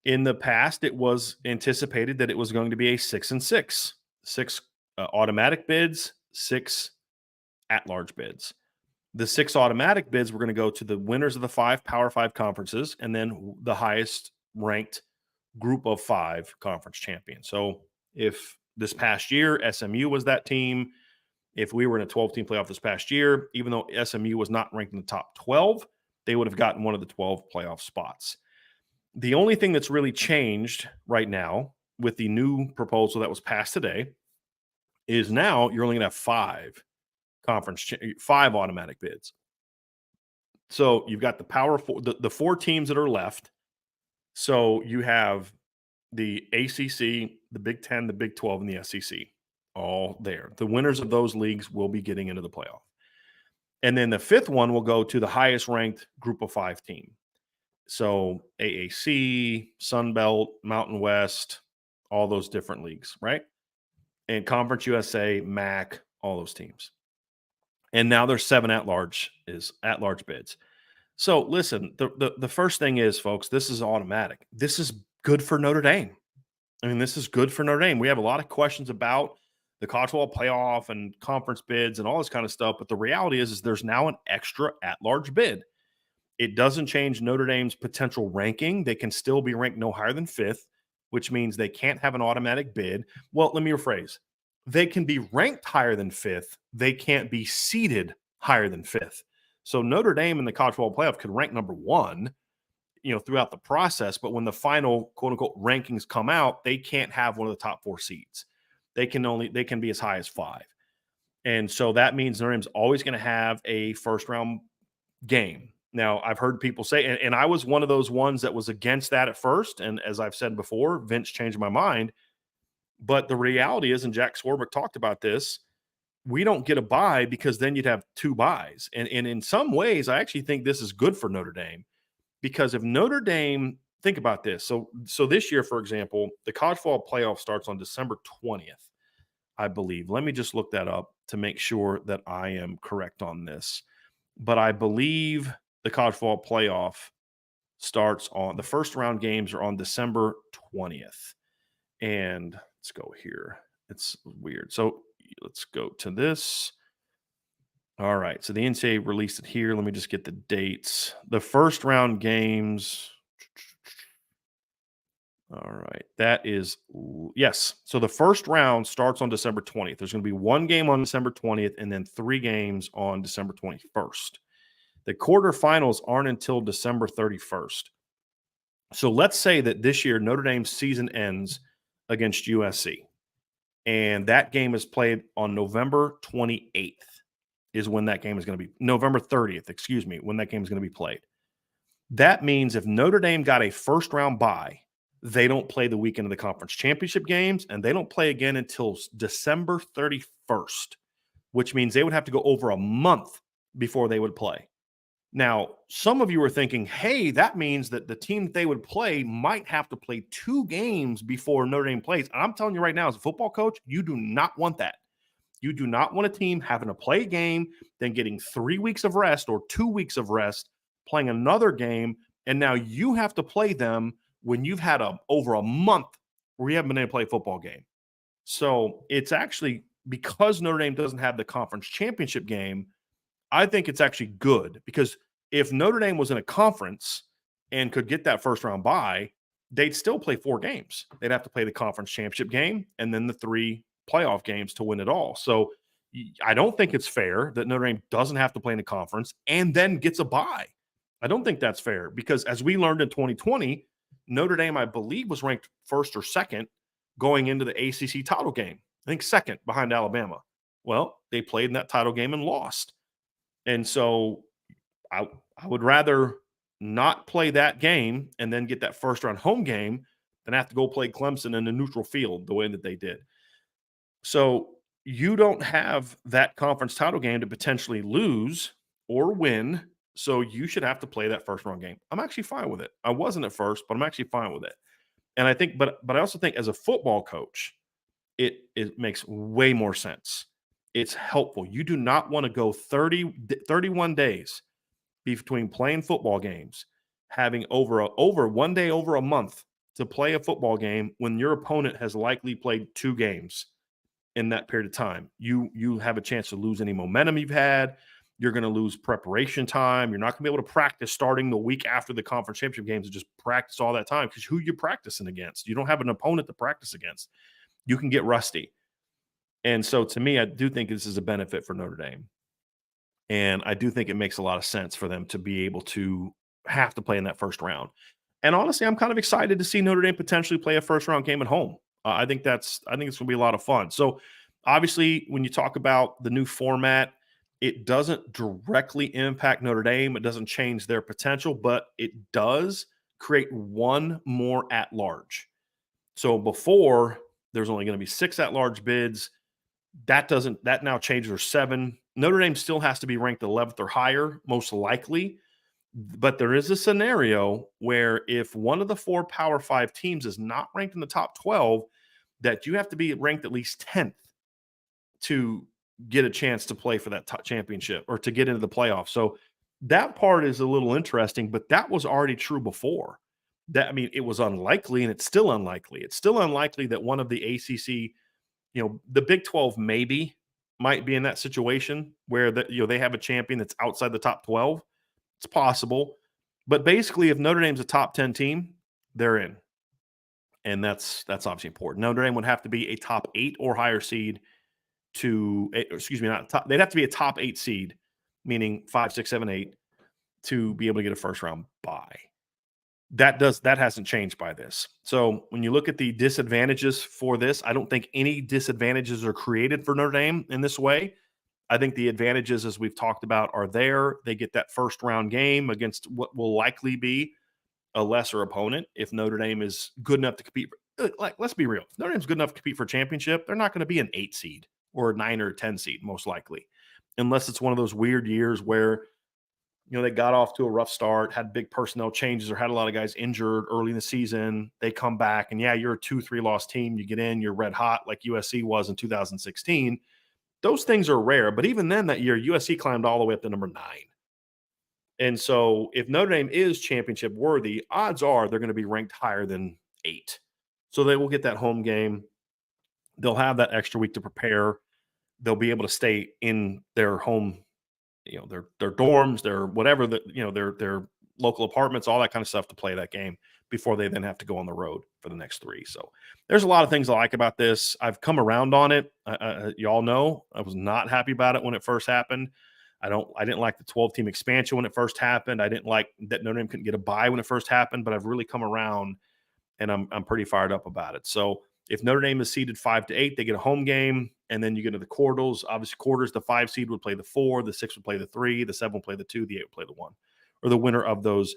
In the past, it was anticipated that it was going to be a 6-6, 6 automatic bids, 6 at-large bids. The 6 automatic bids were going to go to the winners of the 5 Power 5 conferences and then the highest ranked group of 5 conference champions. So if this past year SMU was that team, if we were in a 12-team playoff this past year, even though SMU was not ranked in the top 12, they would have gotten one of the 12 playoff spots. The only thing that's really changed right now with the new proposal that was passed today is now you're only going to have 5 5 automatic bids. So you've got the Power 4, the 4 teams that are left. So you have the ACC, the Big 10, the Big 12, and the SEC all there. The winners of those leagues will be getting into the playoff. And then the 5th one will go to the highest ranked group of 5 team. So AAC, Sun Belt, Mountain West, all those different leagues, right? And Conference USA, MAC, all those teams. And now there's 7 at-large bids. So listen, the first thing is, folks, this is automatic. This is good for Notre Dame. I mean, this is good for Notre Dame. We have a lot of questions about the college football playoff and conference bids and all this kind of stuff. But the reality is there's now an extra at-large bid. It doesn't change Notre Dame's potential ranking. They can still be ranked no higher than 5th, which means they can't have an automatic bid. Well, let me rephrase. They can be ranked higher than 5th. They can't be seeded higher than 5th. So Notre Dame in the college football playoff could rank number 1, throughout the process. But when the final quote unquote rankings come out, they can't have one of the top 4 seeds. They can be as high as 5. And so that means Notre Dame's always going to have a first round game. Now, I've heard people say, and I was one of those ones that was against that at first. And as I've said before, Vince changed my mind. But the reality is, and Jack Swarbrick talked about this, we don't get a bye because then you'd have 2 byes. And in some ways, I actually think this is good for Notre Dame, because if Notre Dame, think about this. So this year, for example, the college football playoff starts on December 20th, I believe. Let me just look that up to make sure that I am correct on this. But I believe the college football playoff starts on the first round games are on December 20th. And let's go here. It's weird. So let's go to this. All right. So the NCAA released it here. Let me just get the dates. The first round games. All right. That is, yes. So the first round starts on December 20th. There's going to be 1 game on December 20th and then 3 games on December 21st. The quarterfinals aren't until December 31st. So let's say that this year Notre Dame's season ends against USC. And that game is played on November 28th is when that game is going to be. November 30th, excuse me, when that game is going to be played. That means if Notre Dame got a first-round bye, they don't play the weekend of the conference championship games, and they don't play again until December 31st, which means they would have to go over a month before they would play. Now, some of you are thinking, hey, that means that the team that they would play might have to play 2 games before Notre Dame plays. And I'm telling you right now, as a football coach, you do not want that. You do not want a team having to play a game, then getting 3 weeks of rest or 2 weeks of rest, playing another game, And now you have to play them when you've had over a month where you haven't been able to play a football game. So it's actually, because Notre Dame doesn't have the conference championship game, I think it's actually good, because if Notre Dame was in a conference and could get that first round bye, they'd still play 4 games. They'd have to play the conference championship game and then the 3 playoff games to win it all. So I don't think it's fair that Notre Dame doesn't have to play in the conference and then gets a bye. I don't think that's fair, because as we learned in 2020, Notre Dame, I believe, was ranked first or second going into the ACC title game. I think second behind Alabama. Well, they played in that title game and lost. And so I would rather not play that game and then get that first round home game than have to go play Clemson in a neutral field the way that they did. So you don't have that conference title game to potentially lose or win. So you should have to play that first round game. I'm actually fine with it. I wasn't at first, but I'm actually fine with it. And I think, but I also think as a football coach, it makes way more sense. It's helpful. You do not want to go 31 days between playing football games, having over 1 day over a month to play a football game when your opponent has likely played 2 games in that period of time. You have a chance to lose any momentum you've had. You're going to lose preparation time. You're not going to be able to practice starting the week after the conference championship games and just practice all that time, because who you're practicing against? You don't have an opponent to practice against. You can get rusty. And so to me, I do think this is a benefit for Notre Dame. And I do think it makes a lot of sense for them to be able to have to play in that first round. And honestly, I'm kind of excited to see Notre Dame potentially play a first round game at home. I think it's going to be a lot of fun. So obviously, when you talk about the new format, it doesn't directly impact Notre Dame. It doesn't change their potential, but it does create one more at-large. So before, there's only going to be 6 at-large bids. That now changes to 7. Notre Dame still has to be ranked 11th or higher, most likely. But there is a scenario where if one of the 4 Power 5 teams is not ranked in the top 12, that you have to be ranked at least 10th to get a chance to play for that championship or to get into the playoffs. So that part is a little interesting, but that was already true before. It was unlikely, and it's still unlikely. It's still unlikely that one of the ACC, the Big 12 maybe might be in that situation where they have a champion that's outside the top 12. It's possible. But basically, if Notre Dame's a top 10 team, they're in. And that's obviously important. Notre Dame would have to be a top 8 or higher seed they'd have to be a top 8 seed, meaning 5, 6, 7, 8, to be able to get a first round bye. That hasn't changed by this. So when you look at the disadvantages for this, I don't think any disadvantages are created for Notre Dame in this way. I think the advantages, as we've talked about, are there. They get that first round game against what will likely be a lesser opponent. If Notre Dame is good enough to compete, let's be real. If Notre Dame's good enough to compete for a championship, they're not going to be an 8 seed or a 9 or a 10 seed, most likely, unless it's one of those weird years where they got off to a rough start, had big personnel changes, or had a lot of guys injured early in the season. They come back, and you're a 2-3 loss team. You get in, you're red hot like USC was in 2016. Those things are rare, but even then that year, USC climbed all the way up to number 9. And so if Notre Dame is championship worthy, odds are they're going to be ranked higher than 8. So they will get that home game. They'll have that extra week to prepare. They'll be able to stay in their home, their dorms, their whatever, their local apartments, all that kind of stuff to play that game before they then have to go on the road for the next 3. So there's a lot of things I like about this. I've come around on it. Y'all know I was not happy about it when it first happened. I didn't like the 12-team expansion when it first happened. I didn't like that Notre Dame couldn't get a bye when it first happened, but I've really come around, and I'm pretty fired up about it. So if Notre Dame is seeded 5 to 8, they get a home game, and then you get into the quarters. Obviously, quarters, the 5 seed would play the 4, the 6 would play the 3, the 7 would play the 2, the 8 would play the 1. Or the winner of those,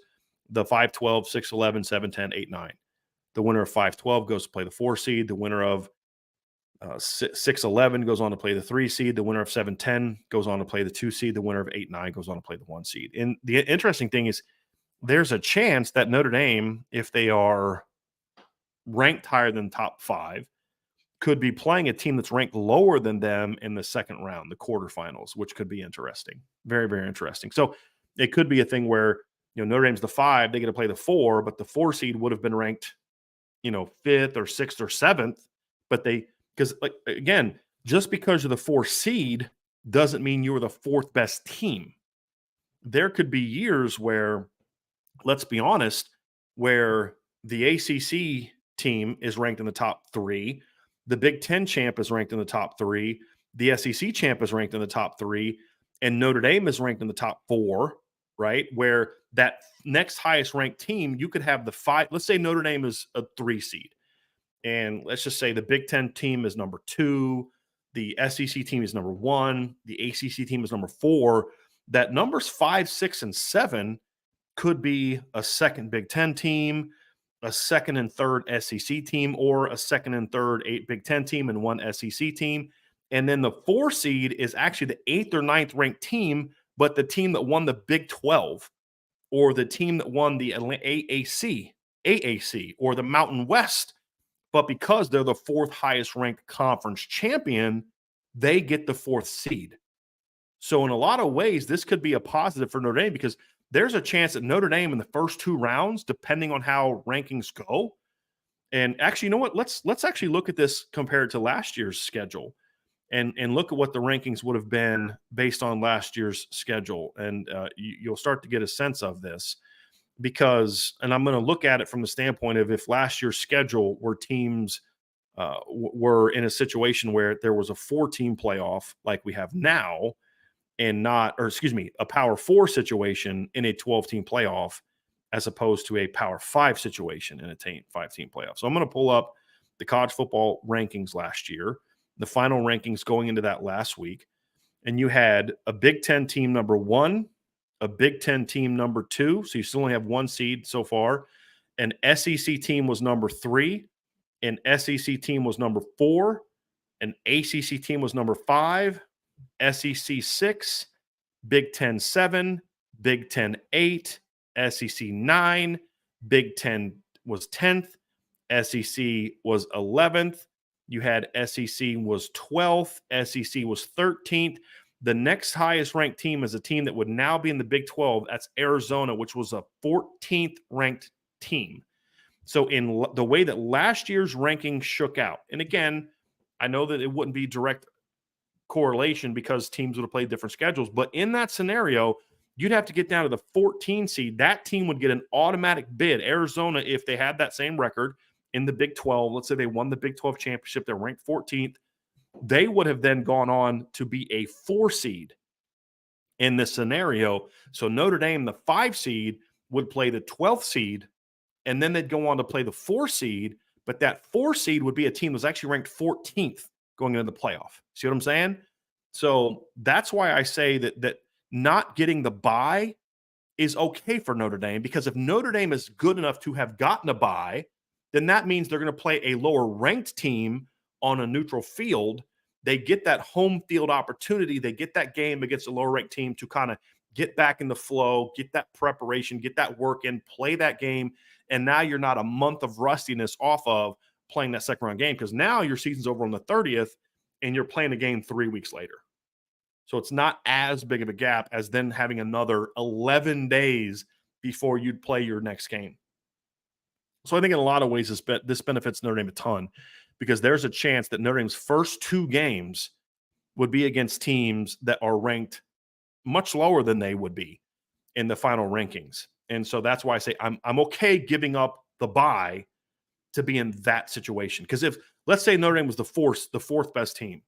the 5-12, 6-11, 7-10, 8-9. The winner of 5-12 goes to play the 4 seed. The winner of 6-11 goes on to play the 3 seed. The winner of 7-10 goes on to play the 2 seed. The winner of 8-9 goes on to play the 1 seed. And the interesting thing is there's a chance that Notre Dame, if they are ranked higher than top 5, could be playing a team that's ranked lower than them in the second round, the quarterfinals, which could be interesting. Very, very interesting. So it could be a thing where Notre Dame's the 5, they get to play the 4, but the 4 seed would have been ranked, 5th or 6th or 7th. But because again, just because you're the 4 seed doesn't mean you were the 4th best team. There could be years where, let's be honest, where the ACC team is ranked in the top 3, the Big Ten champ is ranked in the top 3, the SEC champ is ranked in the top 3, and Notre Dame is ranked in the top 4, right? Where that next highest ranked team, you could have the 5. Let's say Notre Dame is a 3 seed, and let's just say the Big Ten team is number 2, the SEC team is number 1, the ACC team is number 4. That numbers 5, 6, and 7 could be a second Big Ten team, a second and third SEC team, or a second and third Big Ten team and 1 SEC team. And then the 4 seed is actually the 8th or 9th ranked team, but the team that won the Big 12, or the team that won the AAC, or the Mountain West. But because they're the 4th highest ranked conference champion, they get the 4th seed. So in a lot of ways, this could be a positive for Notre Dame, because there's a chance that Notre Dame in the first 2 rounds, depending on how rankings go, and actually, you know what? Let's actually look at this compared to last year's schedule, and look at what the rankings would have been based on last year's schedule, and you'll start to get a sense of this, because, and I'm going to look at it from the standpoint of if last year's schedule were teams were in a situation where there was a 4-team playoff like we have now, and not, or excuse me, a Power 4 situation in a 12-team playoff, as opposed to a Power 5 situation in a 5-team playoff. So I'm going to pull up the college football rankings last year, the final rankings going into that last week, and you had a Big Ten team number 1, a Big Ten team number 2, so you still only have 1 seed so far. An SEC team was number 3, an SEC team was number 4, an ACC team was number 5, SEC 6, Big Ten 7, Big Ten 8, SEC 9, Big Ten was 10th, SEC was 11th, you had SEC was 12th, SEC was 13th. The next highest ranked team is a team that would now be in the Big 12. That's Arizona, which was a 14th ranked team. So in the way that last year's ranking shook out, and again, I know that it wouldn't be direct correlation because teams would have played different schedules, but in that scenario, you'd have to get down to the 14 seed. That team would get an automatic bid. Arizona, if they had that same record in the Big 12, let's say they won the Big 12 championship, they're ranked 14th, they would have then gone on to be a 4 seed in this scenario. So Notre Dame, the 5 seed, would play the 12th seed, and then they'd go on to play the 4 seed, but that 4 seed would be a team that was actually ranked 14th going into the playoff. See what I'm saying? So that's why I say that not getting the bye is okay for Notre Dame, because if Notre Dame is good enough to have gotten a bye, then that means they're going to play a lower ranked team on a neutral field. They get that home field opportunity. They get that game against a lower ranked team to kind of get back in the flow, get that preparation, get that work in, play that game. And now you're not a month of rustiness off of playing that second round game, because now your season's over on the 30th and you're playing a game 3 weeks later. So it's not as big of a gap as then having another 11 days before you'd play your next game. So I think in a lot of ways this benefits Notre Dame a ton, because there's a chance that Notre Dame's first 2 games would be against teams that are ranked much lower than they would be in the final rankings. And so that's why I say I'm okay giving up the bye to be in that situation. Because if, let's say, Notre Dame was the fourth best team,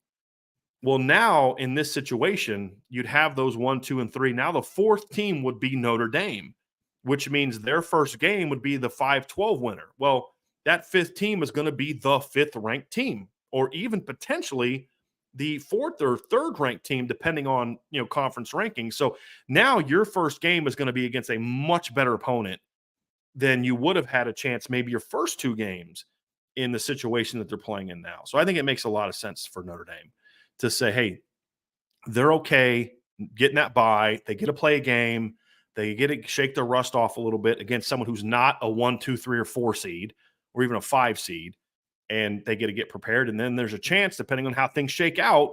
well, now in this situation, you'd have those 1, 2, and 3. Now the 4th team would be Notre Dame, which means their first game would be the 5-12 winner. Well, that 5th team is going to be the 5th ranked team, or even potentially the 4th or 3rd ranked team, depending on conference rankings. So now your first game is going to be against a much better opponent than you would have had a chance maybe your first 2 games in the situation that they're playing in now. So I think it makes a lot of sense for Notre Dame to say, hey, they're okay getting that bye. They get to play a game. They get to shake their rust off a little bit against someone who's not a 1, 2, 3, or 4 seed, or even a 5 seed, and they get prepared. And then there's a chance, depending on how things shake out,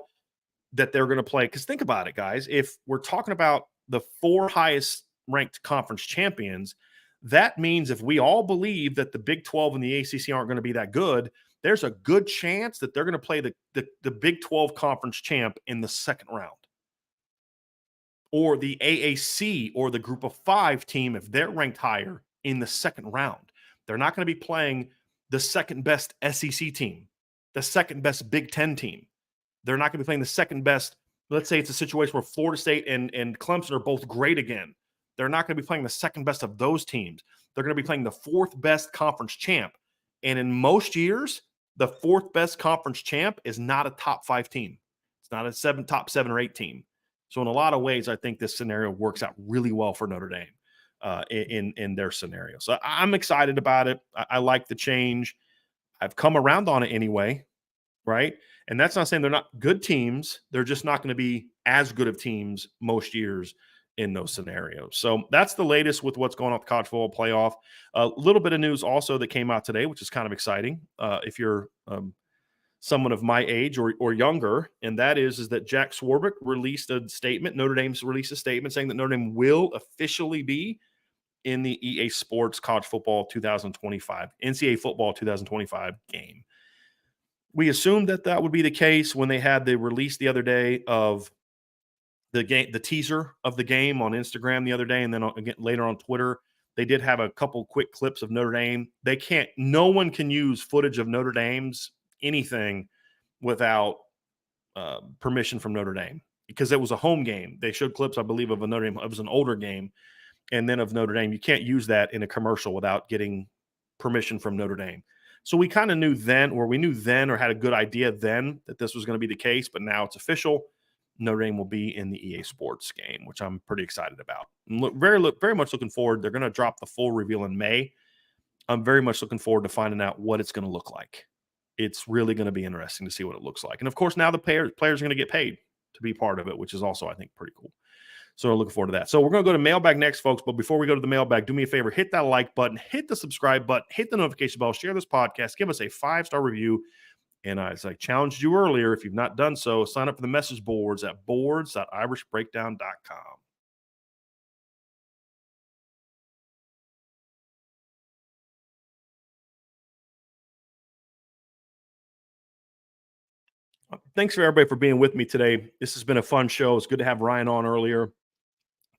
that they're going to play. Because think about it, guys. If we're talking about the 4 highest ranked conference champions, that means if we all believe that the Big 12 and the ACC aren't going to be that good, there's a good chance that they're going to play the Big 12 conference champ in the second round. Or the AAC or the group of 5 team, if they're ranked higher, in the second round. They're not going to be playing the second best SEC team, the second best Big 10 team. They're not going to be playing the second best. Let's say it's a situation where Florida State and Clemson are both great again. They're not going to be playing the second best of those teams. They're going to be playing the 4th best conference champ. And in most years, the 4th best conference champ is not a top 5 team. It's not a top 7 or 8 team. So in a lot of ways, I think this scenario works out really well for Notre Dame in their scenario. So I'm excited about it. I like the change. I've come around on it anyway, right? And that's not saying they're not good teams. They're just not going to be as good of teams most years in those scenarios. So that's the latest with what's going on with the college football playoff. A little bit of news also that came out today, which is kind of exciting. If you're someone of my age or younger, and that is that Jack Swarbrick released a statement. Notre Dame's released a statement saying that Notre Dame will officially be in the EA Sports College Football 2025, NCAA Football 2025 game. We assumed that would be the case when they had the release the other day of the game, the teaser of the game on Instagram the other day, and then again later on Twitter. They did have a couple quick clips of Notre Dame. No one can use footage of Notre Dame's anything without permission from Notre Dame because it was a home game. They showed clips, I believe, of a Notre Dame. It was an older game, and then of Notre Dame. You can't use that in a commercial without getting permission from Notre Dame. So we kind of knew then, or had a good idea then that this was going to be the case, but now it's official. Notre Dame will be in the EA Sports game, which I'm pretty excited about. I'm very much looking forward. They're going to drop the full reveal in May. I'm very much looking forward to finding out what it's going to look like. It's really going to be interesting to see what it looks like. And, of course, now the players are going to get paid to be part of it, which is also, I think, pretty cool. So we're looking forward to that. So we're going to go to mailbag next, folks. But before we go to the mailbag, do me a favor, hit that like button, hit the subscribe button, hit the notification bell, share this podcast, give us a 5-star review. And as I challenged you earlier, if you've not done so, sign up for the message boards at boards.irishbreakdown.com. Thanks for everybody for being with me today. This has been a fun show. It's good to have Ryan on earlier,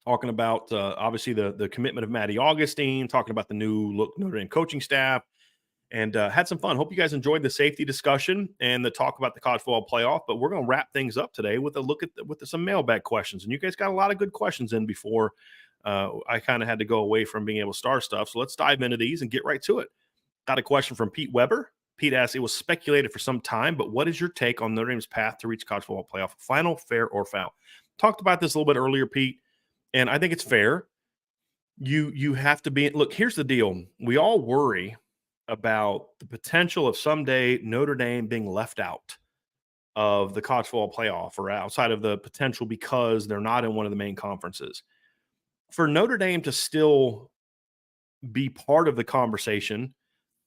talking about obviously the commitment of Maddie Augustine, talking about the new look Notre Dame coaching staff, and had some fun. Hope you guys enjoyed the safety discussion and the talk about the college football playoff. But we're going to wrap things up today with a look at with some mailbag questions. And you guys got a lot of good questions in before I kind of had to go away from being able to start stuff. So let's dive into these and get right to it. Got a question from Pete Weber. Pete asks, it was speculated for some time, but what is your take on Notre Dame's path to reach college football playoff? Final, fair, or foul? Talked about this a little bit earlier, Pete, and I think it's fair. You have to be – look, here's the deal. We all worry about the potential of someday Notre Dame being left out of the college football playoff or outside of the potential because they're not in one of the main conferences. For Notre Dame to still be part of the conversation –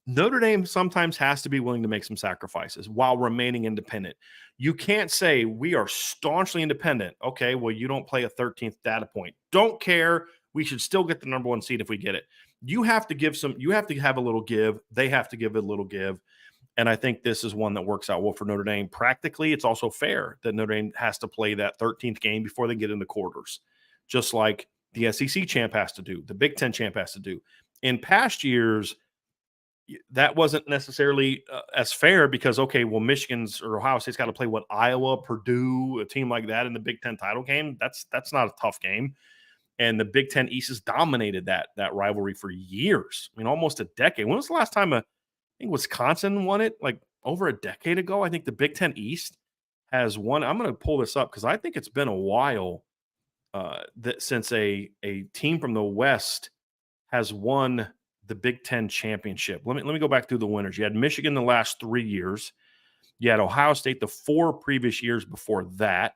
Notre Dame sometimes has to be willing to make some sacrifices while remaining independent. You can't say we are staunchly independent. Okay, well, you don't play a 13th data point. Don't care. We should still get the number 1 seed if we get it. You have to have a little give. They have to give a little give. And I think this is one that works out well for Notre Dame. Practically, it's also fair that Notre Dame has to play that 13th game before they get in the quarters, just like the SEC champ has to do, the Big Ten champ has to do. In past years, that wasn't necessarily as fair because, okay, well, Michigan's or Ohio State's got to play Iowa, Purdue, a team like that in the Big Ten title game. That's not a tough game. And the Big Ten East has dominated that rivalry for years. I mean, almost a decade. When was the last time I think Wisconsin won it? Like over a decade ago. I think the Big Ten East has won. I'm going to pull this up because I think it's been a while since a team from the West has won the Big Ten championship. Let me go back through the winners. You had Michigan the last 3 years. You had Ohio State the 4 previous years before that.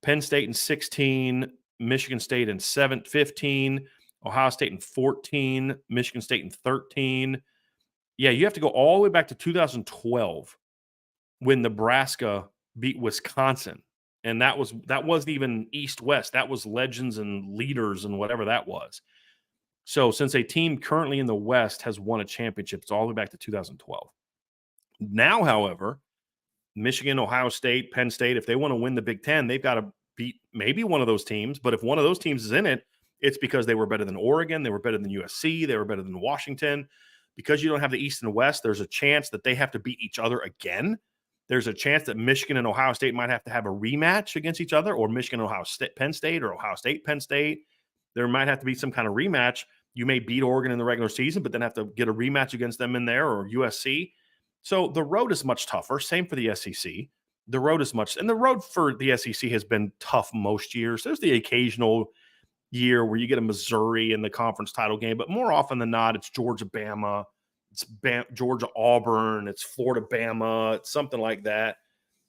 Penn State in 16, Michigan State in 15, Ohio State in 14, Michigan State in 13. Yeah, you have to go all the way back to 2012 when Nebraska beat Wisconsin And that wasn't even East-West. That was legends and leaders and whatever that was. So since a team currently in the West has won a championship, it's all the way back to 2012. Now, however, Michigan, Ohio State, Penn State, if they want to win the Big Ten, they've got to beat maybe one of those teams. But if one of those teams is in it, it's because they were better than Oregon, they were better than USC, they were better than Washington. Because you don't have the East and West, there's a chance that they have to beat each other again. There's a chance that Michigan and Ohio State might have to have a rematch against each other, or Michigan, Ohio State, Penn State, or Ohio State, Penn State. There might have to be some kind of rematch. You may beat Oregon in the regular season, but then have to get a rematch against them in there, or USC. So the road is much tougher. Same for the SEC. The road is much, and the road for the SEC has been tough most years. There's the occasional year where you get a Missouri in the conference title game, but more often than not, it's Georgia, Bama, it's Georgia, Auburn, it's Florida, Bama, it's something like that.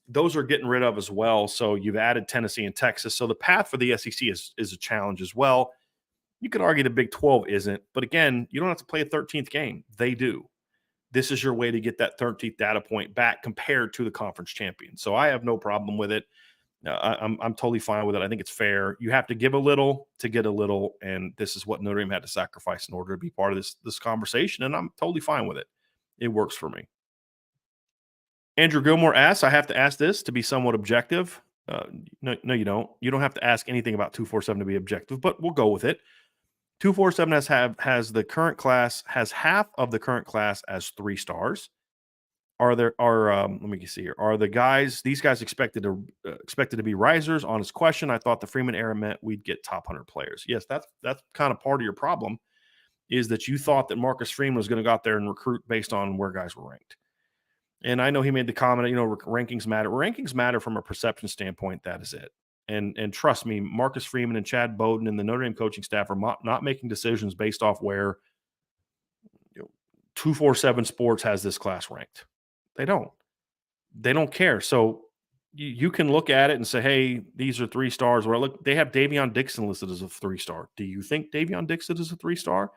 Those are getting rid of as well. So you've added Tennessee and Texas. So the path for the SEC is a challenge as well. You could argue the Big 12 isn't, but again, you don't have to play a 13th game. They do. This is your way to get that 13th data point back compared to the conference champion. So I have no problem with it. I'm totally fine with it. I think it's fair. You have to give a little to get a little, and this is what Notre Dame had to sacrifice in order to be part of this conversation, and I'm totally fine with it. It works for me. Andrew Gilmore asks, I have to ask this to be somewhat objective. No, you don't. You don't have to ask anything about 247 to be objective, but we'll go with it. 247 has the current class, has half of the current class as 3 stars. Let me see here. Are these guys expected to be risers? Honest question. I thought the Freeman era meant we'd get top 100 players. Yes, that's kind of part of your problem, is that you thought that Marcus Freeman was going to go out there and recruit based on where guys were ranked. And I know he made the comment, rankings matter. Rankings matter from a perception standpoint. That is it. And trust me, Marcus Freeman and Chad Bowden and the Notre Dame coaching staff are not making decisions based off where 247 Sports has this class ranked. They don't care. So you can look at it and say, hey, these are 3 stars. Where look, they have Davion Dixon listed as a 3-star. Do you think Davion Dixon is a 3-star?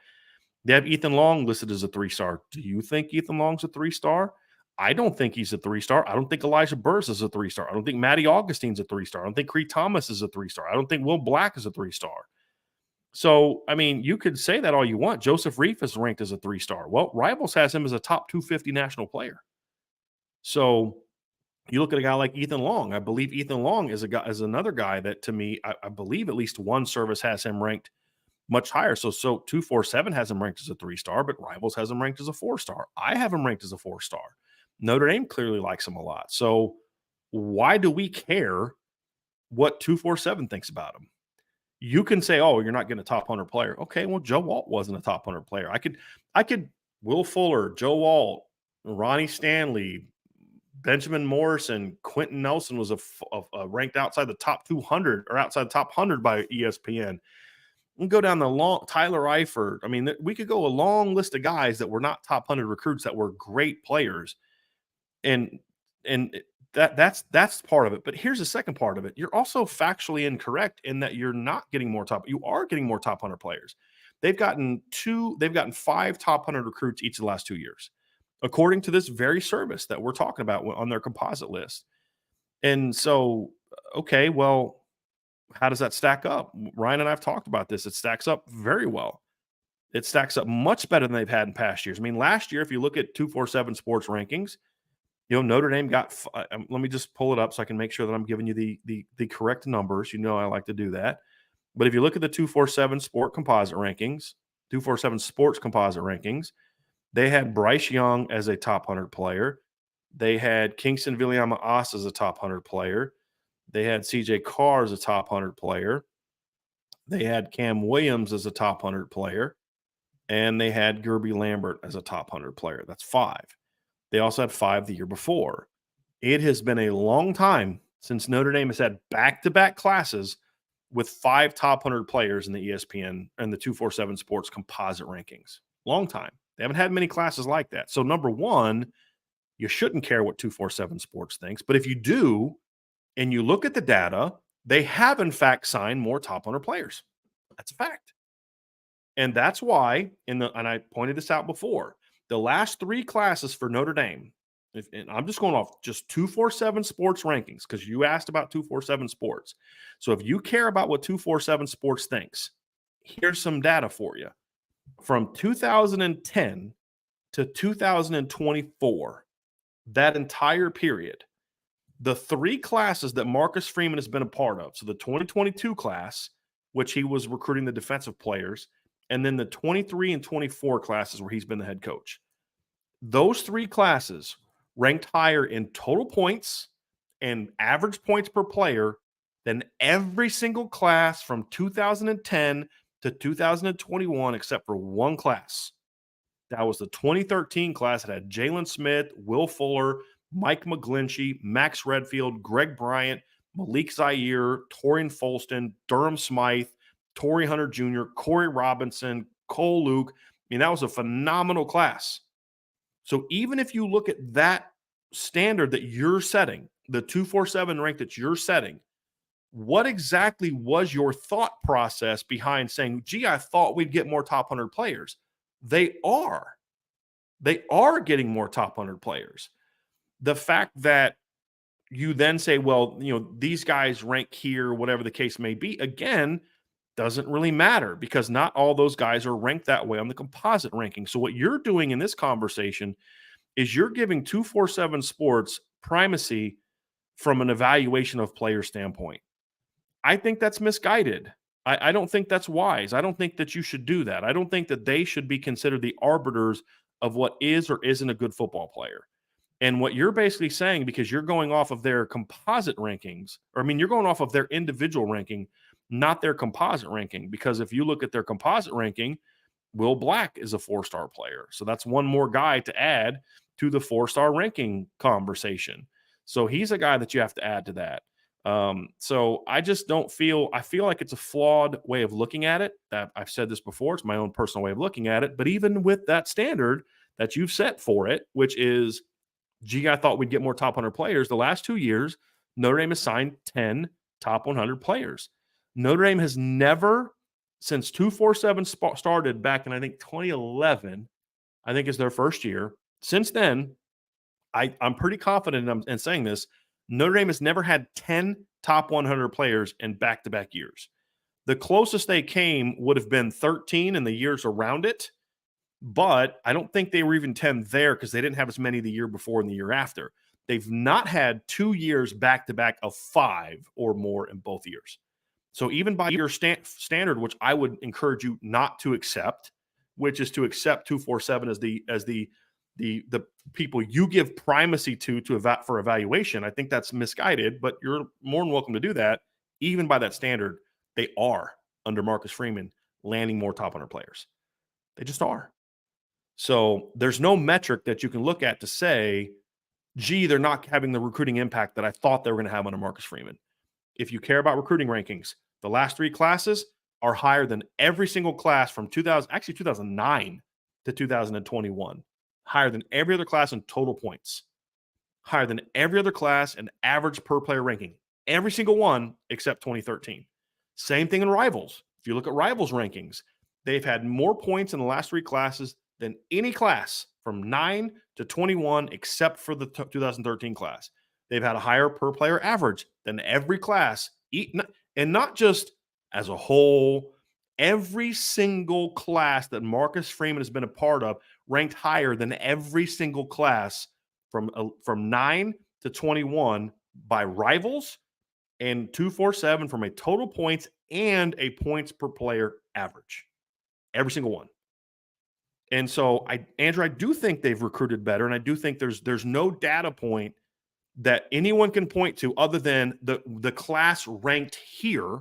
They have Ethan Long listed as a 3-star. Do you think Ethan Long's a 3-star? I don't think he's a 3-star. I don't think Elijah Burris is a 3-star. I don't think Maddie Augustine's a 3-star. I don't think Creed Thomas is a 3-star. I don't think Will Black is a 3-star. So, I mean, you could say that all you want. Joseph Reif is ranked as a 3-star. Well, Rivals has him as a top 250 national player. So you look at a guy like Ethan Long. I believe Ethan Long is another guy that, to me, I believe at least one service has him ranked much higher. So 247 has him ranked as a 3-star, but Rivals has him ranked as a 4-star. I have him ranked as a 4-star. Notre Dame clearly likes him a lot. So why do we care what 247 thinks about him? You can say, oh, you're not getting a top 100 player. Okay, well, Joe Walt wasn't a top 100 player. I could Will Fuller, Joe Walt, Ronnie Stanley, Benjamin Morrison, Quentin Nelson was ranked outside the top 200 or outside the top 100 by ESPN. We can go down Tyler Eifert. I mean, we could go a long list of guys that were not top 100 recruits that were great players. And that's part of it. But here's the second part of it. You're also factually incorrect in that you're not getting more you are getting more top 100 players. They've gotten 5 top 100 recruits each of the last 2 years, according to this very service that we're talking about on their composite list. And so, okay, well, how does that stack up? Ryan and I have talked about this. It stacks up very well. It stacks up much better than they've had in past years. I mean, last year, if you look at 247 Sports rankings, Notre Dame got let me just pull it up so I can make sure that I'm giving you the correct numbers. I like to do that. But if you look at the 247 Sports composite rankings, they had Bryce Young as a top 100 player. They had Kingston Viliama-Asa as a top 100 player. They had CJ Carr as a top 100 player. They had Cam Williams as a top 100 player. And they had Gerby Lambert as a top 100 player. That's 5. They also had 5 the year before. It has been a long time since Notre Dame has had back-to-back classes with 5 top 100 players in the ESPN and the 247 Sports composite rankings. Long time. They haven't had many classes like that. So, number one, you shouldn't care what 247 Sports thinks. But if you do, and you look at the data, they have, in fact, signed more top 100 players. That's a fact. And that's why, and I pointed this out before, the last 3 classes for Notre Dame and I'm just going off just 247 Sports rankings because you asked about 247 Sports. So if you care about what 247 Sports thinks, here's some data for you. From 2010 to 2024, that entire period, the three classes that Marcus Freeman has been a part of, so the 2022 class, which he was recruiting the defensive players, and then the 23 and 24 classes where he's been the head coach. Those three classes ranked higher in total points and average points per player than every single class from 2010 to 2021, except for one class. That was the 2013 class that had Jalen Smith, Will Fuller, Mike McGlinchey, Max Redfield, Greg Bryant, Malik Zaire, Torian Folston, Durham Smythe, Torrey Hunter Jr., Corey Robinson, Cole Luke. I mean, that was a phenomenal class. So even if you look at that standard that you're setting, the 247 rank that you're setting, what exactly was your thought process behind saying, gee, I thought we'd get more top 100 players? They are. They are getting more top 100 players. The fact that you then say, well, these guys rank here, whatever the case may be, again, doesn't really matter because not all those guys are ranked that way on the composite ranking. So what you're doing in this conversation is you're giving 247 Sports primacy from an evaluation of player standpoint. I think that's misguided. I don't think that's wise. I don't think that you should do that. I don't think that they should be considered the arbiters of what is or isn't a good football player. And what you're basically saying, because you're going off of their composite rankings, you're going off of their individual ranking, not their composite ranking. Because if you look at their composite ranking, Will Black is a 4-star player. So that's one more guy to add to the 4-star ranking conversation. So he's a guy that you have to add to that. So I just I feel like it's a flawed way of looking at it. That I've said this before, it's my own personal way of looking at it. But even with that standard that you've set for it, which is, gee, I thought we'd get more top 100 players. The last 2 years, Notre Dame has signed 10 top 100 players. Notre Dame has never, since 247 started back in, I think, 2011, I think is their first year. Since then, I'm pretty confident in saying this, Notre Dame has never had 10 top 100 players in back-to-back years. The closest they came would have been 13 in the years around it, but I don't think they were even 10 there because they didn't have as many the year before and the year after. They've not had 2 years back-to-back of 5 or more in both years. So even by your standard, which I would encourage you not to accept, which is to accept 247 as the people you give primacy to for evaluation, I think that's misguided, but you're more than welcome to do that. Even by that standard, they are, under Marcus Freeman, landing more top 100 players. They just are. So there's no metric that you can look at to say, gee, they're not having the recruiting impact that I thought they were going to have under Marcus Freeman. If you care about recruiting rankings, the last 3 classes are higher than every single class from 2009 to 2021. Higher than every other class in total points. Higher than every other class in average per player ranking. Every single one except 2013. Same thing in Rivals. If you look at Rivals rankings, they've had more points in the last 3 classes than any class from 9 to 21 except for the 2013 class. They've had a higher per player average than every class, and not just as a whole. Every single class that Marcus Freeman has been a part of ranked higher than every single class from 9 to 21 by Rivals, and 247 from a total points and a points per player average. Every single one. And so, Andrew, I do think they've recruited better, and I do think there's no data point that anyone can point to other than the class ranked here,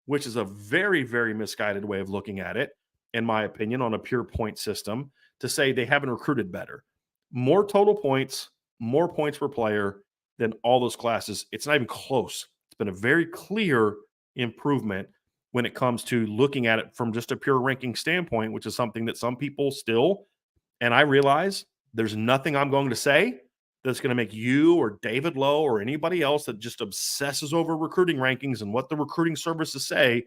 which is a very, very misguided way of looking at it, in my opinion, on a pure point system, to say they haven't recruited better. More total points, more points per player than all those classes. It's not even close. It's been a very clear improvement when it comes to looking at it from just a pure ranking standpoint, which is something that some people still, and I realize there's nothing I'm going to say that's going to make you or David Lowe or anybody else that just obsesses over recruiting rankings and what the recruiting services say,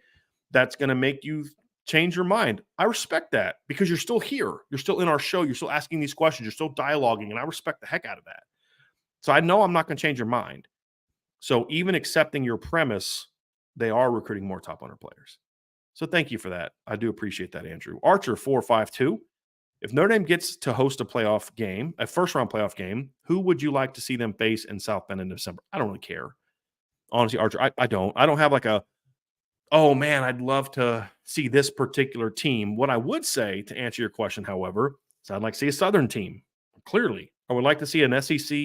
that's going to make you change your mind. I respect that because you're still here. You're still in our show. You're still asking these questions. You're still dialoguing, and I respect the heck out of that. So I know I'm not going to change your mind. So even accepting your premise, they are recruiting more top 100 players. So thank you for that. I do appreciate that, Andrew. Archer 452. If Notre Dame gets to host a playoff game, a first-round playoff game, who would you like to see them face in South Bend in December? I don't really care. Honestly, Archer, I don't. I don't have like a, oh, man, I'd love to see this particular team. What I would say, to answer your question, however, is I'd like to see a Southern team, clearly. I would like to see an SEC,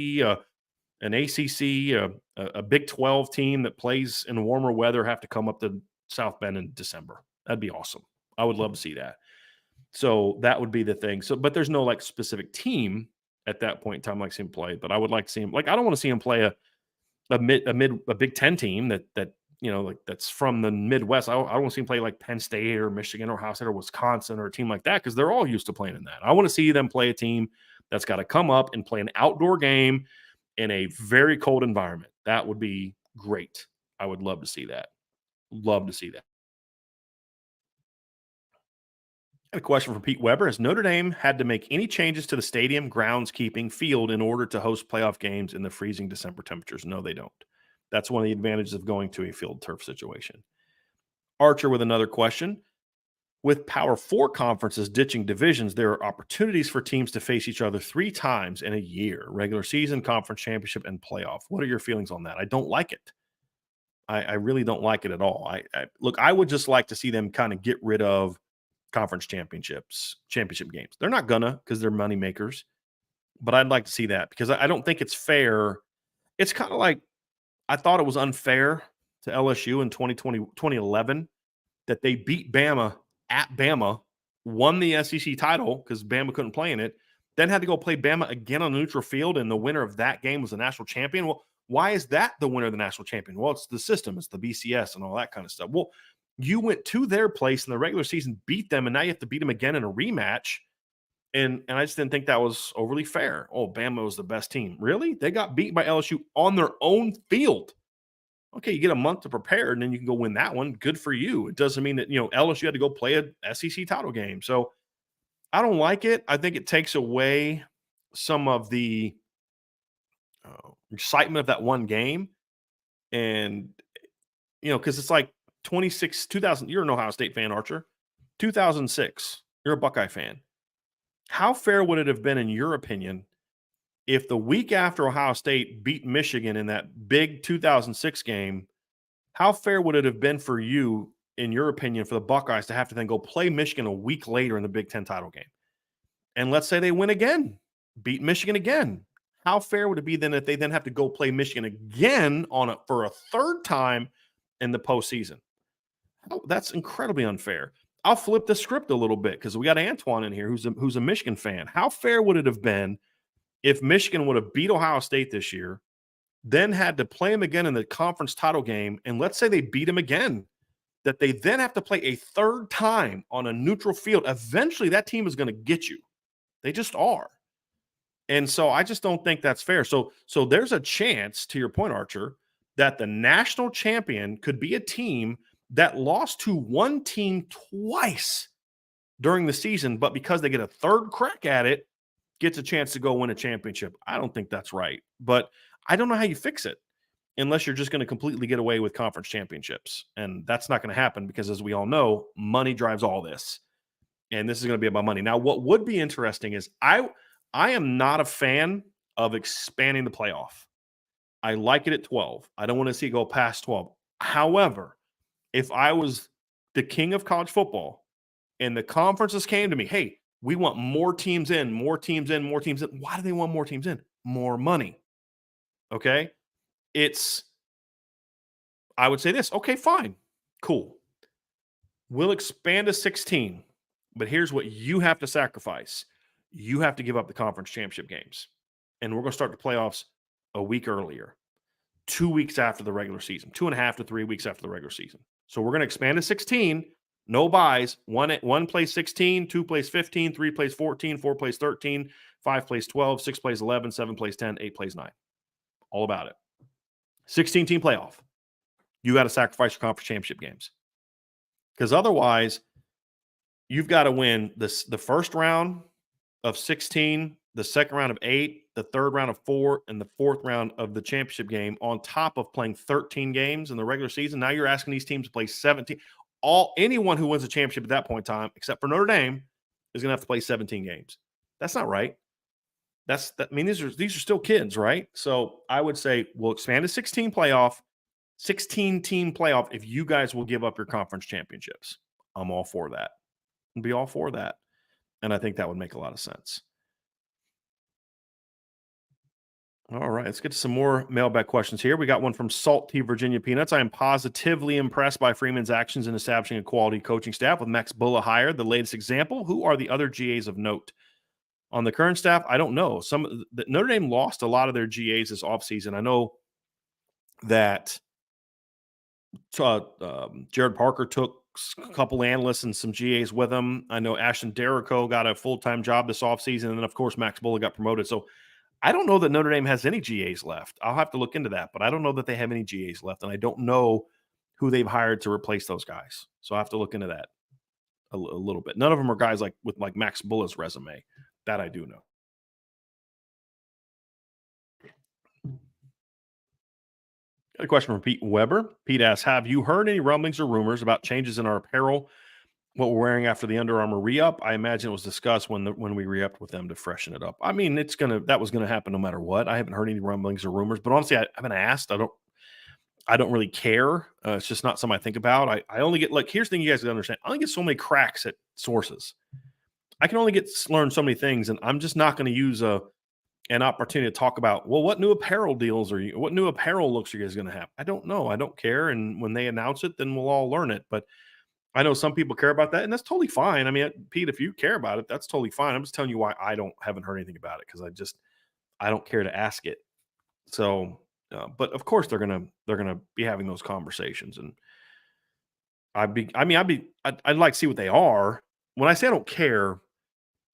an ACC, a Big 12 team that plays in warmer weather have to come up to South Bend in December. That'd be awesome. I would love to see that. So that would be the thing. So, but there's no like specific team at that point in time like see him play. But I would like to see him. Like I don't want to see him play a Big Ten team that like that's from the Midwest. I don't want to see him play like Penn State or Michigan or Ohio State or Wisconsin or a team like that because they're all used to playing in that. I want to see them play a team that's got to come up and play an outdoor game in a very cold environment. That would be great. I would love to see that. Love to see that. A question from Pete Weber. Has Notre Dame had to make any changes to the stadium, groundskeeping, field in order to host playoff games in the freezing December temperatures? No, they don't. That's one of the advantages of going to a field turf situation. Archer with another question. With Power 4 conferences ditching divisions, there are opportunities for teams to face each other 3 times in a year, regular season, conference championship, and playoff. What are your feelings on that? I don't like it. I really don't like it at all. Look, I would just like to see them kind of get rid of conference championship games. They're not gonna because they're money makers, but I'd like to see that because I don't think it's fair. It's kind of like I thought it was unfair to LSU in 2011 that they beat Bama at Bama, won the SEC title because Bama couldn't play in it, then had to go play Bama again on a neutral field, and the winner of that game was the national champion. Well, why is that the winner of the national champion? Well, it's the system, it's the BCS and all that kind of stuff. Well, you went to their place in the regular season, beat them, and now you have to beat them again in a rematch. And I just didn't think that was overly fair. Oh, Bama was the best team. Really? They got beat by LSU on their own field. Okay, you get a month to prepare, and then you can go win that one. Good for you. It doesn't mean that, LSU had to go play a SEC title game. So I don't like it. I think it takes away some of the excitement of that one game. And, because it's like 2000, you're an Ohio State fan, Archer. 2006, you're a Buckeye fan. How fair would it have been, in your opinion, if the week after Ohio State beat Michigan in that big 2006 game, how fair would it have been for you, in your opinion, for the Buckeyes to have to then go play Michigan a week later in the Big Ten title game? And let's say they win again, beat Michigan again. How fair would it be then if they then have to go play Michigan again for a third time in the postseason? That's incredibly unfair. I'll flip the script a little bit because we got Antoine in here who's a Michigan fan. How fair would it have been if Michigan would have beat Ohio State this year, then had to play them again in the conference title game, and let's say they beat them again, that they then have to play a third time on a neutral field? Eventually, that team is going to get you. They just are. And so I just don't think that's fair. So there's a chance, to your point, Archer, that the national champion could be a team that lost to one team twice during the season, but because they get a third crack at it, gets a chance to go win a championship. I don't think that's right. But I don't know how you fix it unless you're just going to completely get away with conference championships. And that's not going to happen because, as we all know, money drives all this. And this is going to be about money. Now, what would be interesting is I am not a fan of expanding the playoff. I like it at 12. I don't want to see it go past 12. However, if I was the king of college football and the conferences came to me, hey, we want more teams in, more teams in, more teams in. Why do they want more teams in? More money. Okay? I would say this. Okay, fine. Cool. We'll expand to 16. But here's what you have to sacrifice. You have to give up the conference championship games. And we're going to start the playoffs a week earlier, 2 weeks after the regular season, 2.5 to 3 weeks after the regular season. So we're going to expand to 16. No buys. One plays 16, 2 plays 15, 3 plays 14, 4 plays 13, 5 plays 12, 6 plays 11, 7 plays 10, 8 plays 9. All about it. 16-team playoff. You got to sacrifice your conference championship games. Because otherwise, you've got to win the first round of 16, the second round of 8, the third round of 4 and the fourth round of the championship game on top of playing 13 games in the regular season. Now you're asking these teams to play 17. Anyone who wins a championship at that point in time, except for Notre Dame, is going to have to play 17 games. That's not right. I mean, these are still kids, right? So I would say we'll expand to 16 team playoff if you guys will give up your conference championships. I'm all for that. I'd be all for that. And I think that would make a lot of sense. All right, let's get to some more mailbag questions here. We got one from Salty Virginia Peanuts. I am positively impressed by Freeman's actions in establishing a quality coaching staff with Max Bulla hired. The latest example. Who are the other GAs of note? On the current staff, I don't know. Notre Dame lost a lot of their GAs this offseason. I know that Jared Parker took a couple analysts and some GAs with him. I know Ashton Derrico got a full-time job this offseason, and then, of course, Max Bulla got promoted. So I don't know that Notre Dame has any GAs left. I'll have to look into that, but I don't know that they have any GAs left, and I don't know who they've hired to replace those guys. So I have to look into that a little bit. None of them are guys with Max Bulla's resume. That I do know. Got a question from Pete Weber. Pete asks, have you heard any rumblings or rumors about changes in our apparel, what we're wearing after the Under Armour re-up? I imagine it was discussed when we re-upped with them to freshen it up. I mean, that was gonna happen no matter what. I haven't heard any rumblings or rumors, but honestly, I haven't asked. I don't really care. It's just not something I think about. I only get here's the thing you guys gotta understand. I only get so many cracks at sources. I can only learn so many things, and I'm just not going to use an opportunity to talk about, well, what new apparel deals what new apparel looks are you guys going to have? I don't know. I don't care. And when they announce it, then we'll all learn it. But I know some people care about that, and that's totally fine. I mean, Pete, if you care about it, that's totally fine. I'm just telling you why haven't heard anything about it, because I don't care to ask it. So, but of course they're gonna be having those conversations, and I'd like to see what they are. When I say I don't care,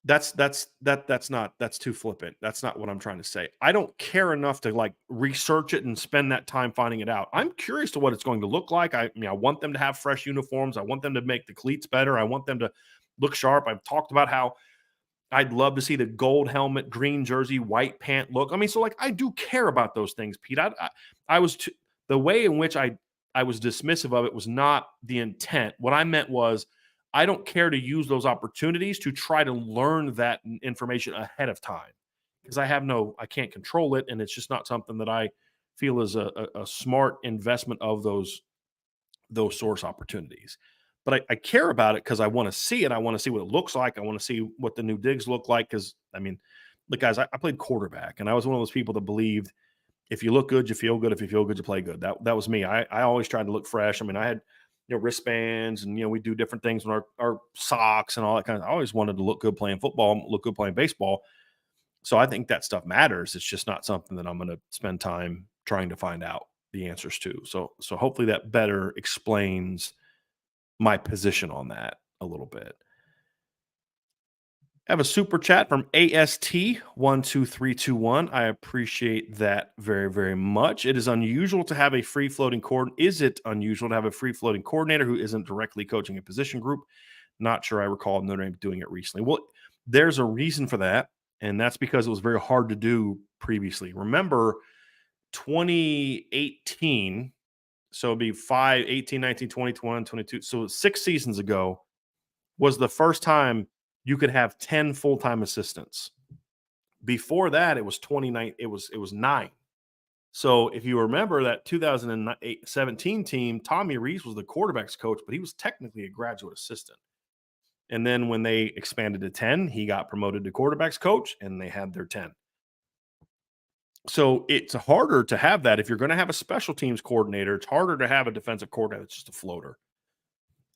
that's too flippant. That's not what I'm trying to say. I don't care enough to research it and spend that time finding it out. I'm curious to what it's going to look like. I want them to have fresh uniforms. I want them to make the cleats better. I want them to look sharp. I've talked about how I'd love to see the gold helmet, green jersey, white pant look. I mean, so I do care about those things, Pete. The way in which I was dismissive of it was not the intent. What I meant was, I don't care to use those opportunities to try to learn that information ahead of time, because I can't control it. And it's just not something that I feel is a smart investment of those source opportunities. But I care about it because I want to see it. I want to see what it looks like. I want to see what the new digs look like. Because, I mean, look, guys, I played quarterback, and I was one of those people that believed if you look good, you feel good. If you feel good, you play good. That was me. I always tried to look fresh. I mean, I had wristbands, and we do different things with our socks and all that kind of. I always wanted to look good playing football, look good playing baseball. So I think that stuff matters. It's just not something that I'm going to spend time trying to find out the answers to. So hopefully that better explains my position on that a little bit. I have a super chat from AST12321. I appreciate that very, very much. It is unusual to have a free-floating coordinator. Is it unusual to have a free-floating coordinator who isn't directly coaching a position group? Not sure I recall Notre Dame doing it recently. Well, there's a reason for that, and that's because it was very hard to do previously. Remember 2018, so it'd be 18, 19, 20, 21, 22. So 6 seasons ago was the first time you could have 10 full-time assistants. Before that, it was 29. It was 9. So if you remember that 2017 team, Tommy Rees was the quarterback's coach, but he was technically a graduate assistant. And then when they expanded to 10, he got promoted to quarterback's coach, and they had their 10. So it's harder to have that. If you're going to have a special teams coordinator, it's harder to have a defensive coordinator that's just a floater.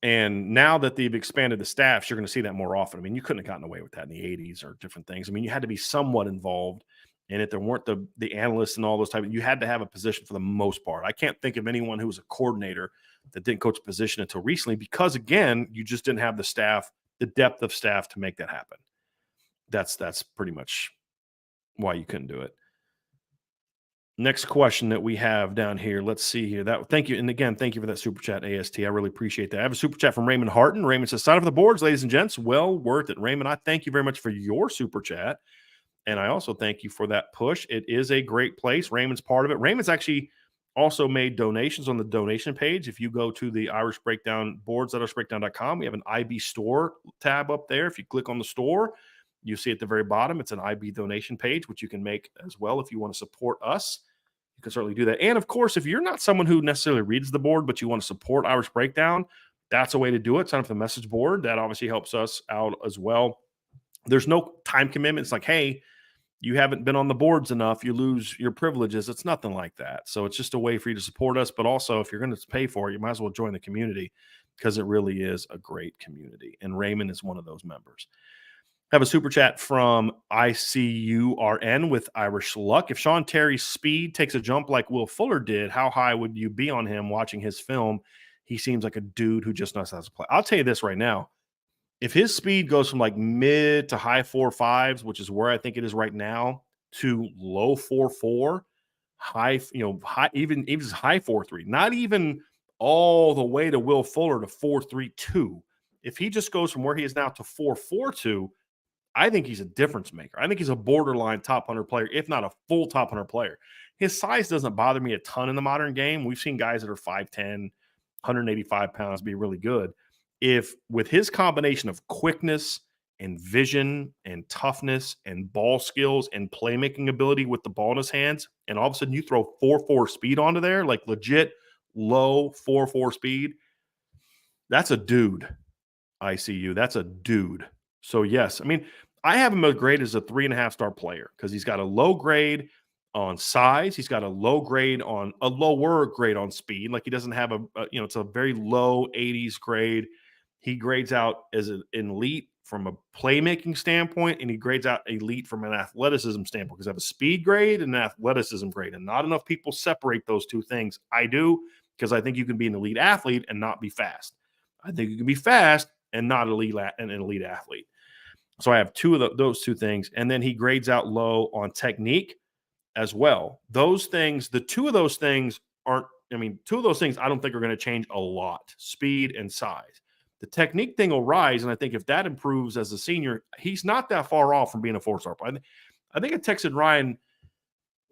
And now that they've expanded the staffs, you're going to see that more often. I mean, you couldn't have gotten away with that in the 80s or different things. I mean, you had to be somewhat involved. And if there weren't the analysts and all those you had to have a position for the most part. I can't think of anyone who was a coordinator that didn't coach a position until recently, because, again, you just didn't have the staff, the depth of staff to make that happen. That's pretty much why you couldn't do it. Next question that we have down here. Let's see here. Thank you. And again, thank you for that super chat, AST. I really appreciate that. I have a super chat from Raymond Harton. Raymond says, sign up for the boards, ladies and gents. Well worth it. Raymond, I thank you very much for your super chat. And I also thank you for that push. It is a great place. Raymond's part of it. Raymond's actually also made donations on the donation page. If you go to the Irish Breakdown boards at irishbreakdown.com, we have an IB store tab up there. If you click on the store, you see at the very bottom, it's an IB donation page, which you can make as well if you want to support us. You can certainly do that. And of course, if you're not someone who necessarily reads the board, but you want to support Irish Breakdown, that's a way to do it. Sign up for the message board. That obviously helps us out as well. There's no time commitment. It's like, hey, you haven't been on the boards enough, you lose your privileges. It's nothing like that. So it's just a way for you to support us. But also, if you're going to pay for it, you might as well join the community because it really is a great community. And Raymond is one of those members. I have a super chat from ICURN with Irish Luck. If Sean Terry's speed takes a jump like Will Fuller did, how high would you be on him watching his film? He seems like a dude who just knows how to play. I'll tell you this right now. If his speed goes from like mid to high 4.5s, which is where I think it is right now, to low 4.4, high, high, even high 4.3, not even all the way to Will Fuller to 4.32. If he just goes from where he is now to 4.42, I think he's a difference maker. I think he's a borderline top 100 player, if not a full top 100 player. His size doesn't bother me a ton in the modern game. We've seen guys that are 5'10", 185 pounds be really good. If with his combination of quickness and vision and toughness and ball skills and playmaking ability with the ball in his hands, and all of a sudden you throw 4.4 speed onto there, like legit low 4.4 speed, that's a dude. ICU. That's a dude. So yes, I mean, I have him graded as a 3.5-star player because he's got a low grade on size. He's got a lower grade on speed. Like he doesn't have it's a very low 80s grade. He grades out as an elite from a playmaking standpoint, and he grades out elite from an athleticism standpoint because I have a speed grade and an athleticism grade, and not enough people separate those two things. I do because I think you can be an elite athlete and not be fast. I think you can be fast and not an elite athlete. So I have those two things, and then he grades out low on technique as well. Those things, two of those things I don't think are going to change a lot, speed and size. The technique thing will rise, and I think if that improves as a senior, he's not that far off from being a 4-star player. I think I texted Ryan,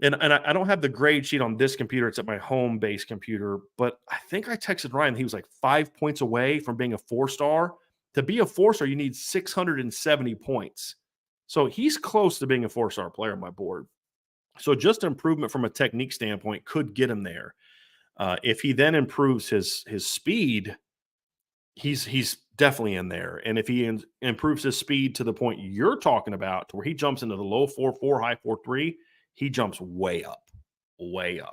and I don't have the grade sheet on this computer. It's at my home-based computer, but I think I texted Ryan. He was like 5 points away from being a 4-star. To be a 4-star, you need 670 points. So he's close to being a 4-star player on my board. So just improvement from a technique standpoint could get him there. If he then improves his speed, he's definitely in there. And if he improves his speed to the point you're talking about, to where he jumps into the low 4.4, high 4.3, he jumps way up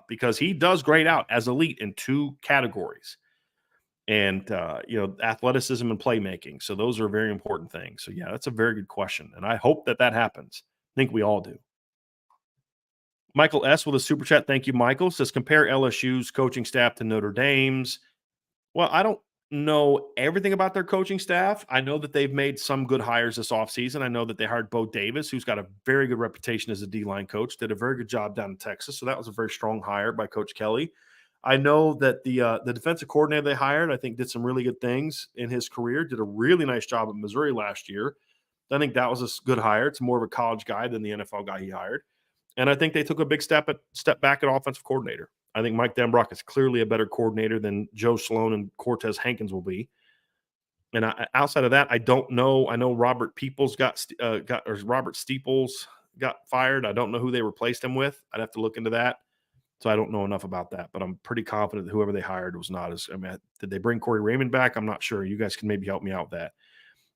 because he does grade out as elite in 2 categories. And, athleticism and playmaking. So those are very important things. So, yeah, that's a very good question. And I hope that happens. I think we all do. Michael S. with a super chat. Thank you, Michael. Says, compare LSU's coaching staff to Notre Dame's. Well, I don't know everything about their coaching staff. I know that they've made some good hires this offseason. I know that they hired Bo Davis, who's got a very good reputation as a D-line coach, did a very good job down in Texas. So that was a very strong hire by Coach Kelly. I know that the defensive coordinator they hired, I think, did some really good things in his career, did a really nice job at Missouri last year. I think that was a good hire. It's more of a college guy than the NFL guy he hired. And I think they took a big step back at offensive coordinator. I think Mike Denbrock is clearly a better coordinator than Joe Sloan and Cortez Hankins will be. And outside of that, I don't know. I know Robert Peoples Robert Steeples got fired. I don't know who they replaced him with. I'd have to look into that. So I don't know enough about that, but I'm pretty confident that whoever they hired was not as. Did they bring Corey Raymond back? I'm not sure. You guys can maybe help me out with that.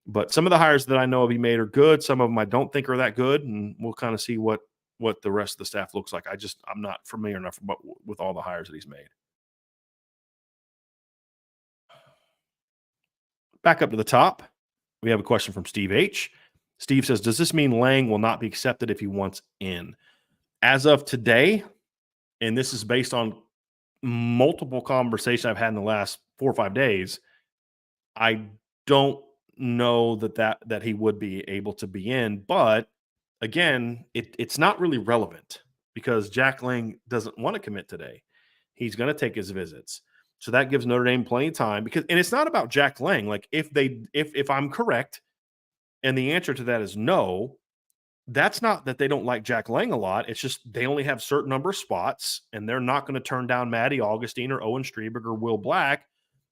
But some of the hires that I know he made are good. Some of them I don't think are that good, and we'll kind of see what the rest of the staff looks like. I'm not familiar enough with all the hires that he's made. Back up to the top, we have a question from Steve H. Steve says, does this mean Lang will not be accepted if he wants in? As of today, and this is based on multiple conversations I've had in the last 4 or 5 days, I don't know that he would be able to be in. But again, it's not really relevant because Jack Lang doesn't want to commit today. He's going to take his visits. So that gives Notre Dame plenty of time and it's not about Jack Lang. Like if I'm correct and the answer to that is no, that's not that they don't like Jack Lang a lot. It's just they only have certain number of spots, and they're not going to turn down Maddie Augustine or Owen Strieberg or Will Black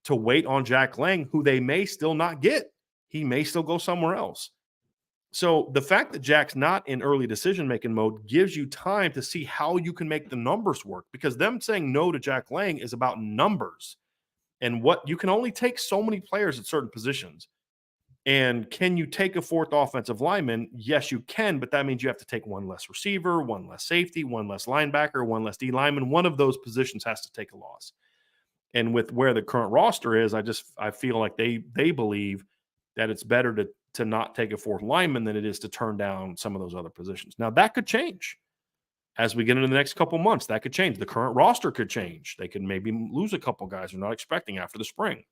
to wait on Jack Lang, who they may still not get. He may still go somewhere else. So the fact that Jack's not in early decision-making mode gives you time to see how you can make the numbers work, because them saying no to Jack Lang is about numbers and what you can only take so many players at certain positions. And can you take a fourth offensive lineman? Yes, you can, but that means you have to take one less receiver, one less safety, one less linebacker, one less D lineman. One of those positions has to take a loss. And with where the current roster is, I feel like they believe that it's better to not take a fourth lineman than it is to turn down some of those other positions. Now that could change as we get into the next couple months. That could change. The current roster could change. They could maybe lose a couple guys they're not expecting after the spring,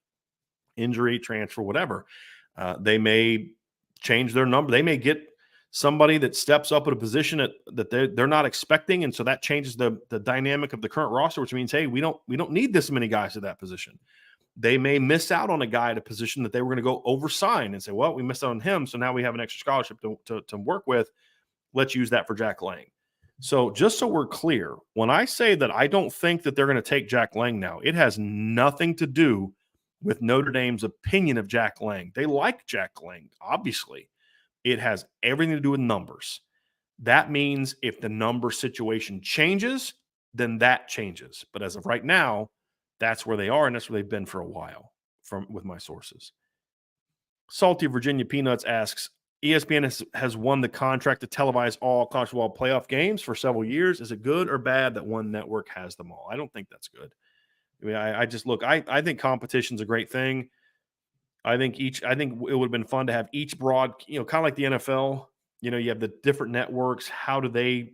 injury, transfer, whatever. They may change their number. They may get somebody that steps up at a position that they're not expecting, and so that changes the dynamic of the current roster, which means, hey, we don't need this many guys at that position. They may miss out on a guy at a position that they were going to go oversign and say, well, we missed out on him, so now we have an extra scholarship to work with. Let's use that for Jack Lang. So just so we're clear, when I say that I don't think that they're going to take Jack Lang now, it has nothing to do with Notre Dame's opinion of Jack Lang. They like Jack Lang, obviously. It has everything to do with numbers. That means if the number situation changes, then that changes. But as of right now, that's where they are, and that's where they've been for a while with my sources. Salty Virginia Peanuts asks, ESPN has won the contract to televise all college football playoff games for several years. Is it good or bad that one network has them all? I don't think that's good. I mean, I just look, I think competition's a great thing. I think it would have been fun to have each kind of like the NFL, you have the different networks. How do they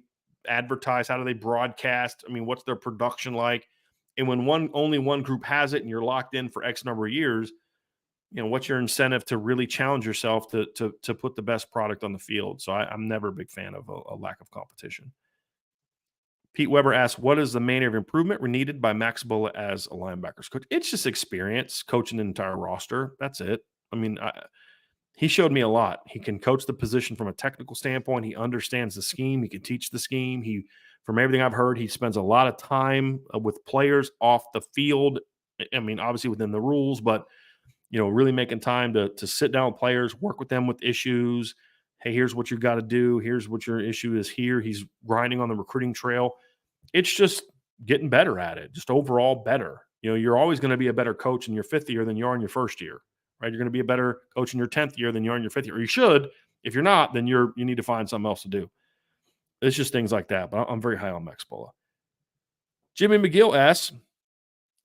advertise? How do they broadcast? I mean, what's their production like? And when only one group has it and you're locked in for X number of years, what's your incentive to really challenge yourself to put the best product on the field? So I'm never a big fan of a lack of competition. Pete Weber asks, what is the main area of improvement needed by Max Bulla as a linebackers coach? It's just experience coaching an entire roster. That's it. I mean, he showed me a lot. He can coach the position from a technical standpoint. He understands the scheme. He can teach the scheme. From everything I've heard, he spends a lot of time with players off the field. I mean, obviously within the rules, but, really making time to sit down with players, work with them with issues. Hey, here's what you've got to do. Here's what your issue is here. He's grinding on the recruiting trail. It's just getting better at it, just overall better. You're always going to be a better coach in your fifth year than you are in your first year, right? You're going to be a better coach in your 10th year than you are in your fifth year. Or you should. If you're not, then you need to find something else to do. It's just things like that. But I'm very high on Max Bulla. Jimmy McGill asks,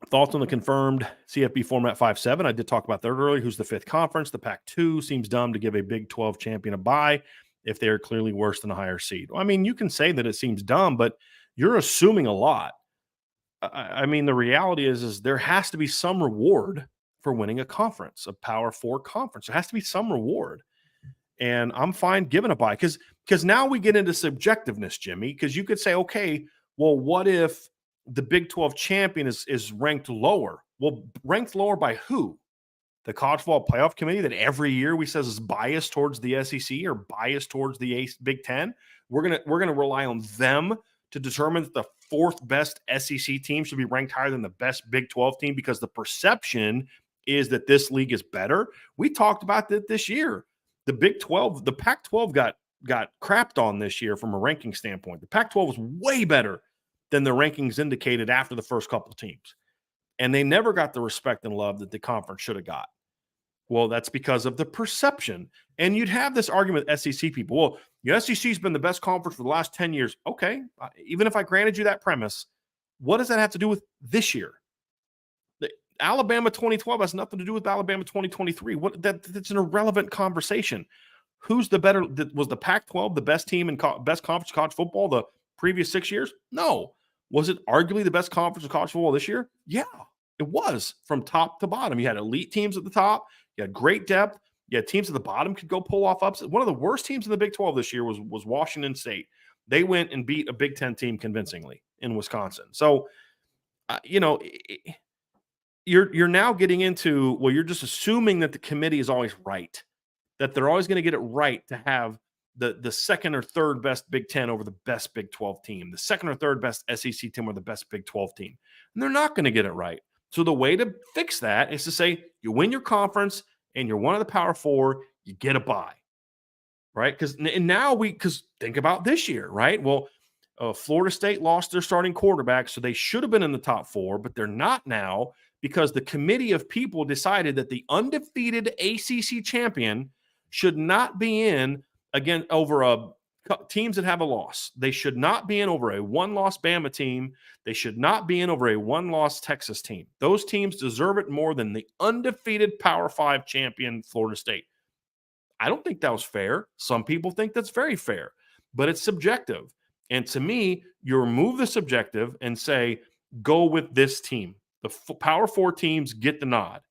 thoughts on the confirmed CFB format 5-7? I did talk about that earlier. Who's the fifth conference? The Pac-2 seems dumb to give a Big 12 champion a bye if they are clearly worse than a higher seed. Well, I mean, you can say that it seems dumb, but you're assuming a lot. I mean, the reality is there has to be some reward for winning a conference, a Power 4 conference. There has to be some reward. And I'm fine giving a bye because now we get into subjectiveness, Jimmy, because you could say, okay, well, what if the Big 12 champion is ranked lower? Well, ranked lower by who? The College Football Playoff Committee that every year we says is biased towards the SEC or biased towards the Big 10. We're gonna rely on them to determine that the fourth best SEC team should be ranked higher than the best Big 12 team because the perception is that this league is better. We talked about that this year. The Big 12, the Pac-12 got crapped on this year from a ranking standpoint. The Pac-12 was way better than the rankings indicated after the first couple of teams. And they never got the respect and love that the conference should have got. Well, that's because of the perception. And you'd have this argument with SEC people. Well, the SEC's been the best conference for the last 10 years. Okay, even if I granted you that premise, what does that have to do with this year? The Alabama 2012 has nothing to do with Alabama 2023. That's an irrelevant conversation. Who's the better? Was the Pac-12 the best team in best conference of college football the previous 6 years? No. Was it arguably the best conference of college football this year? Yeah, it was from top to bottom. You had elite teams at the top. You had great depth. You had teams at the bottom could go pull off upsets. One of the worst teams in the Big 12 this year was Washington State. They went and beat a Big 10 team convincingly in Wisconsin. So, you're now getting into, well, you're just assuming that the committee is always right, that they're always going to get it right to have the second or third best Big Ten over the best Big 12 team, the second or third best SEC team or the best Big 12 team. And they're not going to get it right. So the way to fix that is to say you win your conference and you're one of the Power Four, you get a bye, right? Because think about this year, right? Well, Florida State lost their starting quarterback, so they should have been in the top four, but they're not now because the committee of people decided that the undefeated ACC champion should not be in again over teams that have a loss. They should not be in over a one-loss Bama team. They should not be in over a one-loss Texas team. Those teams deserve it more than the undefeated Power 5 champion Florida State. I don't think that was fair. Some people think that's very fair, but it's subjective. And to me, you remove the subjective and say, go with this team. The Power 4 teams get the nod.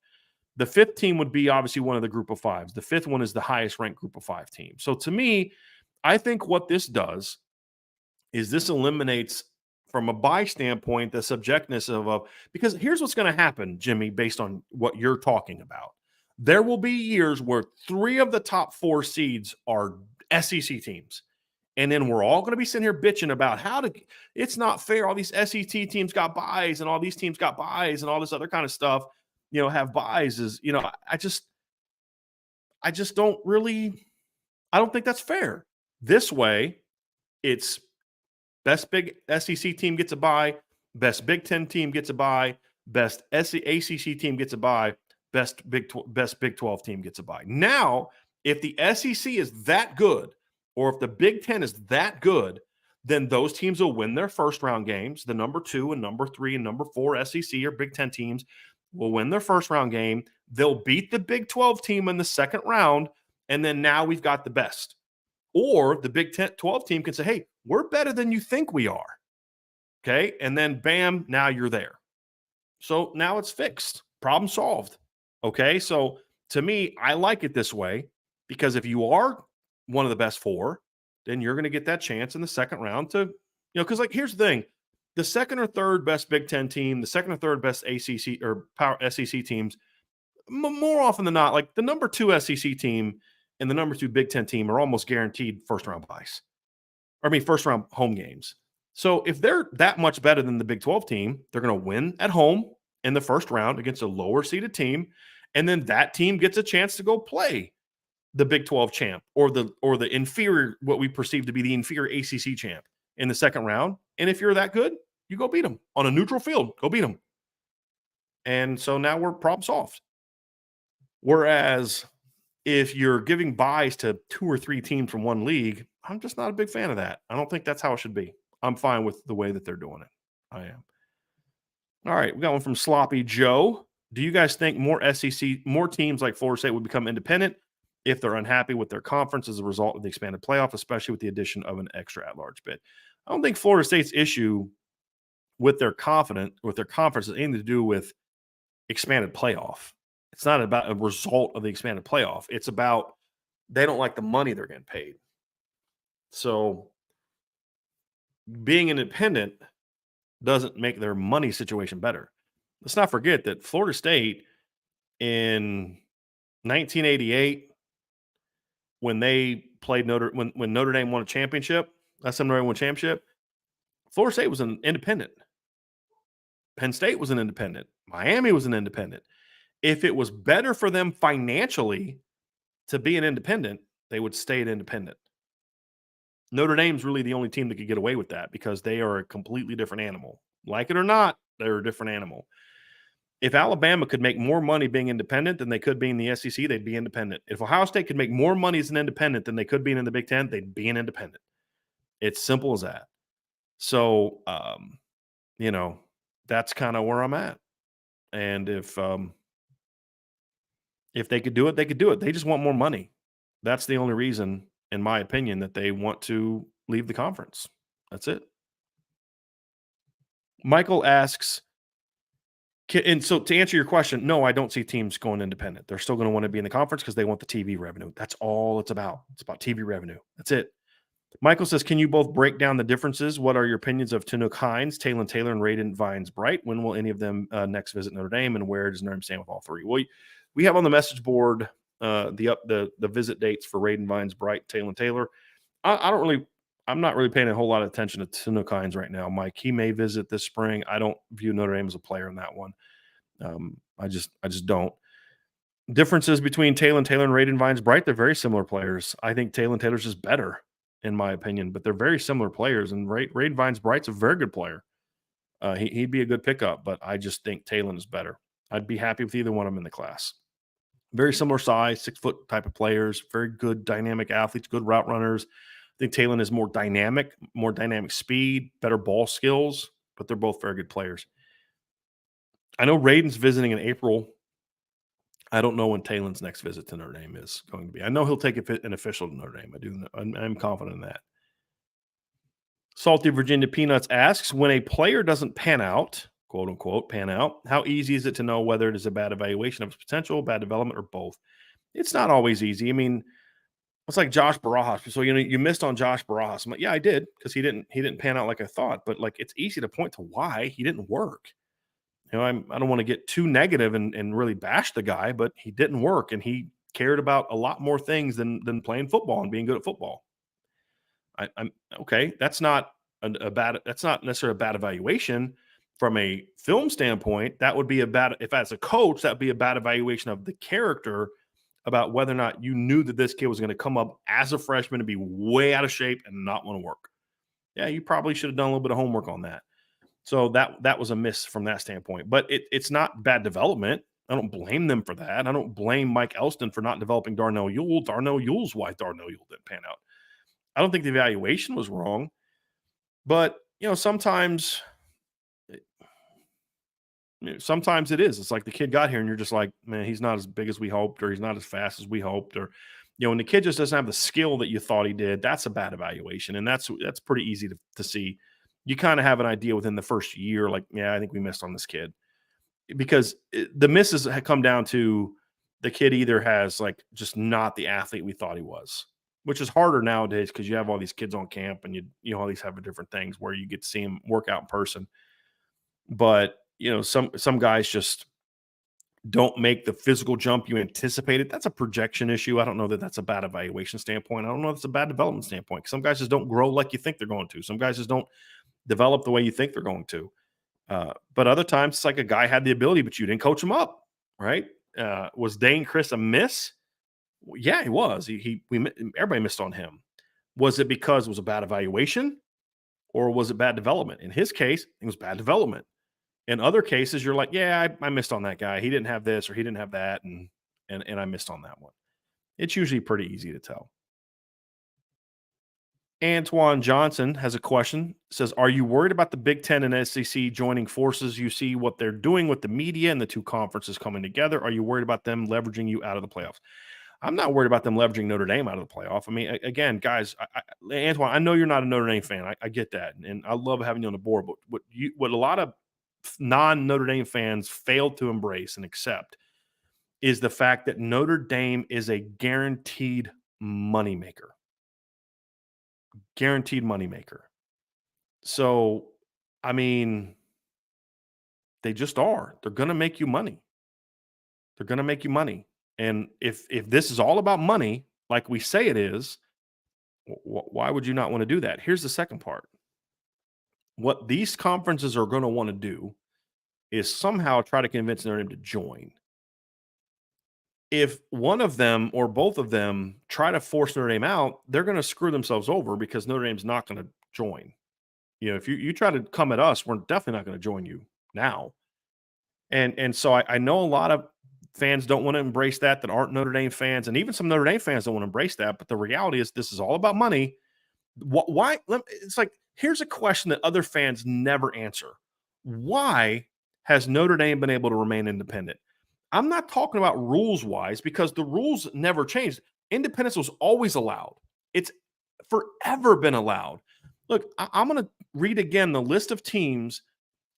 The fifth team would be obviously one of the group of fives. The fifth one is the highest ranked group of 5 team. So to me, I think what this does is this eliminates, from a bye standpoint, the subjectiveness because here's what's going to happen, Jimmy, based on what you're talking about. There will be years where 3 of the top 4 seeds are SEC teams. And then we're all going to be sitting here bitching about it's not fair. All these SEC teams got buys and all these teams got buys and all this other kind of stuff, have buys I just don't really, I don't think that's fair. This way, it's best big SEC team gets a bye, best Big Ten team gets a bye, best ACC team gets a bye, best Big 12 team gets a bye. Now, if the SEC is that good, or if the Big Ten is that good, then those teams will win their first round games. The number 2 and number 3 and number 4 SEC or Big Ten teams will win their first round game. They'll beat the Big 12 team in the second round, and then now we've got the best. Or the Big 12 team can say, hey, we're better than you think we are. Okay? And then, bam, now you're there. So now it's fixed. Problem solved. Okay? So to me, I like it this way because if you are one of the best 4, then you're going to get that chance in the second round to, because here's the thing. The second or third best Big Ten team, the second or third best ACC or Power SEC teams, more often than not, like the number 2 SEC team and the number 2 Big Ten team are almost guaranteed first round home games. So if they're that much better than the Big 12 team, they're going to win at home in the first round against a lower seeded team. And then that team gets a chance to go play the Big 12 champ or the inferior, what we perceive to be the inferior ACC champ in the second round. And if you're that good, you go beat them on a neutral field, go beat them. And so now we're problem solved. Whereas if you're giving buys to 2 or 3 teams from one league, I'm just not a big fan of that. I don't think that's how it should be. I'm fine with the way that they're doing it. I am. All right. We got one from Sloppy Joe. Do you guys think more teams like Florida State would become independent if they're unhappy with their conference as a result of the expanded playoff, especially with the addition of an extra at-large bid? I don't think Florida State's issue with their conference has anything to do with expanded playoff. It's not about a result of the expanded playoff. It's about they don't like the money they're getting paid. So being independent doesn't make their money situation better. Let's not forget that Florida State in 1988, when they played when Notre Dame won a championship, Florida State was an independent. Penn State was an independent. Miami was an independent. If it was better for them financially to be an independent, they would stay an independent. Notre Dame's really the only team that could get away with that because they are a completely different animal. Like it or not, they're a different animal. If Alabama could make more money being independent than they could be in the SEC, they'd be independent. If Ohio State could make more money as an independent than they could be in the Big Ten, they'd be an independent. It's simple as that. So, that's kind of where I'm at. And if they could do it, they could do it. They just want more money. That's the only reason, in my opinion, that they want to leave the conference. That's it. Michael asks, and so to answer your question, no, I don't see teams going independent. They're still going to want to be in the conference because they want the TV revenue. That's all it's about. It's about TV revenue. That's it. Michael says, can you both break down the differences? What are your opinions of Tanook Hines, Taylor Taylor, and Raiden Vines Bright? When will any of them next visit Notre Dame, and where does Notre Dame stand with all 3? Well, we have on the message board the visit dates for Raiden Vines Bright, Taylor Taylor. I don't really. I'm not really paying a whole lot of attention to Tinook Hines right now, Mike. He may visit this spring. I don't view Notre Dame as a player in that one. I just don't. Differences between Taylor and Raiden Vines Bright, they're very similar players. I think Taylor's just better, in my opinion, but they're very similar players. And Raiden Vines Bright's a very good player. He'd be a good pickup, but I just think Taylor is better. I'd be happy with either one of them in the class. Very similar size, 6 foot type of players, very good dynamic athletes, good route runners. I think Taylor is more dynamic speed, better ball skills, but they're both very good players. I know Raiden's visiting in April. I don't know when Taylor's next visit to Notre Dame is going to be. I know he'll take an official to Notre Dame. I do. I'm confident in that. Salty Virginia Peanuts asks, when a player doesn't pan out, quote unquote, pan out, how easy is it to know whether it is a bad evaluation of his potential, bad development, or both? It's not always easy. I mean, it's like Josh Barajas. So, you missed on Josh Barajas. I'm like, yeah, I did, because he didn't pan out like I thought. But like, it's easy to point to why he didn't work. I don't want to get too negative and really bash the guy, but he didn't work, and he cared about a lot more things than playing football and being good at football. I'm okay. That's not that's not necessarily a bad evaluation from a film standpoint. That would be if as a coach, that would be a bad evaluation of the character, about whether or not you knew that this kid was going to come up as a freshman and be way out of shape and not want to work. Yeah, you probably should have done a little bit of homework on that. So that was a miss from that standpoint. But it's not bad development. I don't blame them for that. I don't blame Mike Elston for not developing Darnell Ewell. Darnell Ewell's why Darnell Ewell didn't pan out. I don't think the evaluation was wrong. But, sometimes it is. It's like the kid got here and you're just like, man, he's not as big as we hoped, or he's not as fast as we hoped, or, when the kid just doesn't have the skill that you thought he did, that's a bad evaluation. And that's pretty easy to see. You kind of have an idea within the first year, like, yeah, I think we missed on this kid, because the misses come down to the kid either has like just not the athlete we thought he was, which is harder nowadays because you have all these kids on camp and all these have different things where you get to see them work out in person. But, some guys just don't make the physical jump you anticipated. That's a projection issue. I don't know that that's a bad evaluation standpoint. I don't know if it's a bad development standpoint. Some guys just don't grow like you think they're going to. Some guys just don't develop the way you think they're going to. But other times it's like a guy had the ability, but you didn't coach him up, right? Was Dane Chris a miss? Yeah, he was. Everybody missed on him. Was it because it was a bad evaluation, or was it bad development? In his case, it was bad development. In other cases, you're like, yeah, I missed on that guy. He didn't have this or he didn't have that, and I missed on that one. It's usually pretty easy to tell. Antoine Johnson has a question. Says, are you worried about the Big Ten and SEC joining forces? You see what they're doing with the media and the two conferences coming together. Are you worried about them leveraging you out of the playoffs? I'm not worried about them leveraging Notre Dame out of the playoff. I mean, again, guys, Antoine, I know you're not a Notre Dame fan. I get that, and I love having you on the board. But what a lot of non-Notre Dame fans failed to embrace and accept is the fact that Notre Dame is a guaranteed moneymaker. Guaranteed moneymaker. So, I mean, they just are. They're going to make you money. They're going to make you money. And if this is all about money, like we say it is, why would you not want to do that? Here's the second part. What these conferences are going to want to do is somehow try to convince Notre Dame to join. If one of them or both of them try to force Notre Dame out, they're going to screw themselves over, because Notre Dame's not going to join. If you try to come at us, we're definitely not going to join you now. And so I know a lot of fans don't want to embrace that aren't Notre Dame fans, and even some Notre Dame fans don't want to embrace that. But the reality is, this is all about money. Why? It's like, here's a question that other fans never answer. Why has Notre Dame been able to remain independent? I'm not talking about rules-wise, because the rules never changed. Independence was always allowed. It's forever been allowed. Look, I'm going to read again the list of teams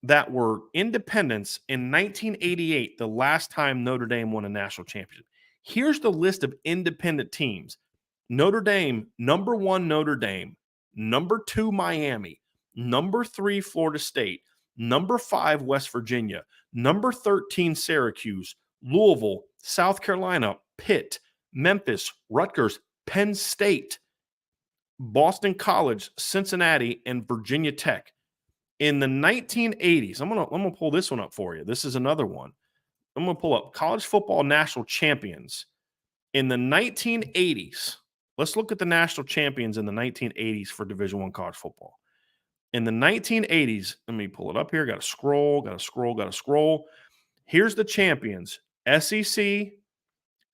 that were independents in 1988, the last time Notre Dame won a national championship. Here's the list of independent teams. Notre Dame, number 1, Notre Dame, number 2, Miami, number 3, Florida State, number 5, West Virginia, number 13, Syracuse, Louisville, South Carolina, Pitt, Memphis, Rutgers, Penn State. Boston College, Cincinnati, and Virginia Tech. In the 1980s, I'm gonna pull this one up for you. This is another one. I'm gonna pull up college football national champions in the 1980s. Let's look at the national champions in the 1980s for Division I college football. In the 1980s, let me pull it up here. Got to scroll. Here's the champions: SEC,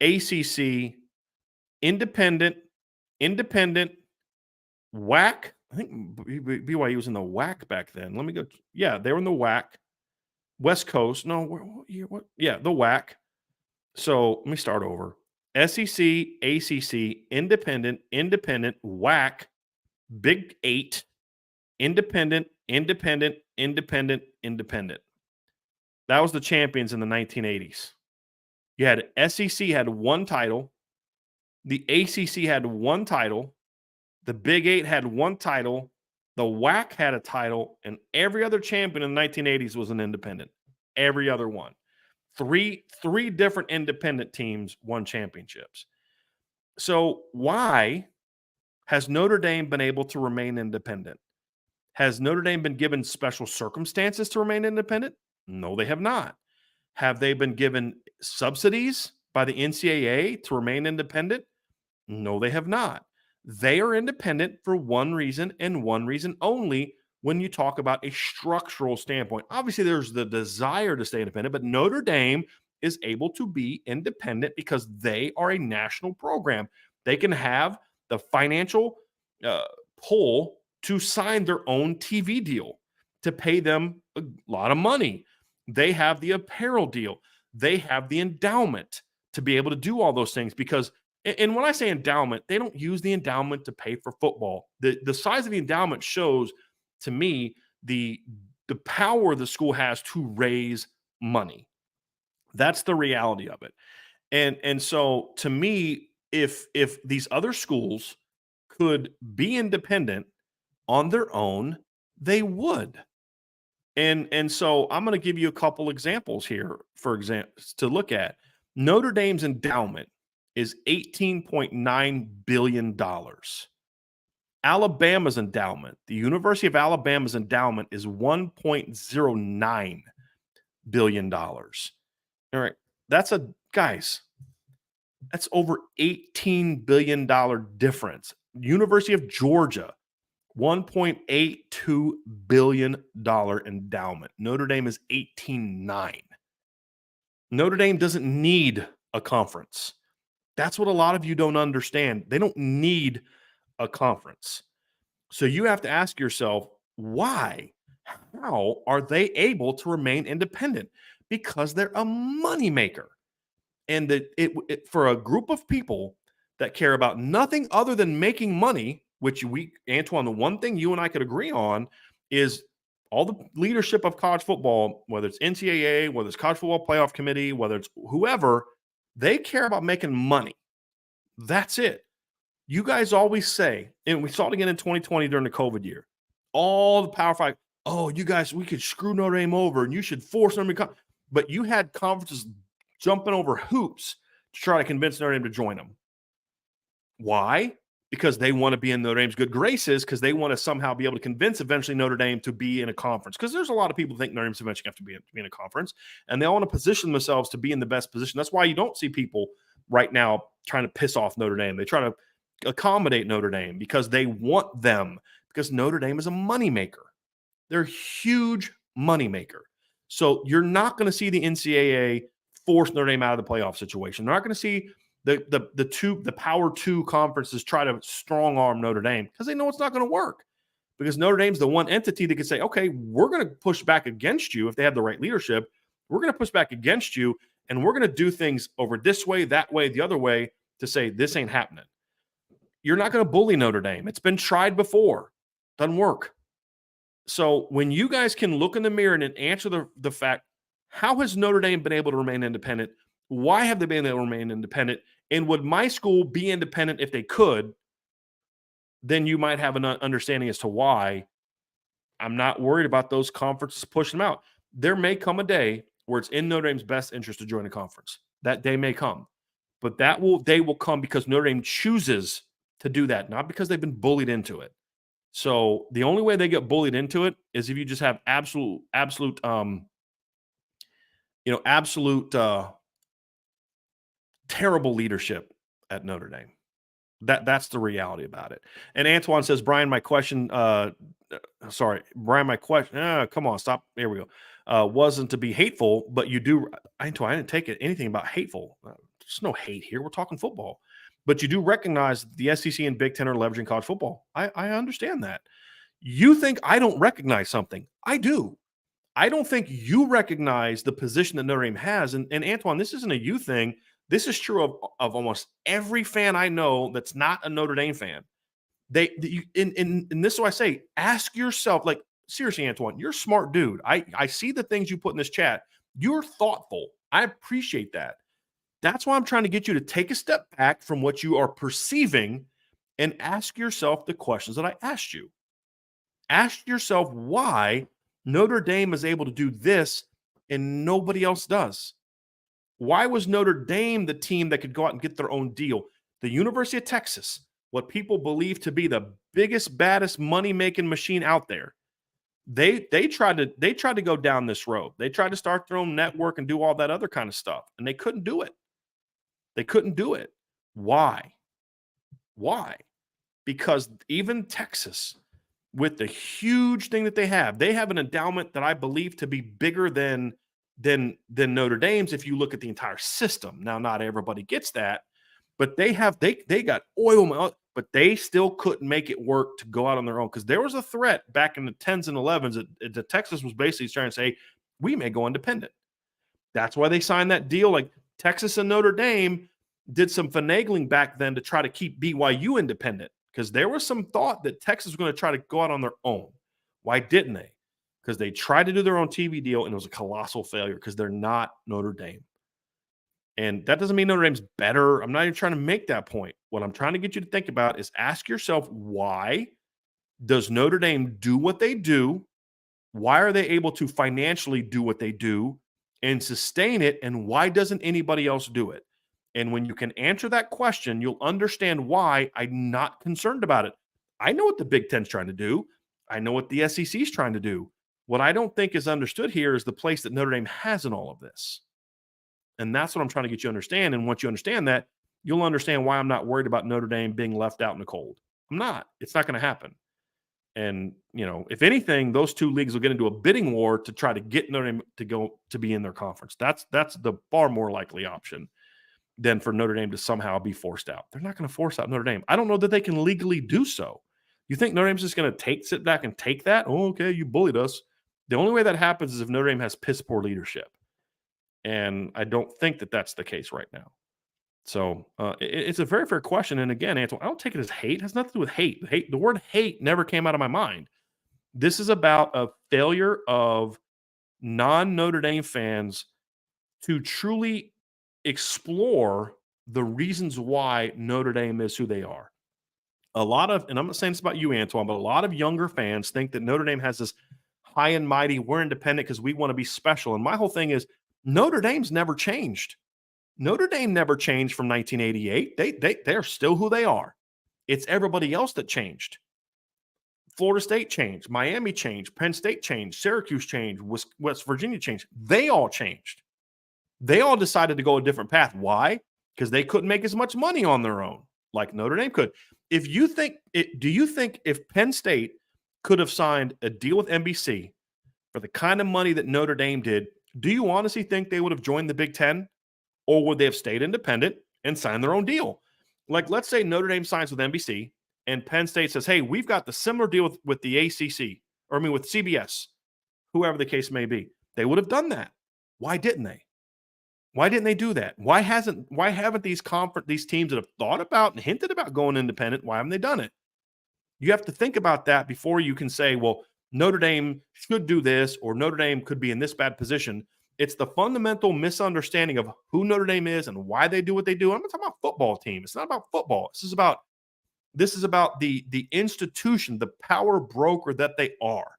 ACC, Independent, WAC. I think BYU was in the WAC back then. Let me go. Yeah, they were in the WAC. West Coast. No, what year? What? Yeah, the WAC. So let me start over. SEC, ACC, Independent, WAC, Big 8, Independent. That was the champions in the 1980s. You had SEC had one title. The ACC had one title. The Big 8 had one title. The WAC had a title. And every other champion in the 1980s was an independent. Every other one. Three different independent teams won championships. So why has Notre Dame been able to remain independent? Has Notre Dame been given special circumstances to remain independent? No, they have not. Have they been given subsidies by the NCAA to remain independent? No, they have not. They are independent for one reason and one reason only when you talk about a structural standpoint. Obviously, there's the desire to stay independent, but Notre Dame is able to be independent because they are a national program. They can have the financial pull to sign their own TV deal, to pay them a lot of money. They have the apparel deal. They have the endowment to be able to do all those things because, and when I say endowment, they don't use the endowment to pay for football. The size of the endowment shows to me the power the school has to raise money. That's the reality of it. And so to me, if these other schools could be independent on their own, they would. And so I'm going to give you a couple examples here, for example, to look at. Notre Dame's endowment is $18.9 billion. Alabama's endowment, the University of Alabama's endowment is $1.09 billion. All right. That's over $18 billion difference. University of Georgia, $1.82 billion endowment. Notre Dame is 18.9. Notre Dame doesn't need a conference. That's what a lot of you don't understand. They don't need a conference. So you have to ask yourself, why? How are they able to remain independent? Because they're a moneymaker. And for a group of people that care about nothing other than making money, which Antoine, the one thing you and I could agree on is all the leadership of college football, whether it's NCAA, whether it's college football playoff committee, whether it's whoever, they care about making money. That's it. You guys always say, and we saw it again in 2020 during the COVID year, all the Power 5, oh, you guys, we could screw Notre Dame over and you should force them to come. But you had conferences jumping over hoops to try to convince Notre Dame to join them. Why? Because they want to be in Notre Dame's good graces, because they want to somehow be able to convince eventually Notre Dame to be in a conference. Because there's a lot of people who think Notre Dame's eventually have to be in a conference, and they all want to position themselves to be in the best position. That's why you don't see people right now trying to piss off Notre Dame. They try to accommodate Notre Dame because they want them, because Notre Dame is a moneymaker. They're a huge moneymaker. So you're not going to see the NCAA force Notre Dame out of the playoff situation. They're not going to see the Power 2 conferences try to strong arm Notre Dame because they know it's not going to work. Because Notre Dame's the one entity that can say, okay, we're going to push back against you if they have the right leadership. We're going to push back against you, and we're going to do things over this way, that way, the other way to say this ain't happening. You're not going to bully Notre Dame. It's been tried before. Doesn't work. So when you guys can look in the mirror and answer the fact, how has Notre Dame been able to remain independent? Why have they been able to remain independent? And would my school be independent if they could? Then you might have an understanding as to why I'm not worried about those conferences pushing them out. There may come a day where it's in Notre Dame's best interest to join a conference. That day may come. But day will come because Notre Dame chooses to do that, not because they've been bullied into it. So the only way they get bullied into it is if you just have absolute, terrible leadership at Notre Dame. That's the reality about it. And Antoine says, Brian, my question, Brian, my question, come on, stop. There we go. Wasn't to be hateful, but you do, Antoine, I didn't take it anything about hateful. There's no hate here. We're talking football. But you do recognize the SEC and Big Ten are leveraging college football. I understand that. You think I don't recognize something. I do. I don't think you recognize the position that Notre Dame has. And Antoine, this isn't a you thing. This is true of almost every fan I know that's not a Notre Dame fan. And this is what I say, ask yourself, like, seriously, Antoine, you're a smart dude. I see the things you put in this chat. You're thoughtful. I appreciate that. That's why I'm trying to get you to take a step back from what you are perceiving and ask yourself the questions that I asked you. Ask yourself why Notre Dame is able to do this and nobody else does. Why was Notre Dame the team that could go out and get their own deal? The University of Texas, what people believe to be the biggest, baddest money-making machine out there, they tried to go down this road. They tried to start their own network and do all that other kind of stuff, and they couldn't do it. They couldn't do it. Why? Because even Texas, with the huge thing that they have an endowment that I believe to be bigger than Notre Dame's if you look at the entire system. Now, not everybody gets that, but they got oil, but they still couldn't make it work to go out on their own because there was a threat back in the 10s and 11s that Texas was basically trying to say, we may go independent. That's why they signed that deal. Like Texas and Notre Dame did some finagling back then to try to keep BYU independent because there was some thought that Texas was going to try to go out on their own. Why didn't they? Because they tried to do their own TV deal, and it was a colossal failure because they're not Notre Dame. And that doesn't mean Notre Dame's better. I'm not even trying to make that point. What I'm trying to get you to think about is ask yourself, why does Notre Dame do what they do? Why are they able to financially do what they do and sustain it? And why doesn't anybody else do it? And when you can answer that question, you'll understand why I'm not concerned about it. I know what the Big Ten's trying to do. I know what the SEC is trying to do. What I don't think is understood here is the place that Notre Dame has in all of this. And that's what I'm trying to get you to understand. And once you understand that, you'll understand why I'm not worried about Notre Dame being left out in the cold. I'm not. It's not going to happen. And, if anything, those two leagues will get into a bidding war to try to get Notre Dame to be in their conference. That's the far more likely option than for Notre Dame to somehow be forced out. They're not going to force out Notre Dame. I don't know that they can legally do so. You think Notre Dame's just going to sit back and take that? Oh, okay, you bullied us. The only way that happens is if Notre Dame has piss poor leadership. And I don't think that that's the case right now. So it's a very fair question. And again, Antoine, I don't take it as hate. It has nothing to do with hate. The word hate never came out of my mind. This is about a failure of non-Notre Dame fans to truly explore the reasons why Notre Dame is who they are. And I'm not saying this about you, Antoine, but a lot of younger fans think that Notre Dame has this high and mighty, we're independent because we want to be special. And my whole thing is Notre Dame's never changed. Notre Dame never changed from 1988. They're still who they are. It's everybody else that changed. Florida State changed. Miami changed. Penn State changed. Syracuse changed. West Virginia changed. They all changed. They all decided to go a different path. Why? Because they couldn't make as much money on their own like Notre Dame could. Do you think if Penn State could have signed a deal with NBC for the kind of money that Notre Dame did, do you honestly think they would have joined the Big Ten? Or would they have stayed independent and signed their own deal? Like, let's say Notre Dame signs with NBC and Penn State says, hey, we've got the similar deal with the ACC, with CBS, whoever the case may be. They would have done that. Why didn't they? Why didn't they do that? Why haven't these teams that have thought about and hinted about going independent, why haven't they done it? You have to think about that before you can say, well, Notre Dame should do this or Notre Dame could be in this bad position. It's the fundamental misunderstanding of who Notre Dame is and why they do what they do. I'm not talking about football team. It's not about football. This is about the institution, the power broker that they are.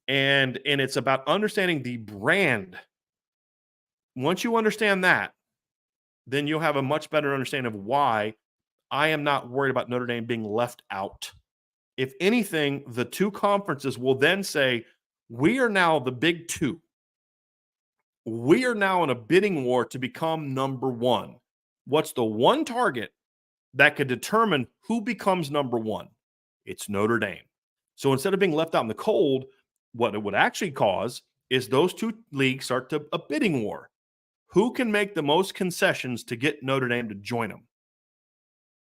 And it's about understanding the brand. Once you understand that, then you'll have a much better understanding of why I am not worried about Notre Dame being left out. If anything, the two conferences will then say, we are now the big two. We are now in a bidding war to become number one. What's the one target that could determine who becomes number one? It's Notre Dame. So instead of being left out in the cold, what it would actually cause is those two leagues start to a bidding war. Who can make the most concessions to get Notre Dame to join them?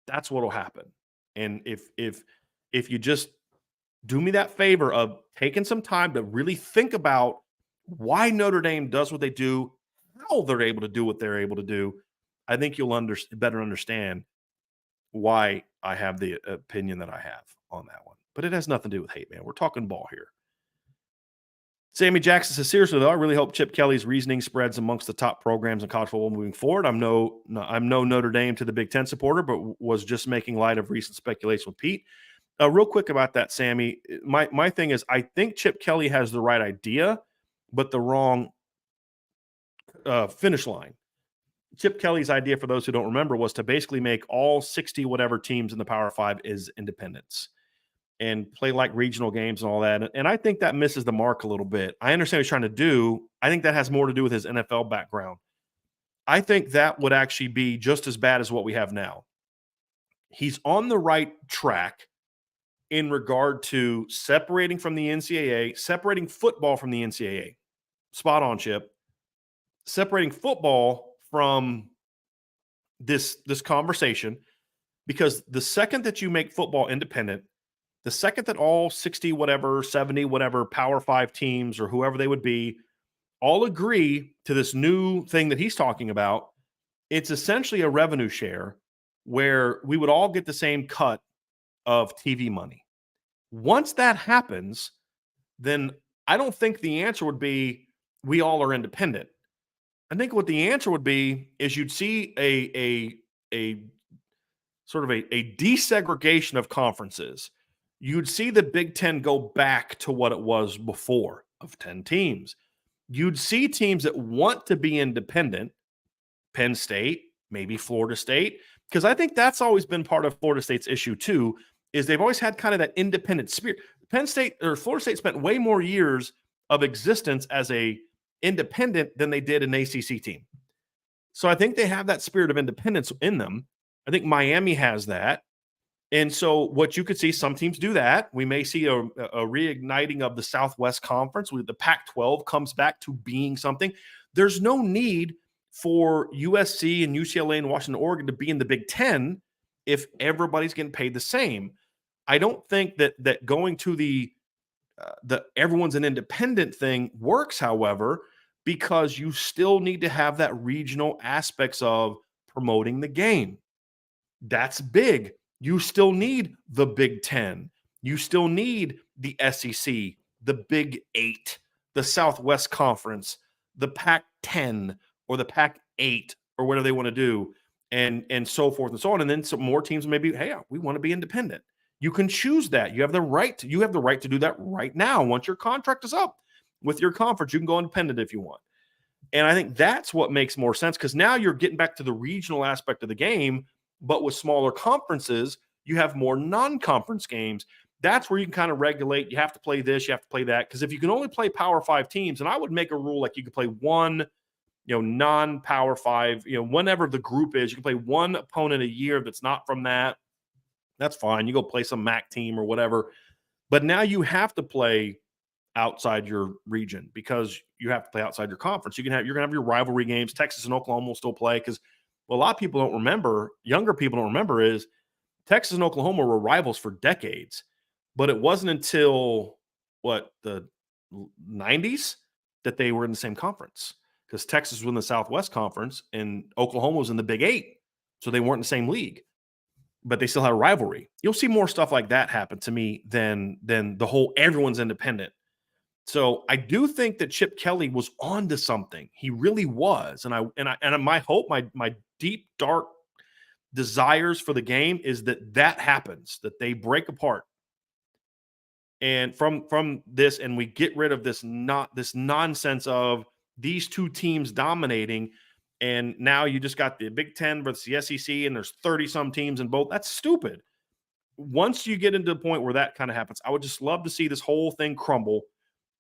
That's what will happen. And if you just do me that favor of taking some time to really think about why Notre Dame does what they do, how they're able to do what they're able to do, I think you'll better understand why I have the opinion that I have on that one. But it has nothing to do with hate, man. We're talking ball here. Sammy Jackson says, seriously, though, I really hope Chip Kelly's reasoning spreads amongst the top programs in college football moving forward. I'm no Notre Dame to the Big Ten supporter, but was just making light of recent speculation with Pete. Real quick about that, Sammy. My thing is, I think Chip Kelly has the right idea, but the wrong finish line. Chip Kelly's idea, for those who don't remember, was to basically make all 60 whatever teams in the Power Five as independents and play like regional games and all that. And I think that misses the mark a little bit. I understand what he's trying to do. I think that has more to do with his NFL background. I think that would actually be just as bad as what we have now. He's on the right track in regard to separating from the NCAA, separating football from the NCAA. Spot on, Chip. Separating football from this conversation, because the second that you make football independent, the second that all 60 whatever, 70 whatever Power 5 teams or whoever they would be all agree to this new thing that he's talking about, it's essentially a revenue share where we would all get the same cut of TV money. Once that happens, then I don't think the answer would be we all are independent. I think what the answer would be is you'd see a sort of a desegregation of conferences. You'd see the Big Ten go back to what it was before of 10 teams. You'd see teams that want to be independent, Penn State, maybe Florida State, because I think that's always been part of Florida State's issue too, is they've always had kind of that independent spirit. Penn State or Florida State spent way more years of existence as a independent than they did an ACC team. So I think they have that spirit of independence in them. I think Miami has that. And so what you could see, some teams do that. We may see a reigniting of the Southwest Conference. The Pac-12 comes back to being something. There's no need for USC and UCLA and Washington, Oregon to be in the Big Ten if everybody's getting paid the same. I don't think that going to the everyone's an independent thing works, however, because you still need to have that regional aspects of promoting the game. That's big. You still need the Big Ten. You still need the SEC, the Big Eight, the Southwest Conference, the Pac-10 or the Pac-8 or whatever they want to do, and so forth and so on. And then some more teams maybe, hey, we want to be independent. You can choose that. You have the right to do that right now. Once your contract is up with your conference, you can go independent if you want. And I think that's what makes more sense, because now you're getting back to the regional aspect of the game, but with smaller conferences, you have more non-conference games. That's where you can kind of regulate. You have to play this, you have to play that. Because if you can only play Power 5 teams, and I would make a rule like you could play one, non-Power 5, whenever the group is, you can play one opponent a year that's not from that. That's fine. You go play some MAC team or whatever. But now you have to play outside your region, because you have to play outside your conference. You're going to have your rivalry games. Texas and Oklahoma will still play, because a lot of people don't remember, younger people don't remember, is Texas and Oklahoma were rivals for decades. But it wasn't until, the 90s that they were in the same conference, because Texas was in the Southwest Conference and Oklahoma was in the Big Eight. So they weren't in the same league, but they still had a rivalry. You'll see more stuff like that happen to me than the whole everyone's independent. So I do think that Chip Kelly was onto something. He really was. And my hope, my deep, dark desires for the game is that happens, that they break apart. And from this, and we get rid of this nonsense of these two teams dominating, And now you just got the Big Ten versus the SEC, and there's 30 some teams in both. That's stupid. Once you get into the point where that kind of happens, I would just love to see this whole thing crumble.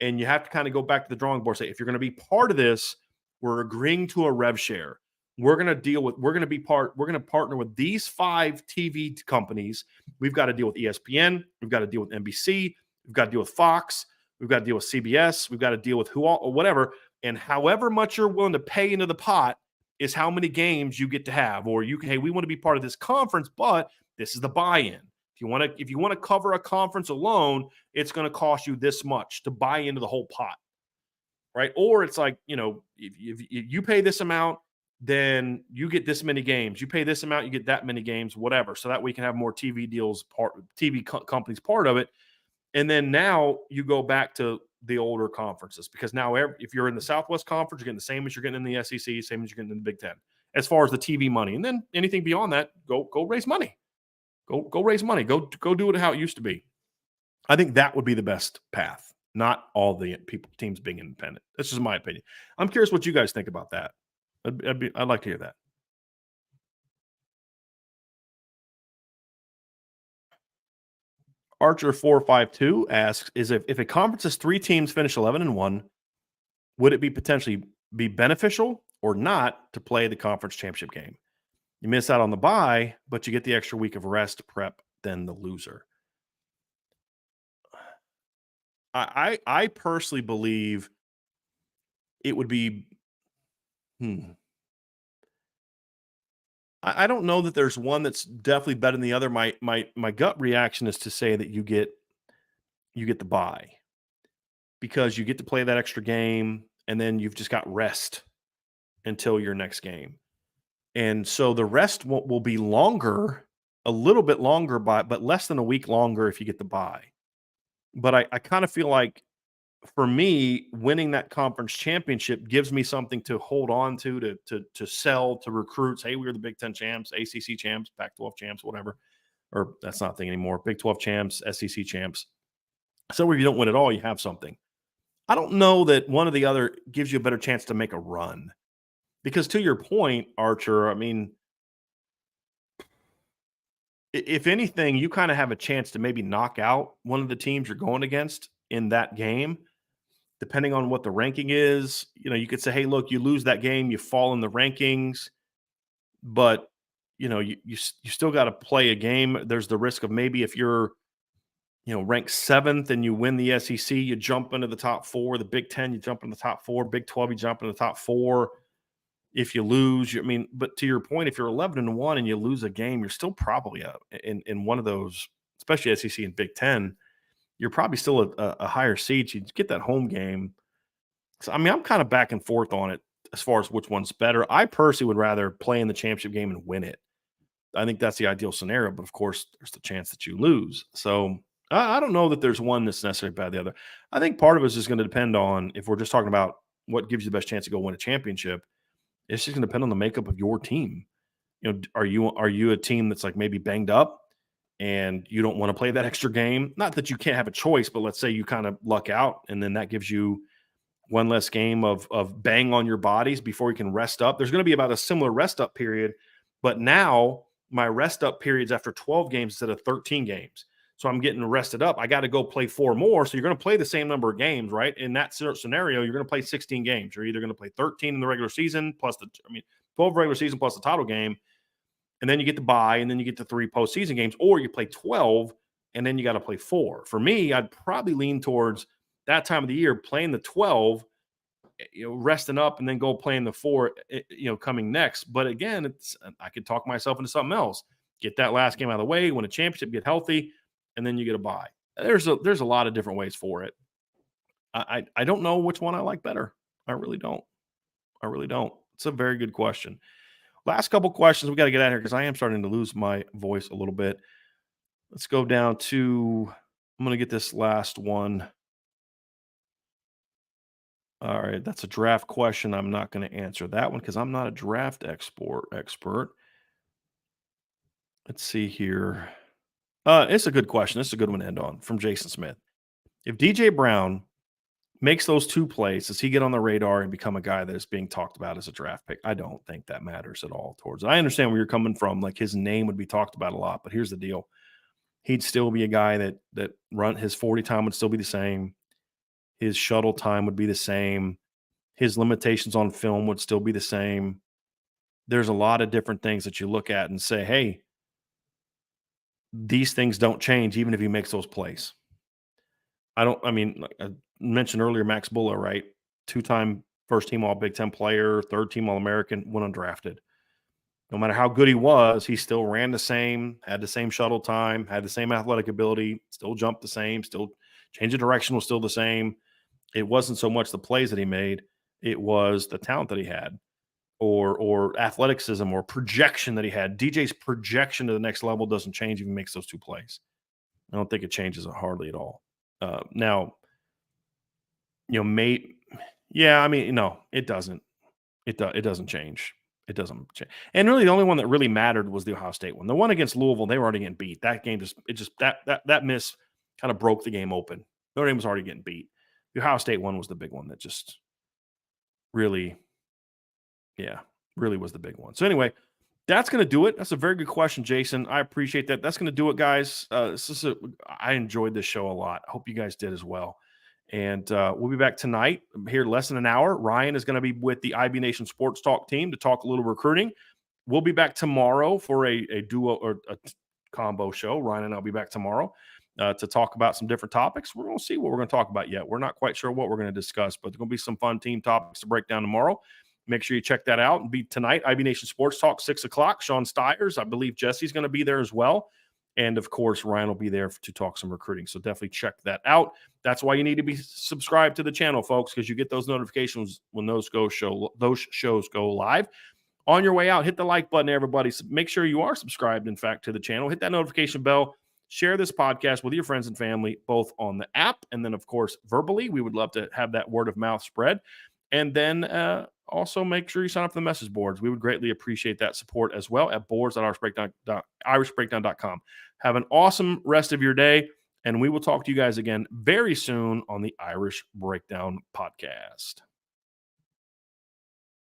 And you have to kind of go back to the drawing board. Say, if you're going to be part of this, we're agreeing to a rev share. We're going to partner with these 5 TV companies. We've got to deal with ESPN. We've got to deal with NBC. We've got to deal with Fox. We've got to deal with CBS. We've got to deal with who all or whatever. And however much you're willing to pay into the pot is how many games you get to have. Or hey, we want to be part of this conference, but this is the buy-in. If you want to cover a conference alone, it's going to cost you this much to buy into the whole pot, right? Or it's like, if you pay this amount, then you get this many games. You pay this amount, you get that many games, whatever. So that we can have more TV deals, companies part of it. And then now you go back to the older conferences, because now if you're in the Southwest Conference, you're getting the same as you're getting in the SEC, same as you're getting in the Big Ten, as far as the TV money. And then anything beyond that, go raise money. Go raise money. Go do it how it used to be. I think that would be the best path, not all the teams being independent. That's just my opinion. I'm curious what you guys think about that. I'd like to hear that. Archer452 asks, if a conference's 3 teams finish 11-1, would it be potentially be beneficial or not to play the conference championship game? You miss out on the bye, but you get the extra week of rest, prep, then the loser. I personally believe it would be. I don't know that there's one that's definitely better than the other. My gut reaction is to say that you get the bye, because you get to play that extra game, and then you've just got rest until your next game. And so the rest will be longer, a little bit longer, but less than a week longer if you get the bye. But I kind of feel like, for me, winning that conference championship gives me something to hold on to sell to recruits. Hey, we were the Big Ten champs, ACC champs, Pac-12 champs, whatever. Or that's not a thing anymore. Big 12 champs, SEC champs. So if you don't win it all, you have something. I don't know that one or the other gives you a better chance to make a run. Because to your point, Archer, I mean, if anything, you kind of have a chance to maybe knock out one of the teams you're going against in that game, depending on what the ranking is. You could say, hey, look, you lose that game, you fall in the rankings, but you still got to play a game. There's the risk of maybe if you're ranked 7th and you win the SEC, you jump into the top 4. The Big Ten, you jump in the top 4. Big 12, you jump in the top 4. If you lose, but to your point, if you're 11-1 and you lose a game, you're still probably in one of those, especially SEC and Big Ten, you're probably still a higher seed. You get that home game. So, I'm kind of back and forth on it as far as which one's better. I personally would rather play in the championship game and win it. I think that's the ideal scenario, but of course, there's the chance that you lose. So I don't know that there's one that's necessarily better than the other. I think part of it is just going to depend on, if we're just talking about what gives you the best chance to go win a championship, it's just going to depend on the makeup of your team. Are you a team that's like maybe banged up and you don't want to play that extra game? Not that you can't have a choice, but let's say you kind of luck out, and then that gives you one less game of bang on your bodies before you can rest up. There's going to be about a similar rest up period, but now my rest up period's after 12 games instead of 13 games. So I'm getting rested up. I got to go play 4 more. So you're going to play the same number of games, right? In that scenario, you're going to play 16 games. You're either going to play 13 in the regular season plus 12 regular season plus the title game. And then you get the bye, and then you get the 3 postseason games, or you play 12 and then you got to play 4. For me, I'd probably lean towards that time of the year, playing the 12, resting up, and then go playing the 4, coming next. But again, I could talk myself into something else. Get that last game out of the way, win a championship, get healthy, and then you get a bye. There's a lot of different ways for it. I don't know which one I like better. I really don't. It's a very good question. Last couple questions. We got to get out of here because I am starting to lose my voice a little bit. Let's go down to, I'm going to get this last one. All right. That's a draft question. I'm not going to answer that one because I'm not a draft expert. Let's see here. It's a good question. It's a good one to end on, from Jason Smith. If DJ Brown makes those 2 plays, does he get on the radar and become a guy that is being talked about as a draft pick? I don't think that matters at all towards it. I understand where you're coming from. Like, his name would be talked about a lot, but here's the deal. He'd still be a guy that run his 40 time would still be the same. His shuttle time would be the same. His limitations on film would still be the same. There's a lot of different things that you look at and say, hey, these things don't change even if he makes those plays. I mean, like I mentioned earlier, Max Bulla, right? 2-time first team All Big Ten player, 3rd team All American, went undrafted. No matter how good he was, he still ran the same, had the same shuttle time, had the same athletic ability, still jumped the same, still change of direction was still the same. It wasn't so much the plays that he made, it was the talent that he had, or athleticism or projection that he had. DJ's projection to the next level doesn't change if he makes those 2 plays. I don't think it changes it hardly at all. Now, yeah, I mean, no, it doesn't. It doesn't change. It doesn't change. And really, the only one that really mattered was the Ohio State one. The one against Louisville, they were already getting beat. That game that miss kind of broke the game open. Notre Dame was already getting beat. The Ohio State one was the big one that just really, really was the big one. So anyway, that's going to do it. That's a very good question, Jason. I appreciate that. That's going to do it, guys. I enjoyed this show a lot. I hope you guys did as well. And we'll be back tonight here less than an hour. Ryan is going to be with the IB Nation Sports Talk team to talk a little recruiting. We'll be back tomorrow for a duo or a combo show. Ryan and I'll be back tomorrow to talk about some different topics. We're going to see what we're going to talk about yet. We're not quite sure what we're going to discuss, but there's going to be some fun team topics to break down tomorrow. Make sure you check that out. And be tonight, IB Nation Sports Talk, 6 o'clock. Sean Stiers, I believe Jesse's going to be there as well. And, of course, Ryan will be there to talk some recruiting. So definitely check that out. That's why you need to be subscribed to the channel, folks, because you get those notifications when those shows go live. On your way out, hit the like button, everybody. Make sure you are subscribed, in fact, to the channel. Hit that notification bell. Share this podcast with your friends and family, both on the app and then, of course, verbally. We would love to have that word of mouth spread. And then also make sure you sign up for the message boards. We would greatly appreciate that support as well at boards.irishbreakdown.com. Have an awesome rest of your day, and we will talk to you guys again very soon on the Irish Breakdown podcast.